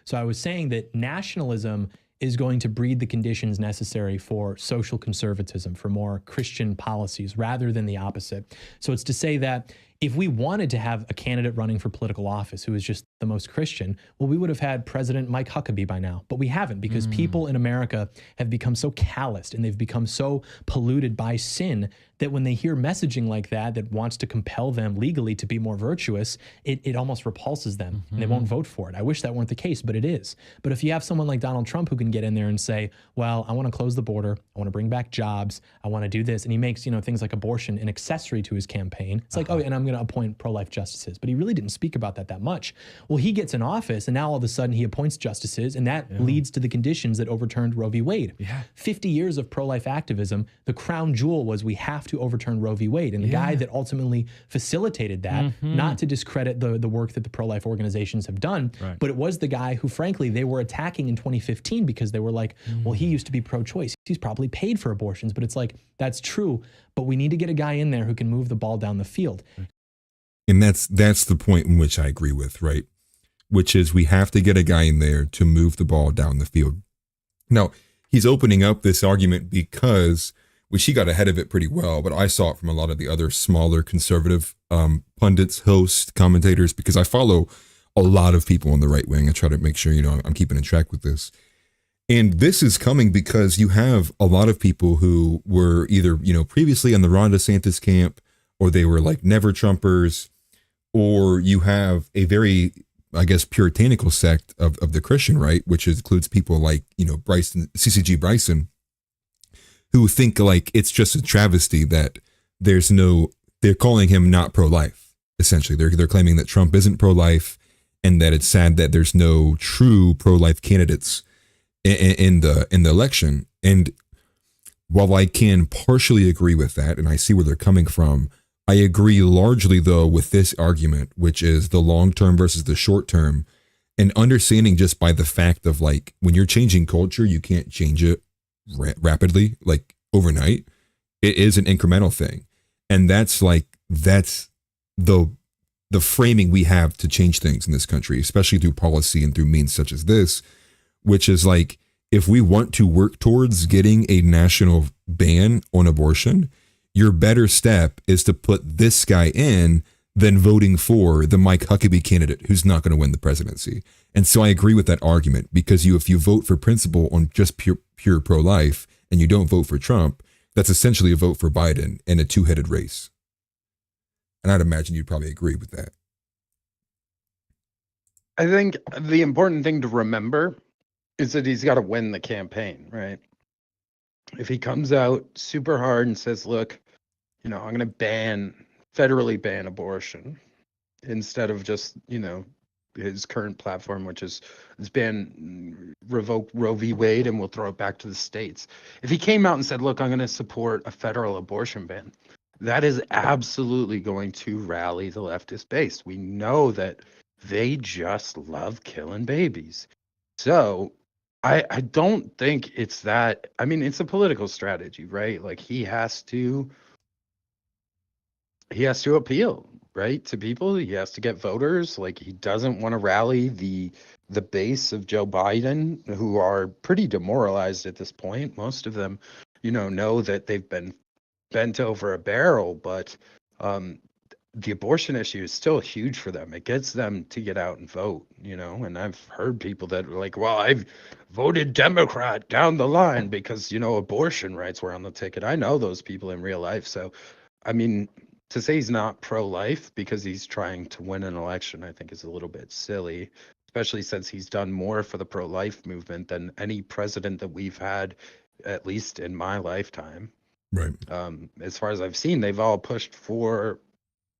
So I was saying that nationalism is going to breed the conditions necessary for social conservatism, for more Christian policies, rather than the opposite. So it's to say that if we wanted to have a candidate running for political office who is just the most Christian, well, we would have had President Mike Huckabee by now. But we haven't, because people in America have become so calloused and they've become so polluted by sin that when they hear messaging like that wants to compel them legally to be more virtuous, it almost repulses them and they won't vote for it. I wish that weren't the case, but it is. But if you have someone like Donald Trump who can get in there and say, well, I want to close the border, I want to bring back jobs, I want to do this, and he makes, you know, things like abortion an accessory to his campaign. It's like, oh, and I'm going to appoint pro-life justices. But he really didn't speak about that much. Well, he gets in office and now all of a sudden he appoints justices, and that leads to the conditions that overturned Roe v. Wade. 50 years of pro-life activism, the crown jewel was we have to overturn Roe v. Wade. And the guy that ultimately facilitated that, not to discredit the work that the pro-life organizations have done, but it was the guy who, frankly, they were attacking in 2015 because they were like, well, he used to be pro-choice. He's probably paid for abortions. But it's like, that's true. But we need to get a guy in there who can move the ball down the field. And that's the point in which I agree with, right? Which is we have to get a guy in there to move the ball down the field. Now, he's opening up this argument because, which he got ahead of it pretty well, but I saw it from a lot of the other smaller conservative pundits, hosts, commentators, because I follow a lot of people on the right wing. I try to make sure, I'm keeping in track with this. And this is coming because you have a lot of people who were either, previously in the Ron DeSantis camp, or they were like never Trumpers, or you have a very, I guess, puritanical sect of the Christian right, which includes people like, Bryson, CCG Bryson, who think like it's just a travesty that they're calling him not pro-life. Essentially, they're claiming that Trump isn't pro-life, and that it's sad that there's no true pro-life candidates in the election. And while I can partially agree with that, and I see where they're coming from, I agree largely, though, with this argument, which is the long term versus the short term, and understanding just by the fact of like when you're changing culture, you can't change it rapidly, like overnight. It is an incremental thing. And that's the framing we have to change things in this country, especially through policy and through means such as this, which is like, if we want to work towards getting a national ban on abortion, your better step is to put this guy in than voting for the Mike Huckabee candidate who's not going to win the presidency. And so I agree with that argument, because if you vote for principle on just pure pro-life and you don't vote for Trump, that's essentially a vote for Biden in a two-headed race. And I'd imagine you'd probably agree with that. I think the important thing to remember is that he's got to win the campaign, right? If he comes out super hard and says, look, I'm going to federally ban abortion, instead of just, his current platform, which is revoke Roe v. Wade and we'll throw it back to the states. If he came out and said, look, I'm going to support a federal abortion ban, that is absolutely going to rally the leftist base. We know that they just love killing babies. So I don't think it's that. I mean, it's a political strategy, right? Like he has to appeal, right, to people. He has to get voters. Like he doesn't want to rally the base of Joe Biden, who are pretty demoralized at this point. Most of them, know that they've been bent over a barrel, but the abortion issue is still huge for them. It gets them to get out and vote, and I've heard people that are like, well, I've voted Democrat down the line because, abortion rights were on the ticket. I know those people in real life. So, I mean, to say he's not pro-life because he's trying to win an election, I think is a little bit silly, especially since he's done more for the pro-life movement than any president that we've had, at least in my lifetime. Right. As far as I've seen, they've all pushed for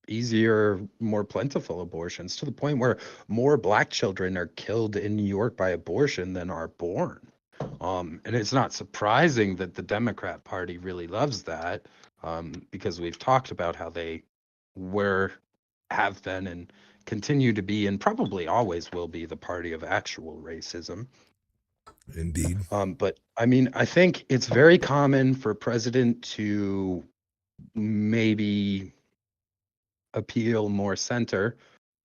easier, more plentiful abortions, to the point where more Black children are killed in New York by abortion than are born. And it's not surprising that the Democrat Party really loves that, because we've talked about how they have been, and continue to be, and probably always will be, the party of actual racism. Indeed. But I mean, I think it's very common for a president to maybe appeal more center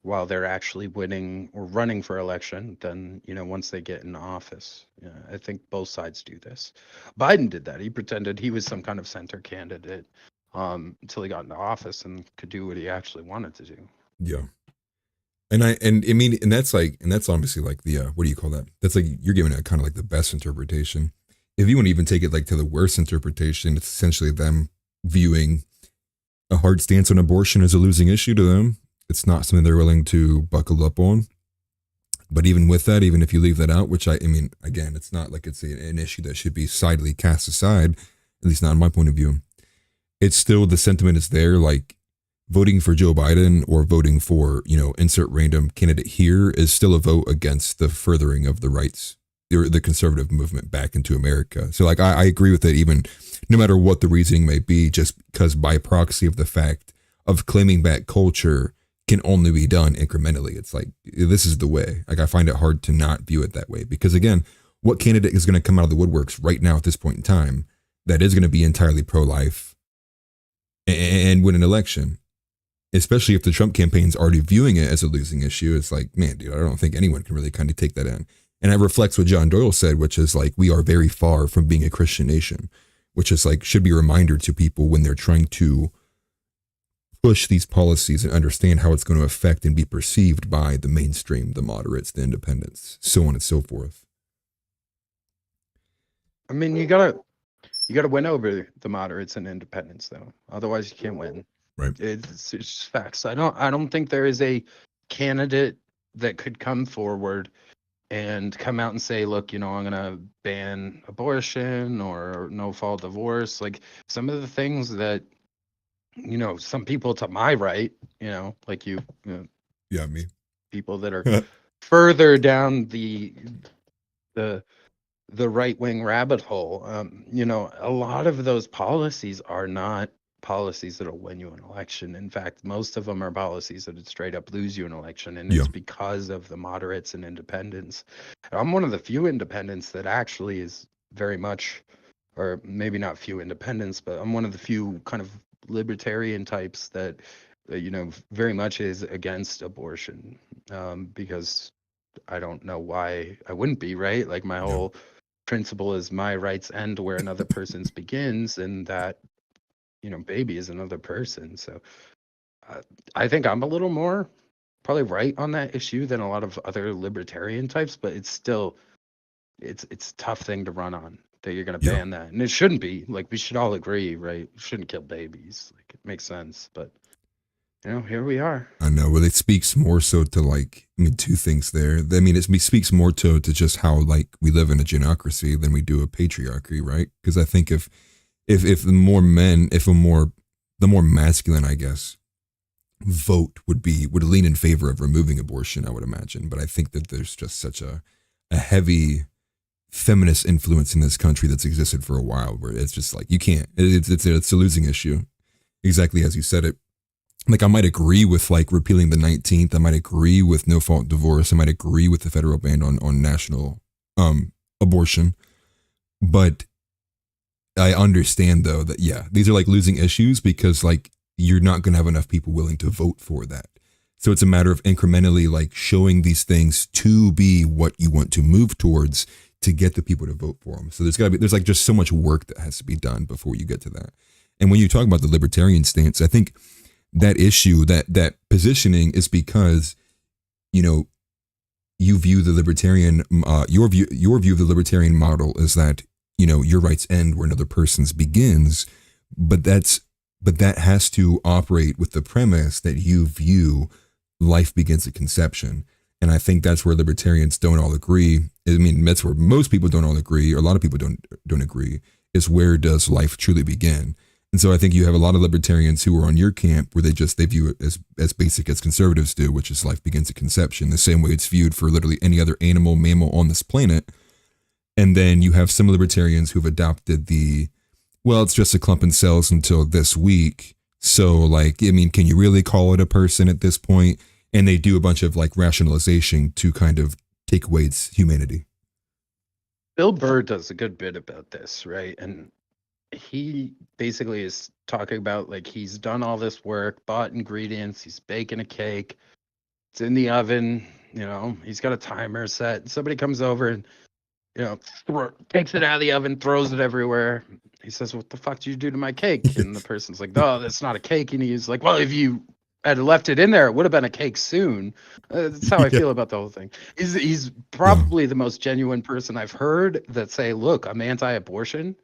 while they're actually winning or running for election than, once they get in office. Yeah, I think both sides do this. Biden did that. He pretended he was some kind of center candidate until he got into office and could do what he actually wanted to do. Yeah. And that's obviously like the, what do you call that? That's like, you're giving it kind of like the best interpretation. If you want to even take it like to the worst interpretation, it's essentially them viewing a hard stance on abortion as a losing issue to them. It's not something they're willing to buckle up on. But even with that, even if you leave that out, which I mean, again, it's not like it's an issue that should be sidely cast aside, at least not in my point of view. It's still, the sentiment is there. Like, voting for Joe Biden or voting for, insert random candidate here is still a vote against the furthering of the rights or the conservative movement back into America. So like I agree with it, even no matter what the reasoning may be, just because by proxy of the fact of claiming back culture can only be done incrementally. It's like, this is the way. Like I find it hard to not view it that way because again, what candidate is going to come out of the woodworks right now at this point in time that is going to be entirely pro-life and win an election? Especially if the Trump campaign's already viewing it as a losing issue. It's like, man, dude, I don't think anyone can really kind of take that in. And it reflects what John Doyle said, which is like, we are very far from being a Christian nation, which is like, should be a reminder to people when they're trying to push these policies and understand how it's going to affect and be perceived by the mainstream, the moderates, the independents, so on and so forth. I mean, you gotta win over the moderates and independents, though. Otherwise, you can't win. Right. It's just facts. I don't think there is a candidate that could come forward and come out and say, look, I'm gonna ban abortion or no fault divorce. Like some of the things that some people to my right, like Yeah, me. people that are further down the right-wing rabbit hole. A lot of those policies are not policies that'll win you an election. In fact, most of them are policies that would straight up lose you an election, and it's because of the moderates and independents. I'm one of the few independents that actually is very much, or maybe not few independents, but I'm one of the few kind of libertarian types that very much is against abortion, because I don't know why I wouldn't be, right? Like my whole principle is my rights end where another person's begins, and that baby is another person. So I think I'm a little more probably right on that issue than a lot of other libertarian types, but it's still it's a tough thing to run on, that you're going to ban that, and it shouldn't be. Like we should all agree, right? We shouldn't kill babies. Like it makes sense, but here we are. I know. Well, it speaks more so to like, two things there. I mean, it speaks more to just how like we live in a genocracy than we do a patriarchy, right? Because I think if the more men, the more masculine, I guess, vote would lean in favor of removing abortion, I would imagine. But I think that there's just such a heavy feminist influence in this country that's existed for a while, where it's just like you can't. It's a losing issue, exactly as you said it. Like I might agree with like repealing the 19th. I might agree with no fault divorce. I might agree with the federal ban on national abortion. But I understand though that these are like losing issues because like you're not going to have enough people willing to vote for that. So it's a matter of incrementally like showing these things to be what you want to move towards to get the people to vote for them. So there's like just so much work that has to be done before you get to that. And when you talk about the libertarian stance, I think that issue, that positioning is because, you view the libertarian, your view of the libertarian model is that, your rights end where another person's begins, but that has to operate with the premise that you view life begins at conception. And I think that's where libertarians don't all agree. I mean, that's where most people don't all agree, or a lot of people don't agree, is where does life truly begin? And so I think you have a lot of libertarians who are on your camp where they view it as basic as conservatives do, which is life begins at conception, the same way it's viewed for literally any other mammal on this planet. And then you have some libertarians who've adopted it's just a clump in cells until this week. So like, can you really call it a person at this point? And they do a bunch of like rationalization to kind of take away its humanity. Bill Burr does a good bit about this, right? And he basically is talking about like he's done all this work, bought ingredients, he's baking a cake, it's in the oven, he's got a timer set. Somebody comes over and takes it out of the oven, throws it everywhere. He says, "What the fuck did you do to my cake?" And the person's like, "Oh, that's not a cake." And he's like, "Well, if you had left it in there, it would have been a cake soon." That's how I feel about the whole thing. He's probably the most genuine person I've heard that say, "Look, I'm anti-abortion,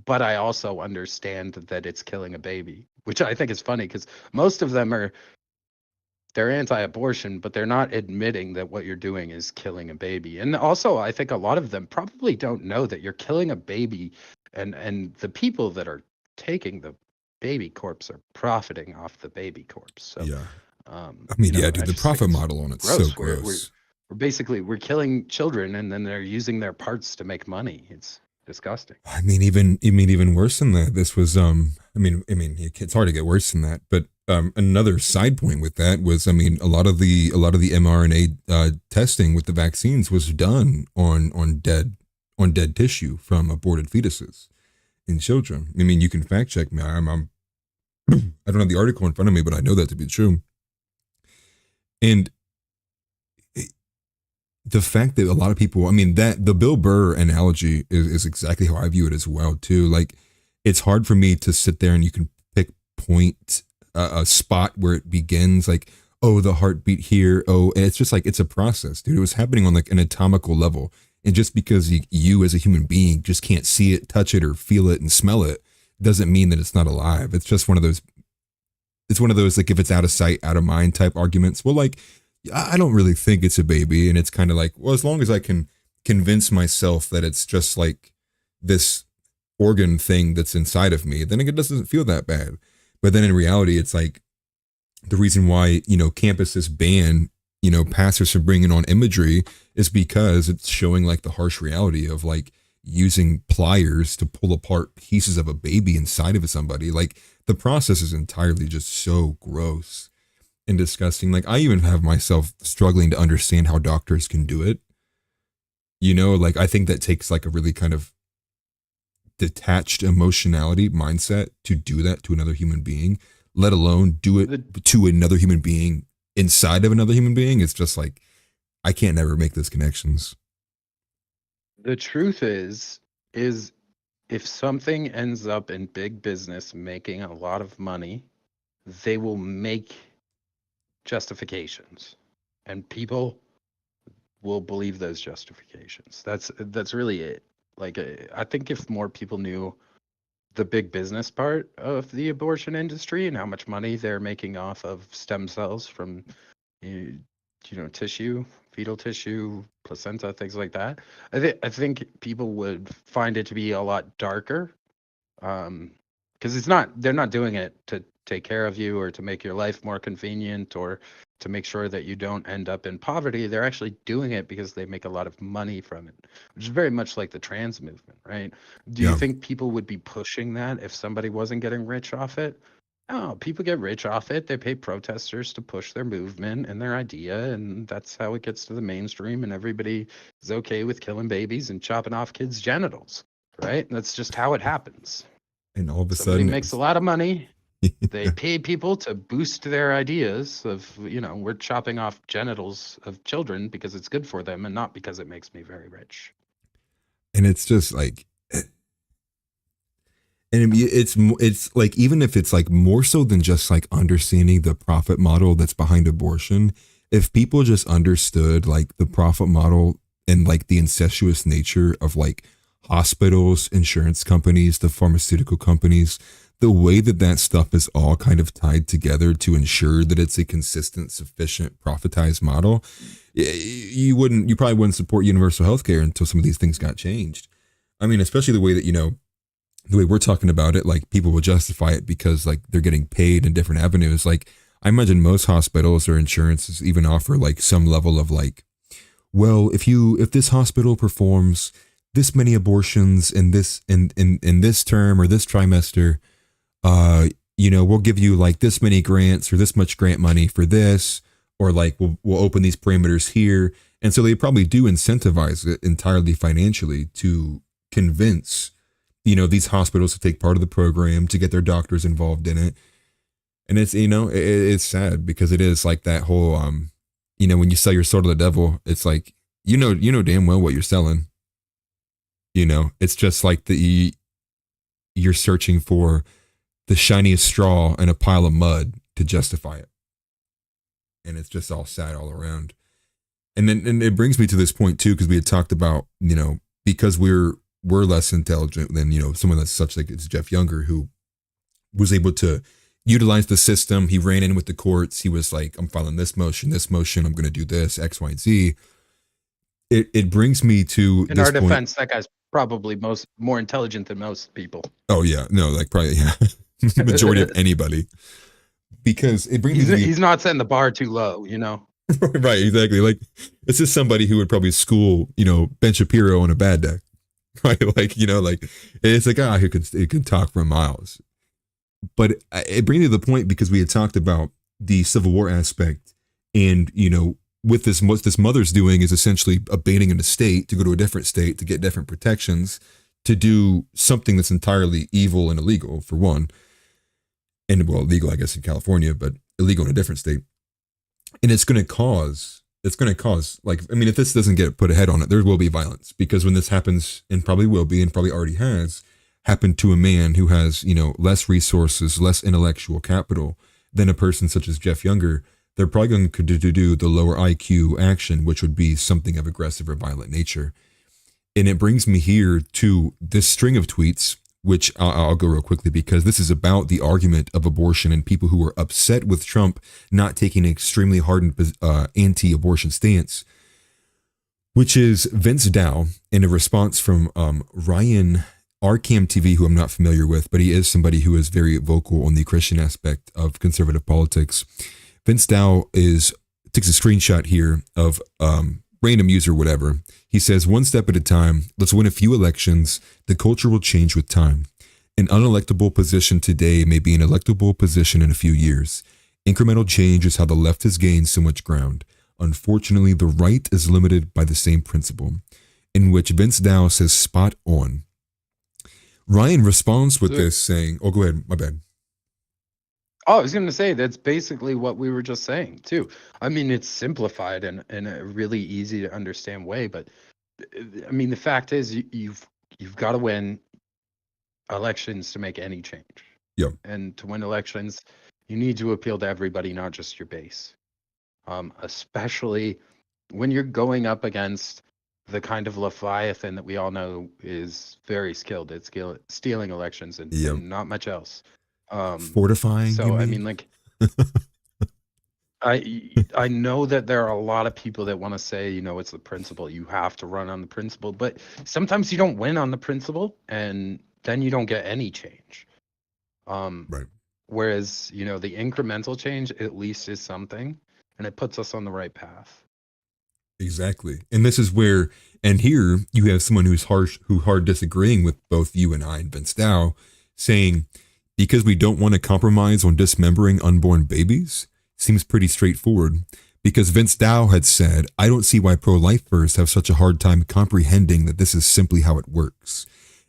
but I also understand that it's killing a baby," which I think is funny because most of them they're anti-abortion, but they're not admitting that what you're doing is killing a baby. And also, I think a lot of them probably don't know that you're killing a baby, and the people that are taking the baby corpse are profiting off the baby corpse. So, Yeah. I mean, you know, yeah, I dude, the just think profit it's model on it's so gross. We're gross. basically we're killing children, and then they're using their parts to make money. It's disgusting. I mean, even worse than that. This was, it's hard to get worse than that. But another side point with that was, I mean, a lot of the mRNA testing with the vaccines was done on dead tissue from aborted fetuses in children. I mean, you can fact check me. I'm I don't have the article in front of me, but I know that to be true. And the fact that a lot of people, I mean, that the Bill Burr analogy is exactly how I view it as well, too. Like, it's hard for me to sit there and you can point a spot where it begins, like, oh, the heartbeat here. Oh, and it's just like, it's a process, dude. It was happening on like an atomical level. And just because you as a human being just can't see it, touch it, or feel it and smell it, doesn't mean that it's not alive. It's just one of those, like, if it's out of sight, out of mind type arguments. Well, like, I don't really think it's a baby. And it's kind of like, well, as long as I can convince myself that it's just like this organ thing that's inside of me, then it doesn't feel that bad. But then in reality, it's like the reason why, campuses ban, pastors from bringing on imagery is because it's showing like the harsh reality of like using pliers to pull apart pieces of a baby inside of somebody. Like, the process is entirely just so gross and disgusting. Like, I even have myself struggling to understand how doctors can do it. Like, I think that takes like a really kind of detached emotionality mindset to do that to another human being, let alone do it to another human being inside of another human being. It's just like, I can't never make those connections. The truth is if something ends up in big business making a lot of money, they will make justifications, and people will believe those justifications. That's really it. Like, I think if more people knew the big business part of the abortion industry and how much money they're making off of stem cells from tissue, fetal tissue, placenta, things like that, I think people would find it to be a lot darker, because they're not doing it to take care of you or to make your life more convenient or to make sure that you don't end up in poverty. They're actually doing it because they make a lot of money from it, which is very much like the trans movement, right? Do you Yeah. think people would be pushing that if somebody wasn't getting rich off it? Oh, people get rich off it. They pay protesters to push their movement and their idea, and that's how it gets to the mainstream, and everybody is okay with killing babies and chopping off kids' genitals, right? That's just how it happens. And all of a Somebody sudden, makes a lot of money. They pay people to boost their ideas of, we're chopping off genitals of children because it's good for them and not because it makes me very rich. and it's just like, and it's like, even if it's like more so than just like understanding the profit model that's behind abortion, if people just understood like the profit model and like the incestuous nature of like hospitals, insurance companies, the pharmaceutical companies, the way that stuff is all kind of tied together to ensure that it's a consistent, sufficient, profitized model, you probably wouldn't support universal healthcare until some of these things got changed. I mean, especially the way that, the way we're talking about it, like people will justify it because like they're getting paid in different avenues. Like, I imagine most hospitals or insurances even offer like some level of like, well, if this hospital performs this many abortions in this in this term or this trimester, we'll give you like this many grants or this much grant money for this, or like we'll open these parameters here. And so they probably do incentivize it entirely financially to convince, these hospitals to take part of the program, to get their doctors involved in it. And it's, it's sad because it is like that whole, when you sell your soul to the devil, it's like, you know damn well what you're selling. It's just like you're searching for the shiniest straw in a pile of mud to justify it. And it's just all sad all around. And then it brings me to this point too, because we had talked about, because we're less intelligent than, someone that's such like it's Jeff Younger, who was able to utilize the system. He ran in with the courts. He was like, I'm filing this motion, I'm going to do this, X, Y, and Z. It brings me to In this our point. defense, that guy's probably more intelligent than most people. Oh yeah, no, like probably, yeah. majority of anybody, because it brings me He's not setting the bar too low, you know. right, exactly. Like, it's just somebody who would probably school, Ben Shapiro on a bad day, right? Like, like it's a guy who could talk for miles. But it brings me to the point, because we had talked about the Civil War aspect, and with this, what this mother's doing is essentially abandoning a state to go to a different state to get different protections, to do something that's entirely evil and illegal, for one, and well, legal, I guess, in California, but illegal in a different state. And it's going to cause, like, I mean, if this doesn't get put ahead on it, there will be violence, because when this happens, and probably will be, and probably already has happened to a man who has, less resources, less intellectual capital than a person such as Jeff Younger, they're probably going to do the lower IQ action, which would be something of aggressive or violent nature. And it brings me here to this string of tweets, which I'll go real quickly, because this is about the argument of abortion and people who are upset with Trump not taking an extremely hardened anti-abortion stance, which is Vince Dow, in a response from Ryan Arcam TV, who I'm not familiar with, but he is somebody who is very vocal on the Christian aspect of conservative politics. Vince Dow takes a screenshot here of random user, whatever. He says, "One step at a time. Let's win a few elections. The culture will change with time. An unelectable position today may be an electable position in a few years. Incremental change is how the left has gained so much ground. Unfortunately, the right is limited by the same principle." In which Vince Dow says, spot on. Ryan responds with this saying, oh, go ahead. My bad. Oh, I was going to say, that's basically what we were just saying too. I mean, it's simplified in a really easy to understand way, but I mean, the fact is you've got to win elections to make any change. Yeah. And to win elections, you need to appeal to everybody, not just your base. Especially when you're going up against the kind of Leviathan that we all know is very skilled at stealing elections and not much else. Fortifying. So I mean, like, I know that there are a lot of people that want to say, it's the principle. You have to run on the principle, but sometimes you don't win on the principle, and then you don't get any change. Right. Whereas, the incremental change at least is something, and it puts us on the right path. Exactly. And this is where, and here you have someone who's hard disagreeing with both you and I and Vince Dow, saying, because we don't want to compromise on dismembering unborn babies, seems pretty straightforward. Because Vince Dow had said, I don't see why pro-lifers have such a hard time comprehending that this is simply how it works.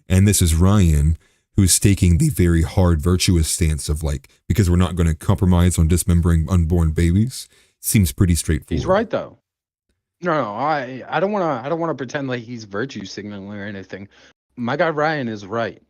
And this is Ryan, who's taking the very hard, virtuous stance of, like, because we're not going to compromise on dismembering unborn babies, seems pretty straightforward. He's right, though. No, I don't want to pretend like he's virtue signaling or anything. My guy Ryan is right.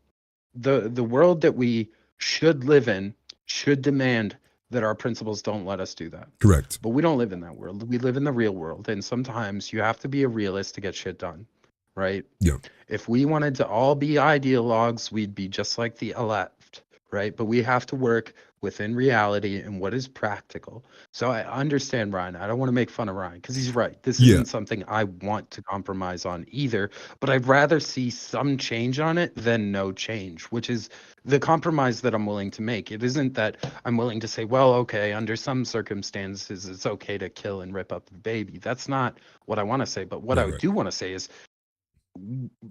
The world that we should live in should demand that our principles don't let us do that. Correct. But we don't live in that world. We live in the real world, and sometimes you have to be a realist to get shit done, right? Yeah. If we wanted to all be ideologues, we'd be just like the left, right? But we have to work within reality and what is practical. So I understand Ryan. I don't want to make fun of Ryan because he's right. This isn't something I want to compromise on either, but I'd rather see some change on it than no change, which is the compromise that I'm willing to make. It isn't that I'm willing to say, well, okay, under some circumstances, it's okay to kill and rip up the baby. That's not what I want to say. But what I do want to say is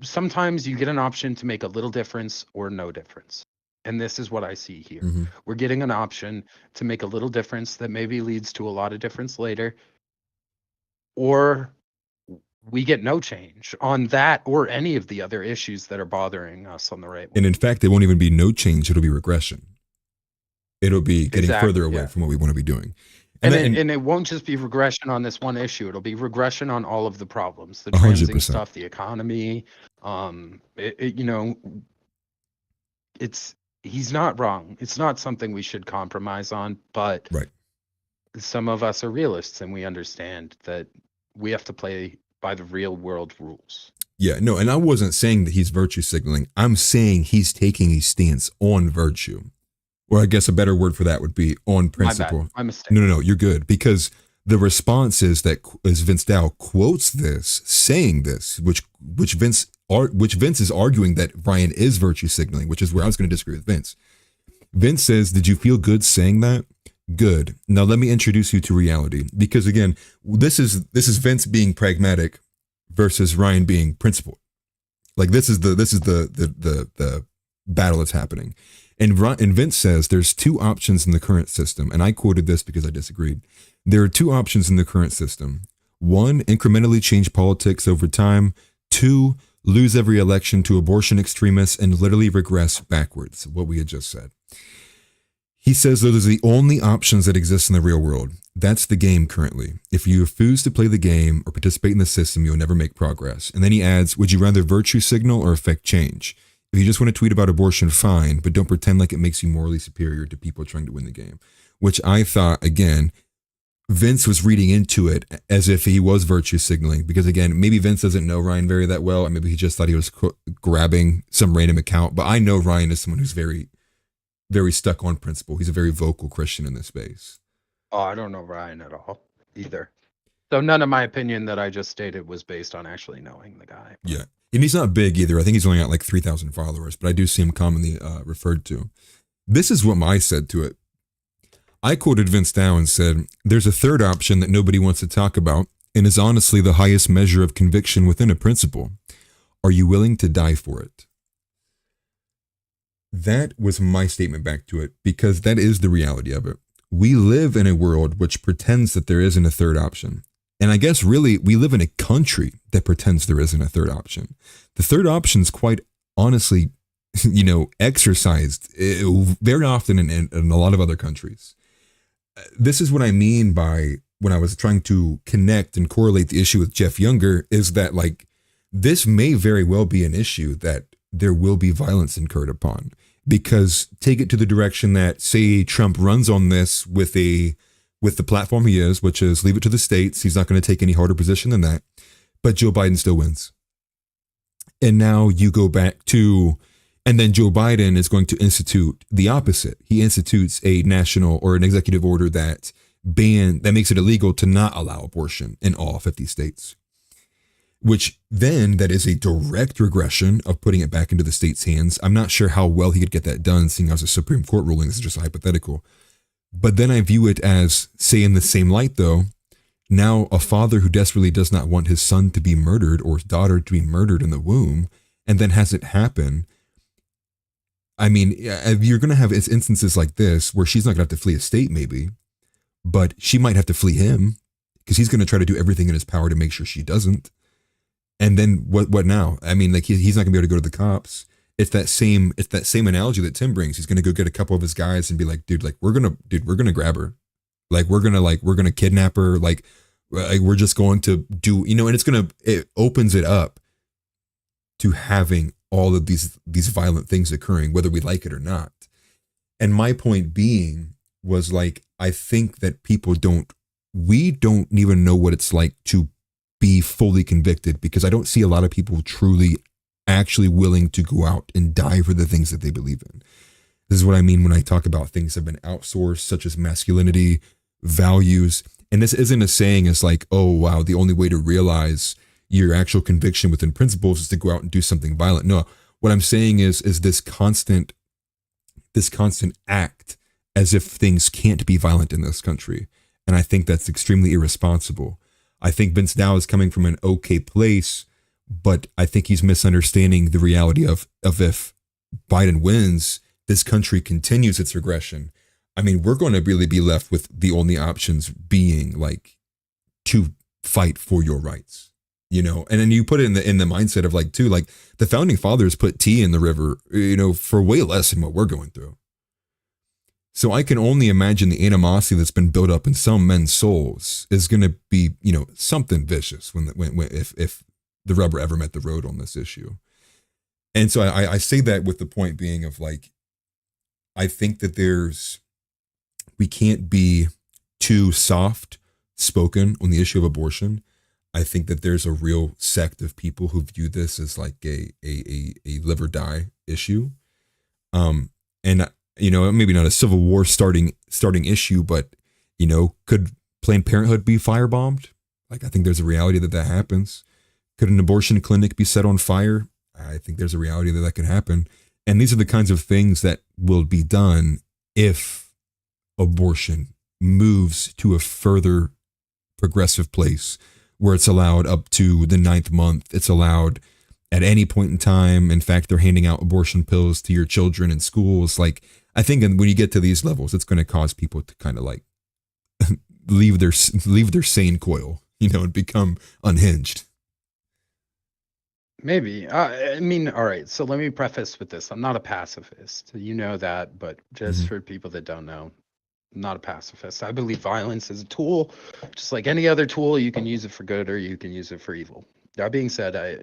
sometimes you get an option to make a little difference or no difference. And this is what I see here. Mm-hmm. We're getting an option to make a little difference that maybe leads to a lot of difference later. Or we get no change on that or any of the other issues that are bothering us on the right. And in fact, it won't even be no change. It'll be regression. It'll be getting further away from what we want to be doing. And it won't just be regression on this one issue. It'll be regression on all of the problems, the transing 100%. Stuff, the economy. He's not wrong. It's not something we should compromise on, but some of us are realists and we understand that we have to play by the real world rules. Yeah, no, and I wasn't saying that he's virtue signaling. I'm saying he's taking a stance on virtue. Or I guess a better word for that would be on principle. My bad. My mistake. No, you're good. Because the response is that as Vince Dow quotes this, saying this, which Vince is arguing that Ryan is virtue signaling, which is where I was going to disagree with Vince. Vince says, did you feel good saying that? Good. Now let me introduce you to reality. Because again, this is Vince being pragmatic versus Ryan being principled. Like this is the battle that's happening. And Vince says there's two options in the current system. And I quoted this because I disagreed. There are two options in the current system. One, incrementally change politics over time. Two, lose every election to abortion extremists and literally regress backwards, what we had just said. He says those are the only options that exist in the real world. That's the game currently. If you refuse to play the game or participate in the system, you'll never make progress. And then he adds, would you rather virtue signal or affect change? If you just want to tweet about abortion, fine, but don't pretend like it makes you morally superior to people trying to win the game. Which I thought, again, Vince was reading into it as if he was virtue signaling, because again, maybe Vince doesn't know Ryan very that well, or maybe he just thought he was grabbing some random account. But I know Ryan is someone who's very, very stuck on principle. He's a very vocal Christian in this space. Oh, I don't know Ryan at all either. So none of my opinion that I just stated was based on actually knowing the guy. Yeah, and he's not big either. I think he's only got like 3,000 followers, but I do see him commonly referred to. This is what I said to it. I quoted Vince Dow and said, there's a third option that nobody wants to talk about and is honestly the highest measure of conviction within a principle. Are you willing to die for it? That was my statement back to it, because that is the reality of it. We live in a world which pretends that there isn't a third option. And I guess really we live in a country that pretends there isn't a third option. The third option is quite honestly, exercised very often in a lot of other countries. This is what I mean by when I was trying to connect and correlate the issue with Jeff Younger, is that like this may very well be an issue that there will be violence incurred upon, because take it to the direction that, say, Trump runs on this with the platform he is, which is leave it to the states. He's not going to take any harder position than that, but Joe Biden still wins. And now you go back to, and then Joe Biden is going to institute the opposite. He institutes a national or an executive order that makes it illegal to not allow abortion in all 50 states, which then that is a direct regression of putting it back into the state's hands. I'm not sure how well he could get that done, seeing as a Supreme Court ruling. This is just hypothetical. But then I view it as, say, in the same light, though, now a father who desperately does not want his son to be murdered or his daughter to be murdered in the womb, and then has it happen. I mean, you're going to have instances like this where she's not going to have to flee a state maybe, but she might have to flee him because he's going to try to do everything in his power to make sure she doesn't. And then what now? I mean, like he's not going to be able to go to the cops. It's that same analogy that Tim brings. He's going to go get a couple of his guys and be like, dude, we're going to grab her. We're going to kidnap her. We're just going to do, and it opens it up to having all of these violent things occurring, whether we like it or not. And my point being was I think that we don't even know what it's like to be fully convicted, because I don't see a lot of people truly actually willing to go out and die for the things that they believe in. This is what I mean when I talk about things that have been outsourced, such as masculinity, values. And this isn't a saying as oh, wow, the only way to realize your actual conviction within principles is to go out and do something violent. No, what I'm saying is this constant act as if things can't be violent in this country. And I think that's extremely irresponsible. I think Vince Dow is coming from an okay place, but I think he's misunderstanding the reality of if Biden wins, this country continues its regression. I mean, we're going to really be left with the only options being to fight for your rights, and then you put it in the mindset of the founding fathers put tea in the river, for way less than what we're going through. So I can only imagine the animosity that's been built up in some men's souls is going to be, something vicious if the rubber ever met the road on this issue. And so I say that with the point being of I think that we can't be too soft spoken on the issue of abortion. I think that there's a real sect of people who view this as a live or die issue. And maybe not a civil war starting issue, but could Planned Parenthood be firebombed? I think there's a reality that happens. Could an abortion clinic be set on fire? I think there's a reality that could happen. And these are the kinds of things that will be done if abortion moves to a further progressive place where it's allowed up to the 9th month. It's allowed at any point in time. In fact, they're handing out abortion pills to your children in schools. Like, I think when you get to these levels, it's going to cause people to kind of like leave their sane coil, and become unhinged. Maybe. I mean, all right. So let me preface with this. I'm not a pacifist. You know that, but just for people that don't know, I'm not a pacifist. I believe violence is a tool, just like any other tool. You can use it for good or you can use it for evil. That being said, I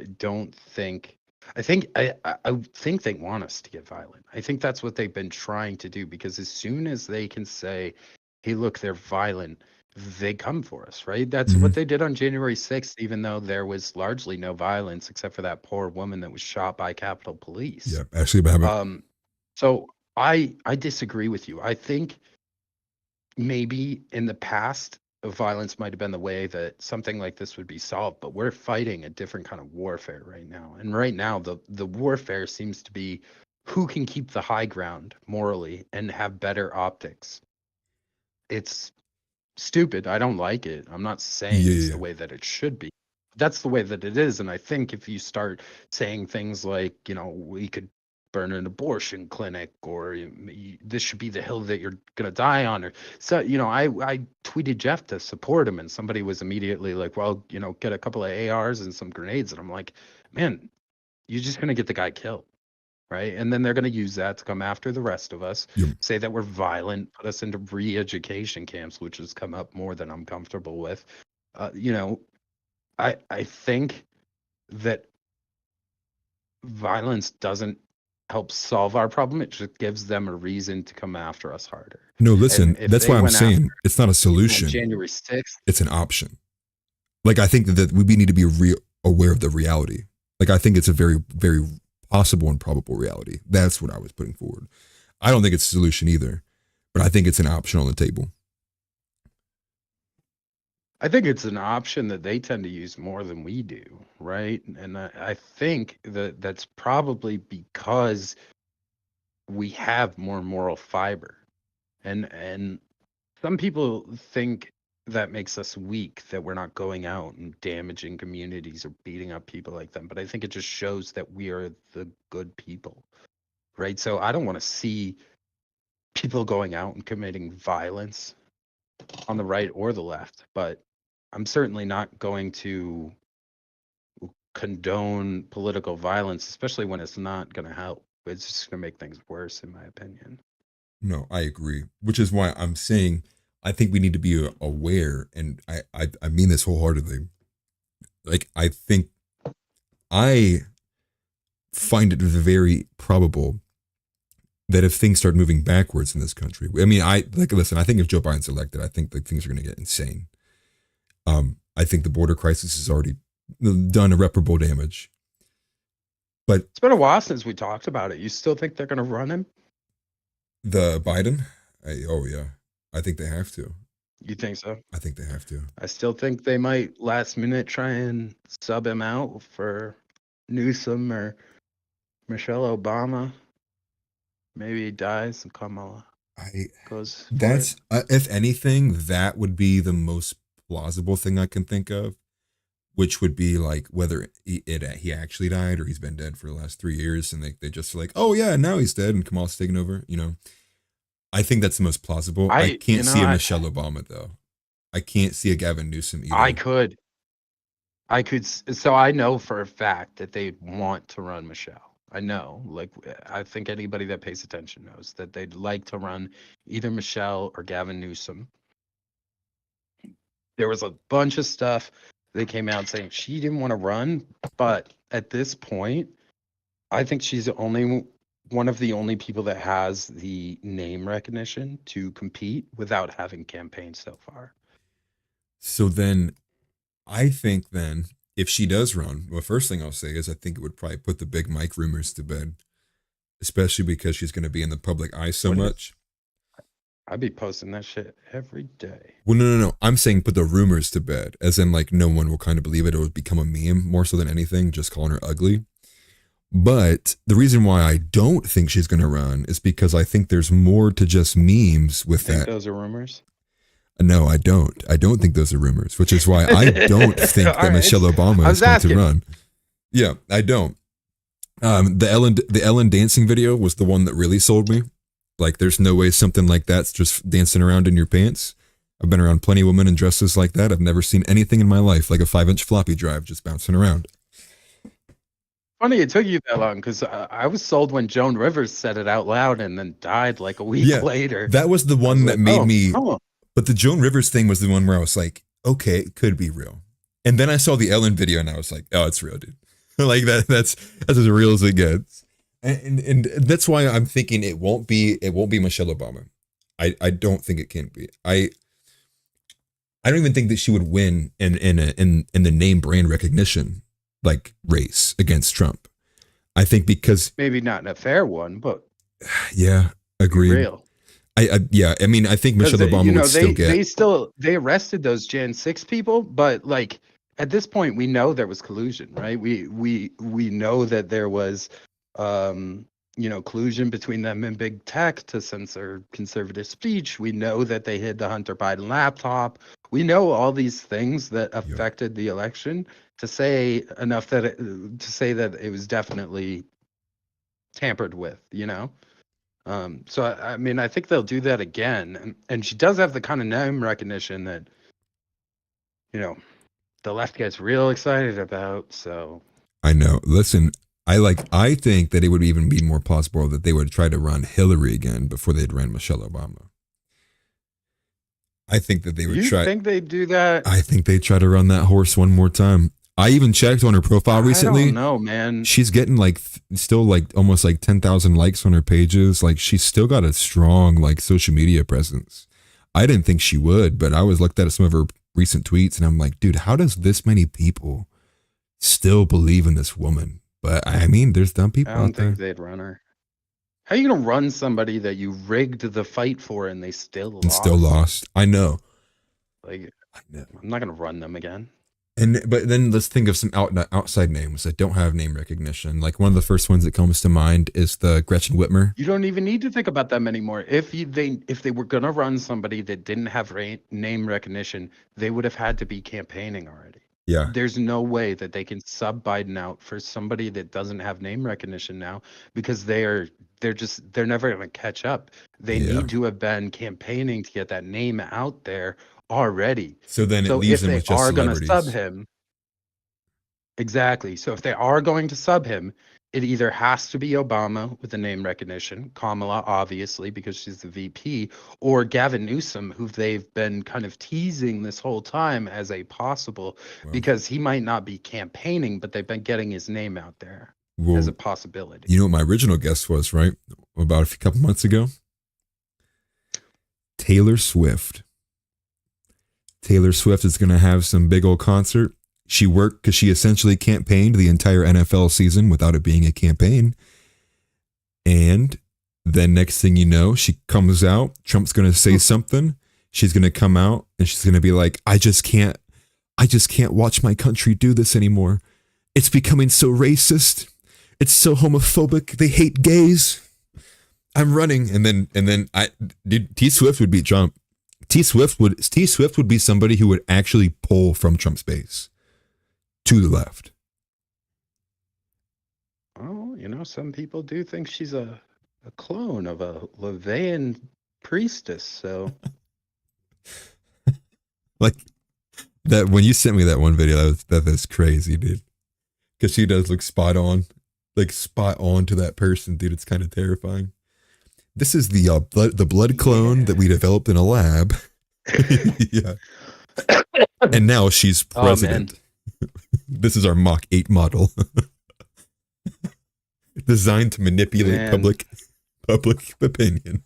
think they want us to get violent. I think that's what they've been trying to do, because as soon as they can say, hey, look, they're violent, they come for us, right? That's what they did on January 6th, even though there was largely no violence except for that poor woman that was shot by Capitol Police. Yeah, actually, So I disagree with you. I think maybe in the past, violence might have been the way that something like this would be solved, but we're fighting a different kind of warfare right now. And right now, the warfare seems to be who can keep the high ground morally and have better optics. It's stupid. I don't like it. I'm not saying it's the way that it should be. That's the way that it is. And I think if you start saying things like, we could burn an abortion clinic, or this should be the hill that you're going to die on, or so, I tweeted Jeff to support him, and somebody was immediately like, well, get a couple of ARs and some grenades. And I'm like, man, you're just going to get the guy killed. Right. And then they're going to use that to come after the rest of us, say that we're violent, put us into re-education camps, which has come up more than I'm comfortable with. I think that violence doesn't help solve our problem. It just gives them a reason to come after us harder. No, listen, that's why I'm saying it's not a solution. January 6th. It's an option. Like, I think that we need to be aware of the reality. Like, I think it's a very, very possible and probable reality. That's what I was putting forward. I don't think it's a solution either, but I think it's an option on the table. I think it's an option that they tend to use more than we do, right? And I think that that's probably because we have more moral fiber. And some people think that makes us weak, that we're not going out and damaging communities or beating up people like them. But I think it just shows that we are the good people, right? So I don't want to see people going out and committing violence on the right or the left, but I'm certainly not going to condone political violence, especially when it's not going to help. It's just going to make things worse, in my opinion. No, I agree, which is why I'm saying I think we need to be aware, and I mean this wholeheartedly. Like, I think I find it very probable that if things start moving backwards in this country, I mean, listen, I think if Joe Biden's elected, I think like things are going to get insane. I think the border crisis has already done irreparable damage. But it's been a while since we talked about it. You still think they're going to run him? The Biden? Oh, yeah. I think they have to. You think so? I think they have to. I still think they might last minute try and sub him out for Newsom or Michelle Obama. Maybe he dies and Kamala goes. That's if anything, that would be the most plausible thing I can think of, which would be like whether he actually died or he's been dead for the last 3 years, and they just like, oh yeah, now he's dead and Kamala's taking over. I think that's the most plausible. I can't see a Michelle Obama though. I can't see a Gavin Newsom either. I could. So I know for a fact that they want to run Michelle. I know, like, I think anybody that pays attention knows that they'd like to run either Michelle or Gavin Newsom. There was a bunch of stuff that came out saying she didn't want to run, but at this point, I think she's one of the only people that has the name recognition to compete without having campaigned so far. So then, I think then, if she does run, well, first thing I'll say is I think it would probably put the big Mike rumors to bed, especially because she's going to be in the public eye so much. I'd be posting that shit every day. Well, no. I'm saying put the rumors to bed, as in like no one will kind of believe it. It would become a meme more so than anything, just calling her ugly. But the reason why I don't think she's going to run is because I think there's more to just memes with Think that. those are rumors? No, I don't. I don't think those are rumors, which is why I don't think that All right. Michelle Obama I is was going asking. to run. Yeah, I don't. The Ellen dancing video was the one that really sold me. Like, there's no way something like that's just dancing around in your pants. I've been around plenty of women in dresses like that. I've never seen anything in my life like a 5-inch floppy drive just bouncing around. Funny it took you that long because I was sold when Joan Rivers said it out loud and then died like a week later. That was the one that made me. Oh. But the Joan Rivers thing was the one where I was like, okay, it could be real. And then I saw the Ellen video and I was like, oh, it's real, dude. Like that's as real as it gets. And that's why I'm thinking it won't be Michelle Obama. I don't think it can be. I don't even think that she would win in the name brand recognition like race against Trump. I think because Maybe not in a fair one, but yeah, agreed. real. I mean, I think Michelle Obama would still get. They arrested those Jan 6 people, but like at this point we know there was collusion, right? We know that there was collusion between them and big tech to censor conservative speech. We know that they hid the Hunter Biden laptop. We know all these things that affected the election to say enough that it was definitely tampered with, So I mean, I think they'll do that again, and she does have the kind of name recognition that, the left gets real excited about. So I know. Listen, I think that it would even be more plausible that they would try to run Hillary again before they'd run Michelle Obama. I think that they would try. You think they'd do that? I think they'd try to run that horse one more time. I even checked on her profile recently. I don't know, man. She's getting still almost 10,000 likes on her pages. Like, she's still got a strong social media presence. I didn't think she would, but I was looked at some of her recent tweets and I'm like, dude, how does this many people still believe in this woman? But I mean, there's dumb people I don't out there. think they'd run her. How are you gonna run somebody that you rigged the fight for and they still lost? I know. I'm not gonna run them again. But then let's think of some outside names that don't have name recognition. Like, one of the first ones that comes to mind is the Gretchen Whitmer. You don't even need to think about them anymore. If they were gonna run somebody that didn't have name recognition, they would have had to be campaigning already. Yeah. There's no way that they can sub Biden out for somebody that doesn't have name recognition now, because they're never gonna catch up. They need to have been campaigning to get that name out there already. So then it leaves them with just if they are going celebrities. to sub him, exactly. So if they are going to sub him, it either has to be Obama with the name recognition, Kamala obviously because she's the VP, or Gavin Newsom, who they've been kind of teasing this whole time as a possible, because he might not be campaigning, but they've been getting his name out there as a possibility. You know what my original guess was, right? About a couple months ago? Taylor Swift. Taylor Swift is going to have some big old concert. She worked because she essentially campaigned the entire NFL season without it being a campaign. And then next thing you know, she comes out. Trump's going to say something. She's going to come out and she's going to be like, I just can't watch my country do this anymore. It's becoming so racist. It's so homophobic. They hate gays. I'm running. And then T Swift would beat Trump. T Swift would be somebody who would actually pull from Trump's base to the left. Oh, some people do think she's a clone of a Levian priestess. So, like that when you sent me that one video, that's crazy, dude. Because she does look spot on to that person, dude. It's kind of terrifying. This is the blood clone that we developed in a lab. Yeah. And now she's president. This is our Mach 8 model. Designed to manipulate public opinion.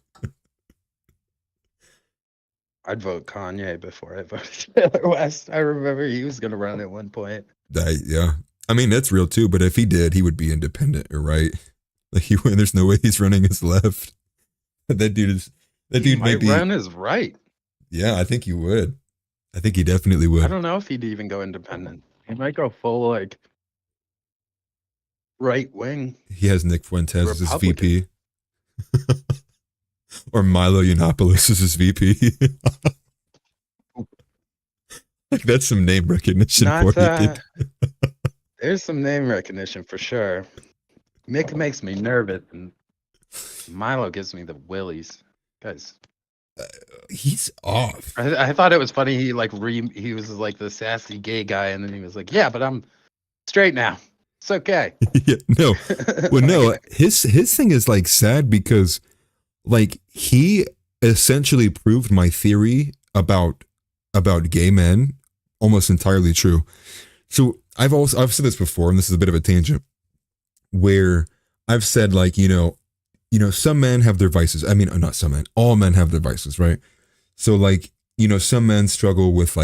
I'd vote Kanye before I voted Taylor West. I remember he was going to run at one point. Yeah. I mean, that's real too, but if he did, he would be independent, right? Like, there's no way he's running his left. That dude might run his right. Yeah, I think he would. I think he definitely would. I don't know if he'd even go independent. He might go full right wing. He has Nick Fuentes as his Republican. VP. Or Milo Yiannopoulos as his VP. Like, that's some name recognition Not for you, dude. there's some name recognition for sure. Mick makes me nervous, and Milo gives me the willies. Guys, He's off. I thought it was funny. He he was like the sassy gay guy, and then he was like, "Yeah, but I'm straight now. It's okay." Yeah, no. Well, no, his thing is like sad because like he essentially proved my theory about gay men almost entirely true. So I've said this before, and this is a bit of a tangent, where I've said like, some men have their vices. I mean, not some men, all men have their vices, right? So like, some men struggle with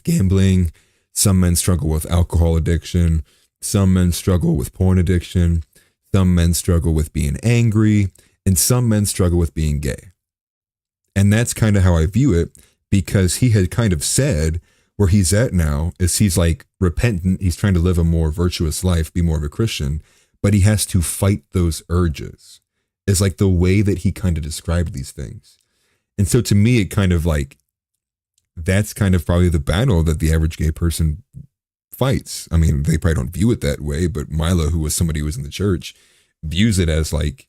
gambling, some men struggle with alcohol addiction, some men struggle with porn addiction, some men struggle with being angry, and some men struggle with being gay. And that's kind of how I view it, because he had kind of said where he's at now is he's like repentant. He's trying to live a more virtuous life, be more of a Christian, but he has to fight those urges. It's like the way that he kind of described these things. And so to me, it kind of like, that's kind of probably the battle that the average gay person fights. I mean, they probably don't view it that way, but Milo, who was somebody who was in the church, views it as like,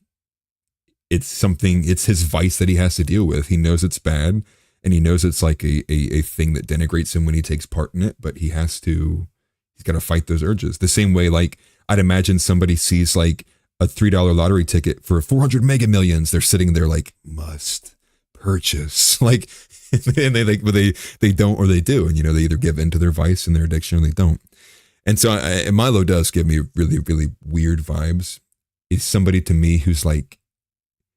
it's his vice that he has to deal with. He knows it's bad, and he knows it's like a thing that denigrates him when he takes part in it, but he's got to fight those urges. The same way, like, I'd imagine somebody sees like a $3 lottery ticket for 400 mega millions. They're sitting there like, must purchase. Like, and they don't, or they do. And, they either give in to their vice and their addiction, or they don't. And so Milo does give me really, really weird vibes. He's somebody to me who's like,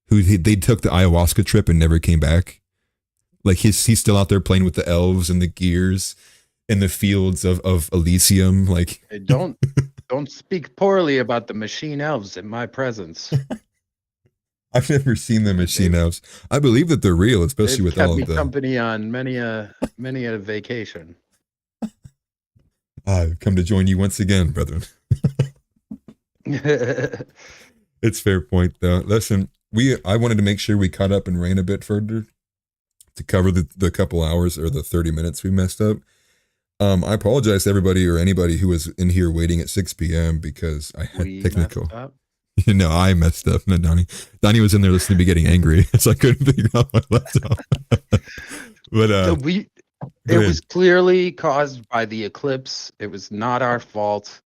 they took the ayahuasca trip and never came back. Like he's still out there playing with the elves and the gears in the fields of Elysium. Like, Hey, don't speak poorly about the machine elves in my presence. I've never seen the machine elves. I believe that they're real, especially They've with kept all me of the company on many a vacation. I've come to join you once again, brethren. It's fair point though. Listen, I wanted to make sure we caught up and ran a bit further to cover the couple hours or the 30 minutes we messed up. I apologize to everybody or anybody who was in here waiting at 6 p.m. because I had technical. No, I messed up. No, Donnie was in there listening to me getting angry, so I couldn't figure out my laptop. But it was clearly caused by the eclipse. It was not our fault.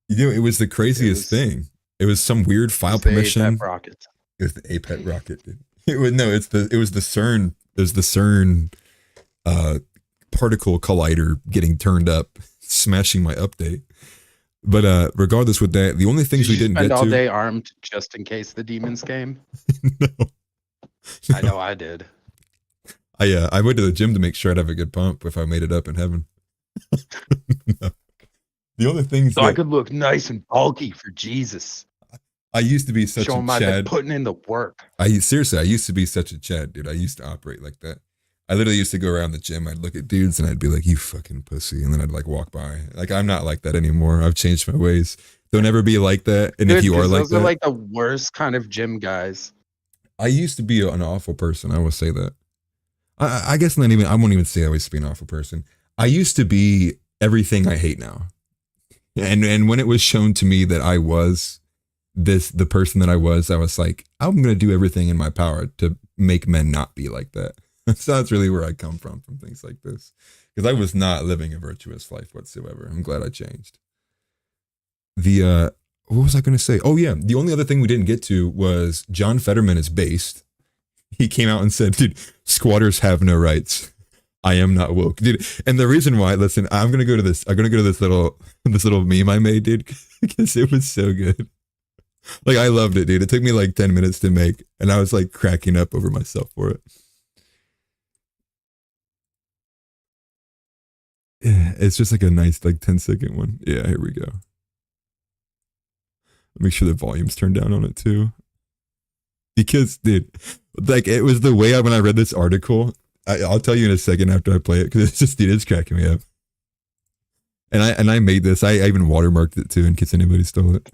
It was the craziest thing. It was some weird file permission. APET rocket. It was the APET rocket, dude. It was the CERN. It was the CERN particle collider getting turned up, smashing my update. But regardless with that, the only things we didn't get to. Spend all day armed just in case the demons came. No. I know I did. I went to the gym to make sure I'd have a good pump if I made it up in heaven. No. The only things I could look nice and bulky for Jesus. I used to be such Show a him I've been Chad. putting in the work. I used to be such a Chad, dude. I used to operate like that. I literally used to go around the gym. I'd look at dudes and I'd be like, "You fucking pussy," and then I'd like walk by. Like, I'm not like that anymore. I've changed my ways. Don't ever be like that. And Dude, if you are like those that, are like the worst kind of gym guys. I used to be an awful person. I will say that. I guess not even. I won't even say I used to be an awful person. I used to be everything I hate now. And when it was shown to me that I was the person that I was like, I'm going to do everything in my power to make men not be like that. So that's really where I come from things like this. Because I was not living a virtuous life whatsoever. I'm glad I changed. What was I going to say? Oh yeah. The only other thing we didn't get to was John Fetterman is based. He came out and said, dude, squatters have no rights. I am not woke, dude. And the reason why, listen, I'm going to go to this little meme I made, dude, because it was so good. Like, I loved it, dude. It took me like 10 minutes to make, and I was like cracking up over myself for it. Yeah, it's just like a nice, like 10-second one. Yeah, here we go. Make sure the volume's turned down on it too. Because, dude, like, it was the way when I read this article, I'll tell you in a second after I play it, because it's cracking me up. And I made this. I even watermarked it too in case anybody stole it.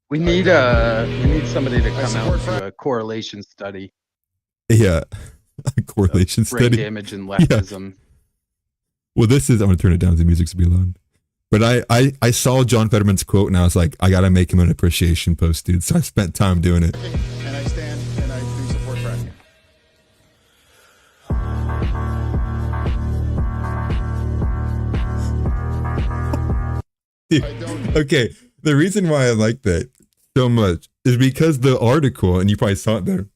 We need somebody to come out with a correlation study. Yeah, a correlation Brain study. damage and leftism. Well, this is. I'm gonna turn it down. The music's to be loud. But I saw John Fetterman's quote and I was like, I gotta make him an appreciation post, dude. So I spent time doing it. And I stand and I do support fracking. Okay, the reason why I like that so much is because the article, and you probably saw it there.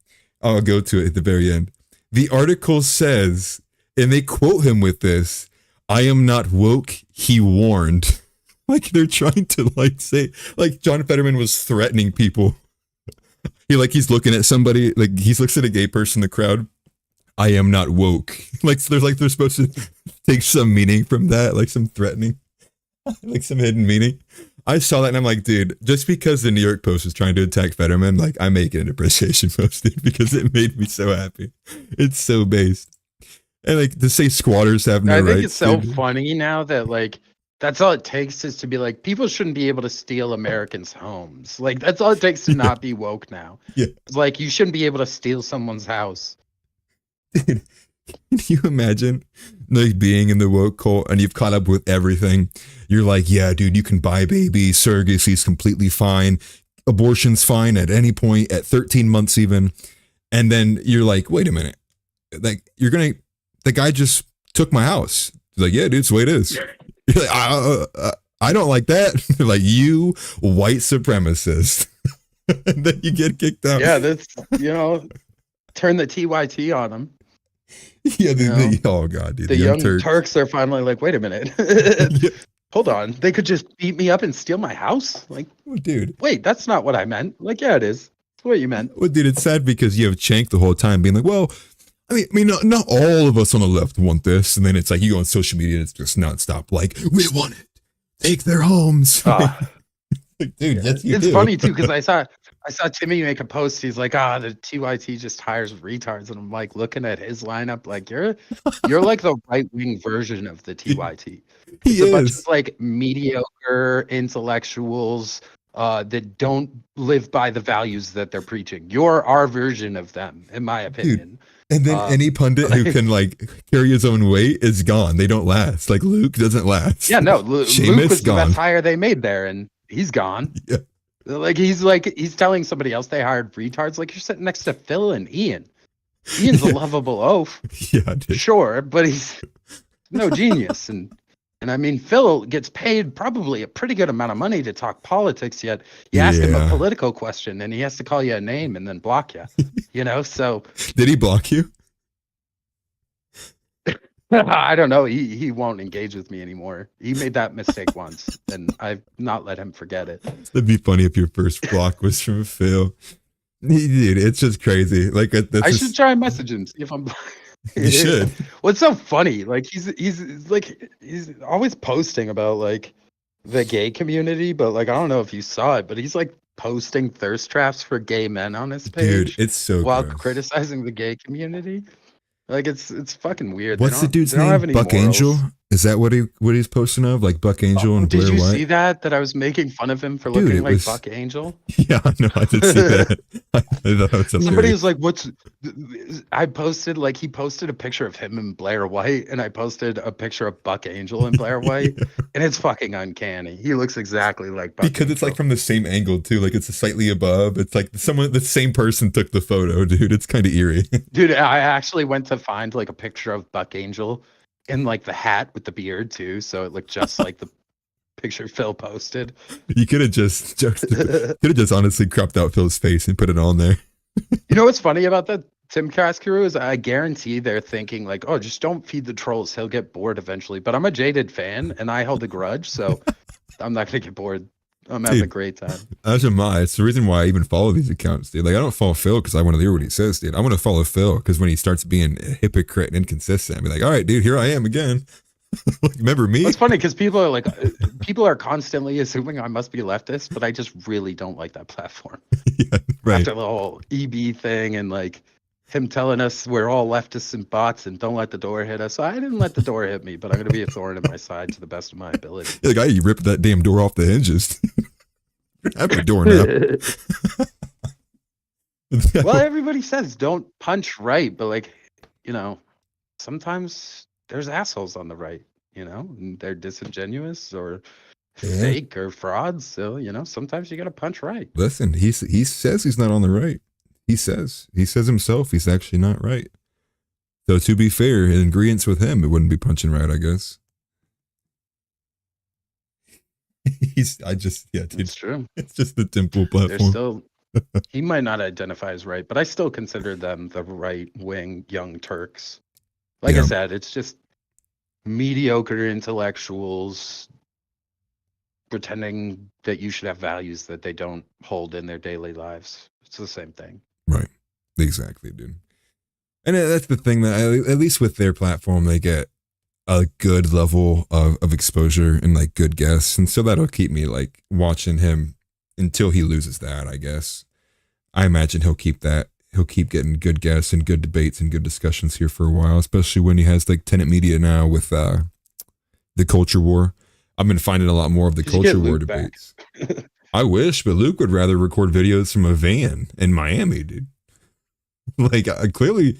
I'll go to it at the very end. The article says, and they quote him with this, "I am not woke," he warned. Like they're trying to like say, like John Fetterman was threatening people. He's looking at somebody, like he looks at a gay person in the crowd. I am not woke. Like so they're supposed to take some meaning from that, like some threatening, like some hidden meaning. I saw that and I'm like, dude, just because the New York Post was trying to attack Fetterman, like I make it an appreciation post, dude, because it made me so happy. It's so based. And like to say squatters have no rights. I think it's so dude. funny now that like that's all it takes is to be like people shouldn't be able to steal Americans' homes. Like that's all it takes to not be woke now. Yeah. It's like you shouldn't be able to steal someone's house. Dude, can you imagine like being in the woke cult and you've caught up with everything? You're like, yeah, dude, you can buy babies, surrogacy's completely fine, abortion's fine at any point, at 13 months even. And then you're like, wait a minute, like the guy just took my house. He's like, yeah, dude, it's the way it is. You're like, I don't like that. They're like, you white supremacist. And then you get kicked out. Yeah, that's turn the TYT on them. Yeah, oh god, dude. The young Turks are finally like, wait a minute. Yeah. Hold on. They could just beat me up and steal my house? Like, Well, dude. Wait, that's not what I meant. Like, yeah, it is. That's what you meant. Well, dude, it's sad because you have Chank the whole time being like, well, I mean, not all of us on the left want this. And then it's like you go on social media and it's just nonstop. Like, we want it. Take their homes. Like, dude, yes, you it's do. funny too because I saw Timmy make a post. He's like, the TYT just hires retards, and I'm like looking at his lineup, like you're like the right wing version of the TYT. He It's a bunch is. of like mediocre intellectuals that don't live by the values that they're preaching. You're our version of them, in my opinion. And then any pundit who can like carry his own weight is gone. They don't last. Like Luke doesn't last. Yeah, no, Luke Seamus was the gone. best hire they made there, and he's gone. Yeah. He's telling somebody else they hired retards. Like you're sitting next to Phil and Ian. Ian's a lovable oaf, Yeah, dude. sure, but he's no genius. And I mean, Phil gets paid probably a pretty good amount of money to talk politics. Yet you ask him a Yeah. political question, and he has to call you a name and then block you. So Did he block you? I don't know. He won't engage with me anymore. He made that mistake once, and I've not let him forget it. It'd be funny if your first block was from Phil. Dude, it's just crazy. Like that's I should try and message him, see if I'm. You should. What's so funny? Like he's always posting about like the gay community, but like I don't know if you saw it, but he's like posting thirst traps for gay men on his page. Dude, it's so while gross. criticizing the gay community. Like it's fucking weird. What's the dude's they don't have name? any Buck morals. Angel? Is that what he's posting of? Like Buck Angel and Did Blair you White? see that I was making fun of him for Dude, looking it like was- Buck Angel? Yeah, I know. I did see that. I thought that was Somebody hilarious. was like, I posted, like, he posted a picture of him and Blair White, and I posted a picture of Buck Angel and Blair White, and it's fucking uncanny. He looks exactly like Buck Because it's like Angel. from the same angle too. Like it's slightly above. It's like the same person took the photo, dude. It's kind of eerie. Dude, I actually went to find, like, a picture of Buck Angel in, like, the hat with the beard, too, so it looked just like the picture Phil posted. You could have just honestly cropped out Phil's face and put it on there. You know what's funny about that Timcast crew is I guarantee they're thinking like, oh, just don't feed the trolls. He'll get bored eventually. But I'm a jaded fan and I hold a grudge, so I'm not gonna get bored. I'm having a Dude. great time. As am I. It's the reason why I even follow these accounts, dude. Like I don't follow Phil because I want to hear what he says, dude. I want to follow Phil because when he starts being a hypocrite and inconsistent, I'll be like, all right, dude, here I am again. Like, remember me? It's funny because people are like, people are constantly assuming I must be leftist, but I just really don't like that platform. Yeah, right. After the whole EB thing and like him telling us we're all leftists and bots and don't let the door hit us. I didn't let the door hit me, but I'm going to be a thorn in my side to the best of my ability. Like, you ripped that damn door off the hinges. Have the door now. Well, everybody says don't punch right, but like, you know, sometimes there's assholes on the right, you know, and they're disingenuous or fake or frauds. So, you know, sometimes you got to punch right. Listen, he says he's not on the right. He says himself he's actually not right. So to be fair, in agreement with him, it wouldn't be punching right, I guess. Dude, It's true. it's just the temple They're platform. still, he might not identify as right, but I still consider them the right wing young Turks. Like Yeah. I said, it's just mediocre intellectuals pretending that you should have values that they don't hold in their daily lives. It's the same thing. Right. Exactly, dude. And that's the thing that at least with their platform, they get a good level of exposure and like good guests. And so that'll keep me like watching him until he loses that, I guess. I imagine he'll keep getting good guests and good debates and good discussions here for a while, especially when he has like Tenet Media now with the culture war. I've been finding a lot more of the Did you get culture war Luke back? debates. I wish, but Luke would rather record videos from a van in Miami, dude. Like clearly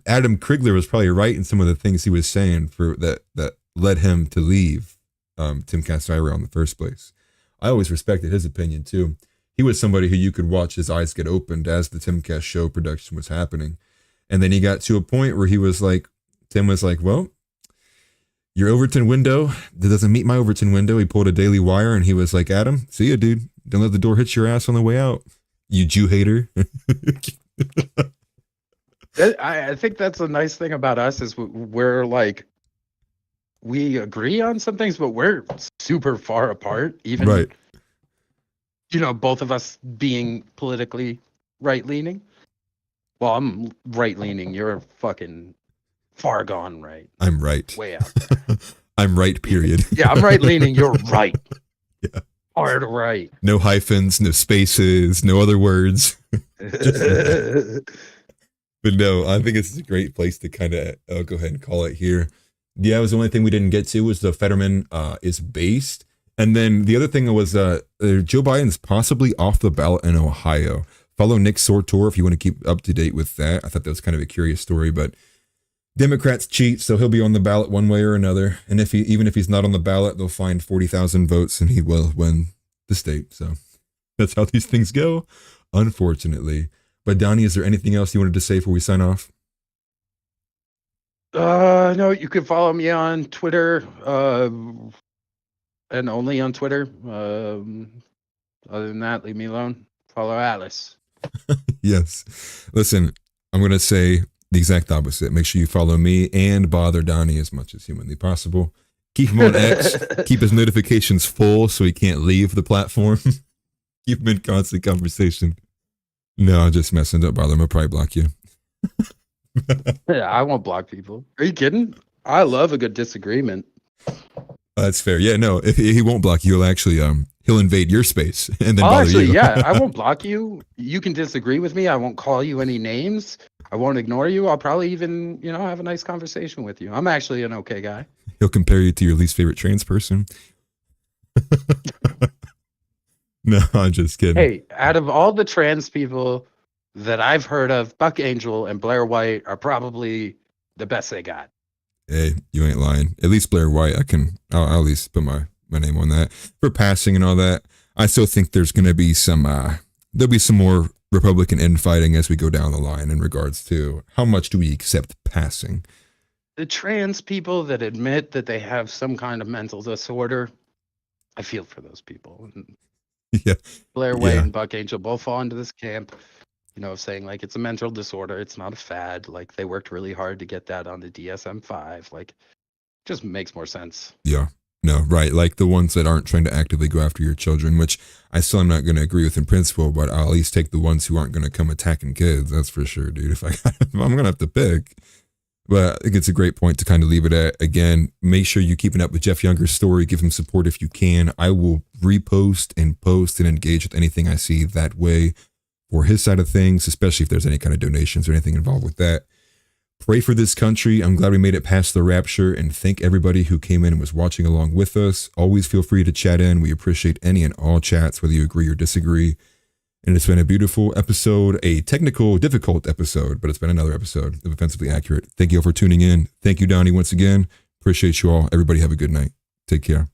Adam Krigler was probably right in some of the things he was saying for that led him to leave Timcast IRL in the first place. I always respected his opinion too. He was somebody who you could watch his eyes get opened as the Timcast show production was happening. And then he got to a point where Tim was like, well, your Overton window, that doesn't meet my Overton window. He pulled a Daily Wire and he was like, Adam, see ya, dude. Don't let the door hit your ass on the way out. You Jew hater. I think that's a nice thing about us is we're like, we agree on some things, but we're super far apart. Even, Right. you know, both of us being politically right-leaning. Well, I'm right-leaning. You're fucking far gone right. I'm right. Way out. I'm right, period. Yeah, I'm right-leaning. You're right. Yeah. Hard right. No hyphens, no spaces, no other words. But no, I think it's a great place to kind of go ahead and call it here. Yeah, it was the only thing we didn't get to was the Fetterman is based. And then the other thing was Joe Biden's possibly off the ballot in Ohio. Follow Nick Sortor if you want to keep up to date with that. I thought that was kind of a curious story, but Democrats cheat, so he'll be on the ballot one way or another. And even if he's not on the ballot, they'll find 40,000 votes and he will win the state. So that's how these things go, unfortunately. But Donnie, is there anything else you wanted to say before we sign off? No, you can follow me on Twitter, and only on Twitter. Other than that, leave me alone. Follow Atlas. Yes. Listen, I'm going to say the exact opposite. Make sure you follow me and bother Donnie as much as humanly possible. Keep him on X. Keep his notifications full so he can't leave the platform. Keep him in constant conversation. No, I'm just messing. Don't bother him. I'll probably block you. Yeah, I won't block people. Are you kidding? I love a good disagreement. That's fair. Yeah, no, if he won't block you, he'll actually he'll invade your space and then I'll bother actually, you. yeah, I won't block you. You can disagree with me. I won't call you any names. I won't ignore you. I'll probably even, you know, have a nice conversation with you. I'm actually an okay guy. He'll compare you to your least favorite trans person. No, I'm just kidding. Hey, out of all the trans people that I've heard of, Buck Angel and Blair White are probably the best they got. Hey, you ain't lying. At least Blair White, I'll at least put my name on that. For passing and all that, I still think there's going to be there'll be some more Republican infighting as we go down the line in regards to how much do we accept passing. The trans people that admit that they have some kind of mental disorder, I feel for those people. Yeah. Blair White Yeah. and Buck Angel both fall into this camp, you know, saying like it's a mental disorder. It's not a fad. Like they worked really hard to get that on the DSM-5. Like, just makes more sense. Yeah. No, right. Like the ones that aren't trying to actively go after your children, which I still am not going to agree with in principle, but I'll at least take the ones who aren't going to come attacking kids. That's for sure, dude. If I'm going to have to pick. But I think it's a great point to kind of leave it at. Again, make sure you're keeping up with Jeff Younger's story. Give him support if you can. I will repost and post and engage with anything I see that way. for his side of things, especially if there's any kind of donations or anything involved with that. Pray for this country. I'm glad we made it past the rapture, and thank everybody who came in and was watching along with us. Always feel free to chat in. We appreciate any and all chats, whether you agree or disagree. And it's been a beautiful episode, a technical, difficult episode, but it's been another episode of Offensively Accurate. Thank you all for tuning in. Thank you, Donnie, once again. Appreciate you all. Everybody have a good night. Take care.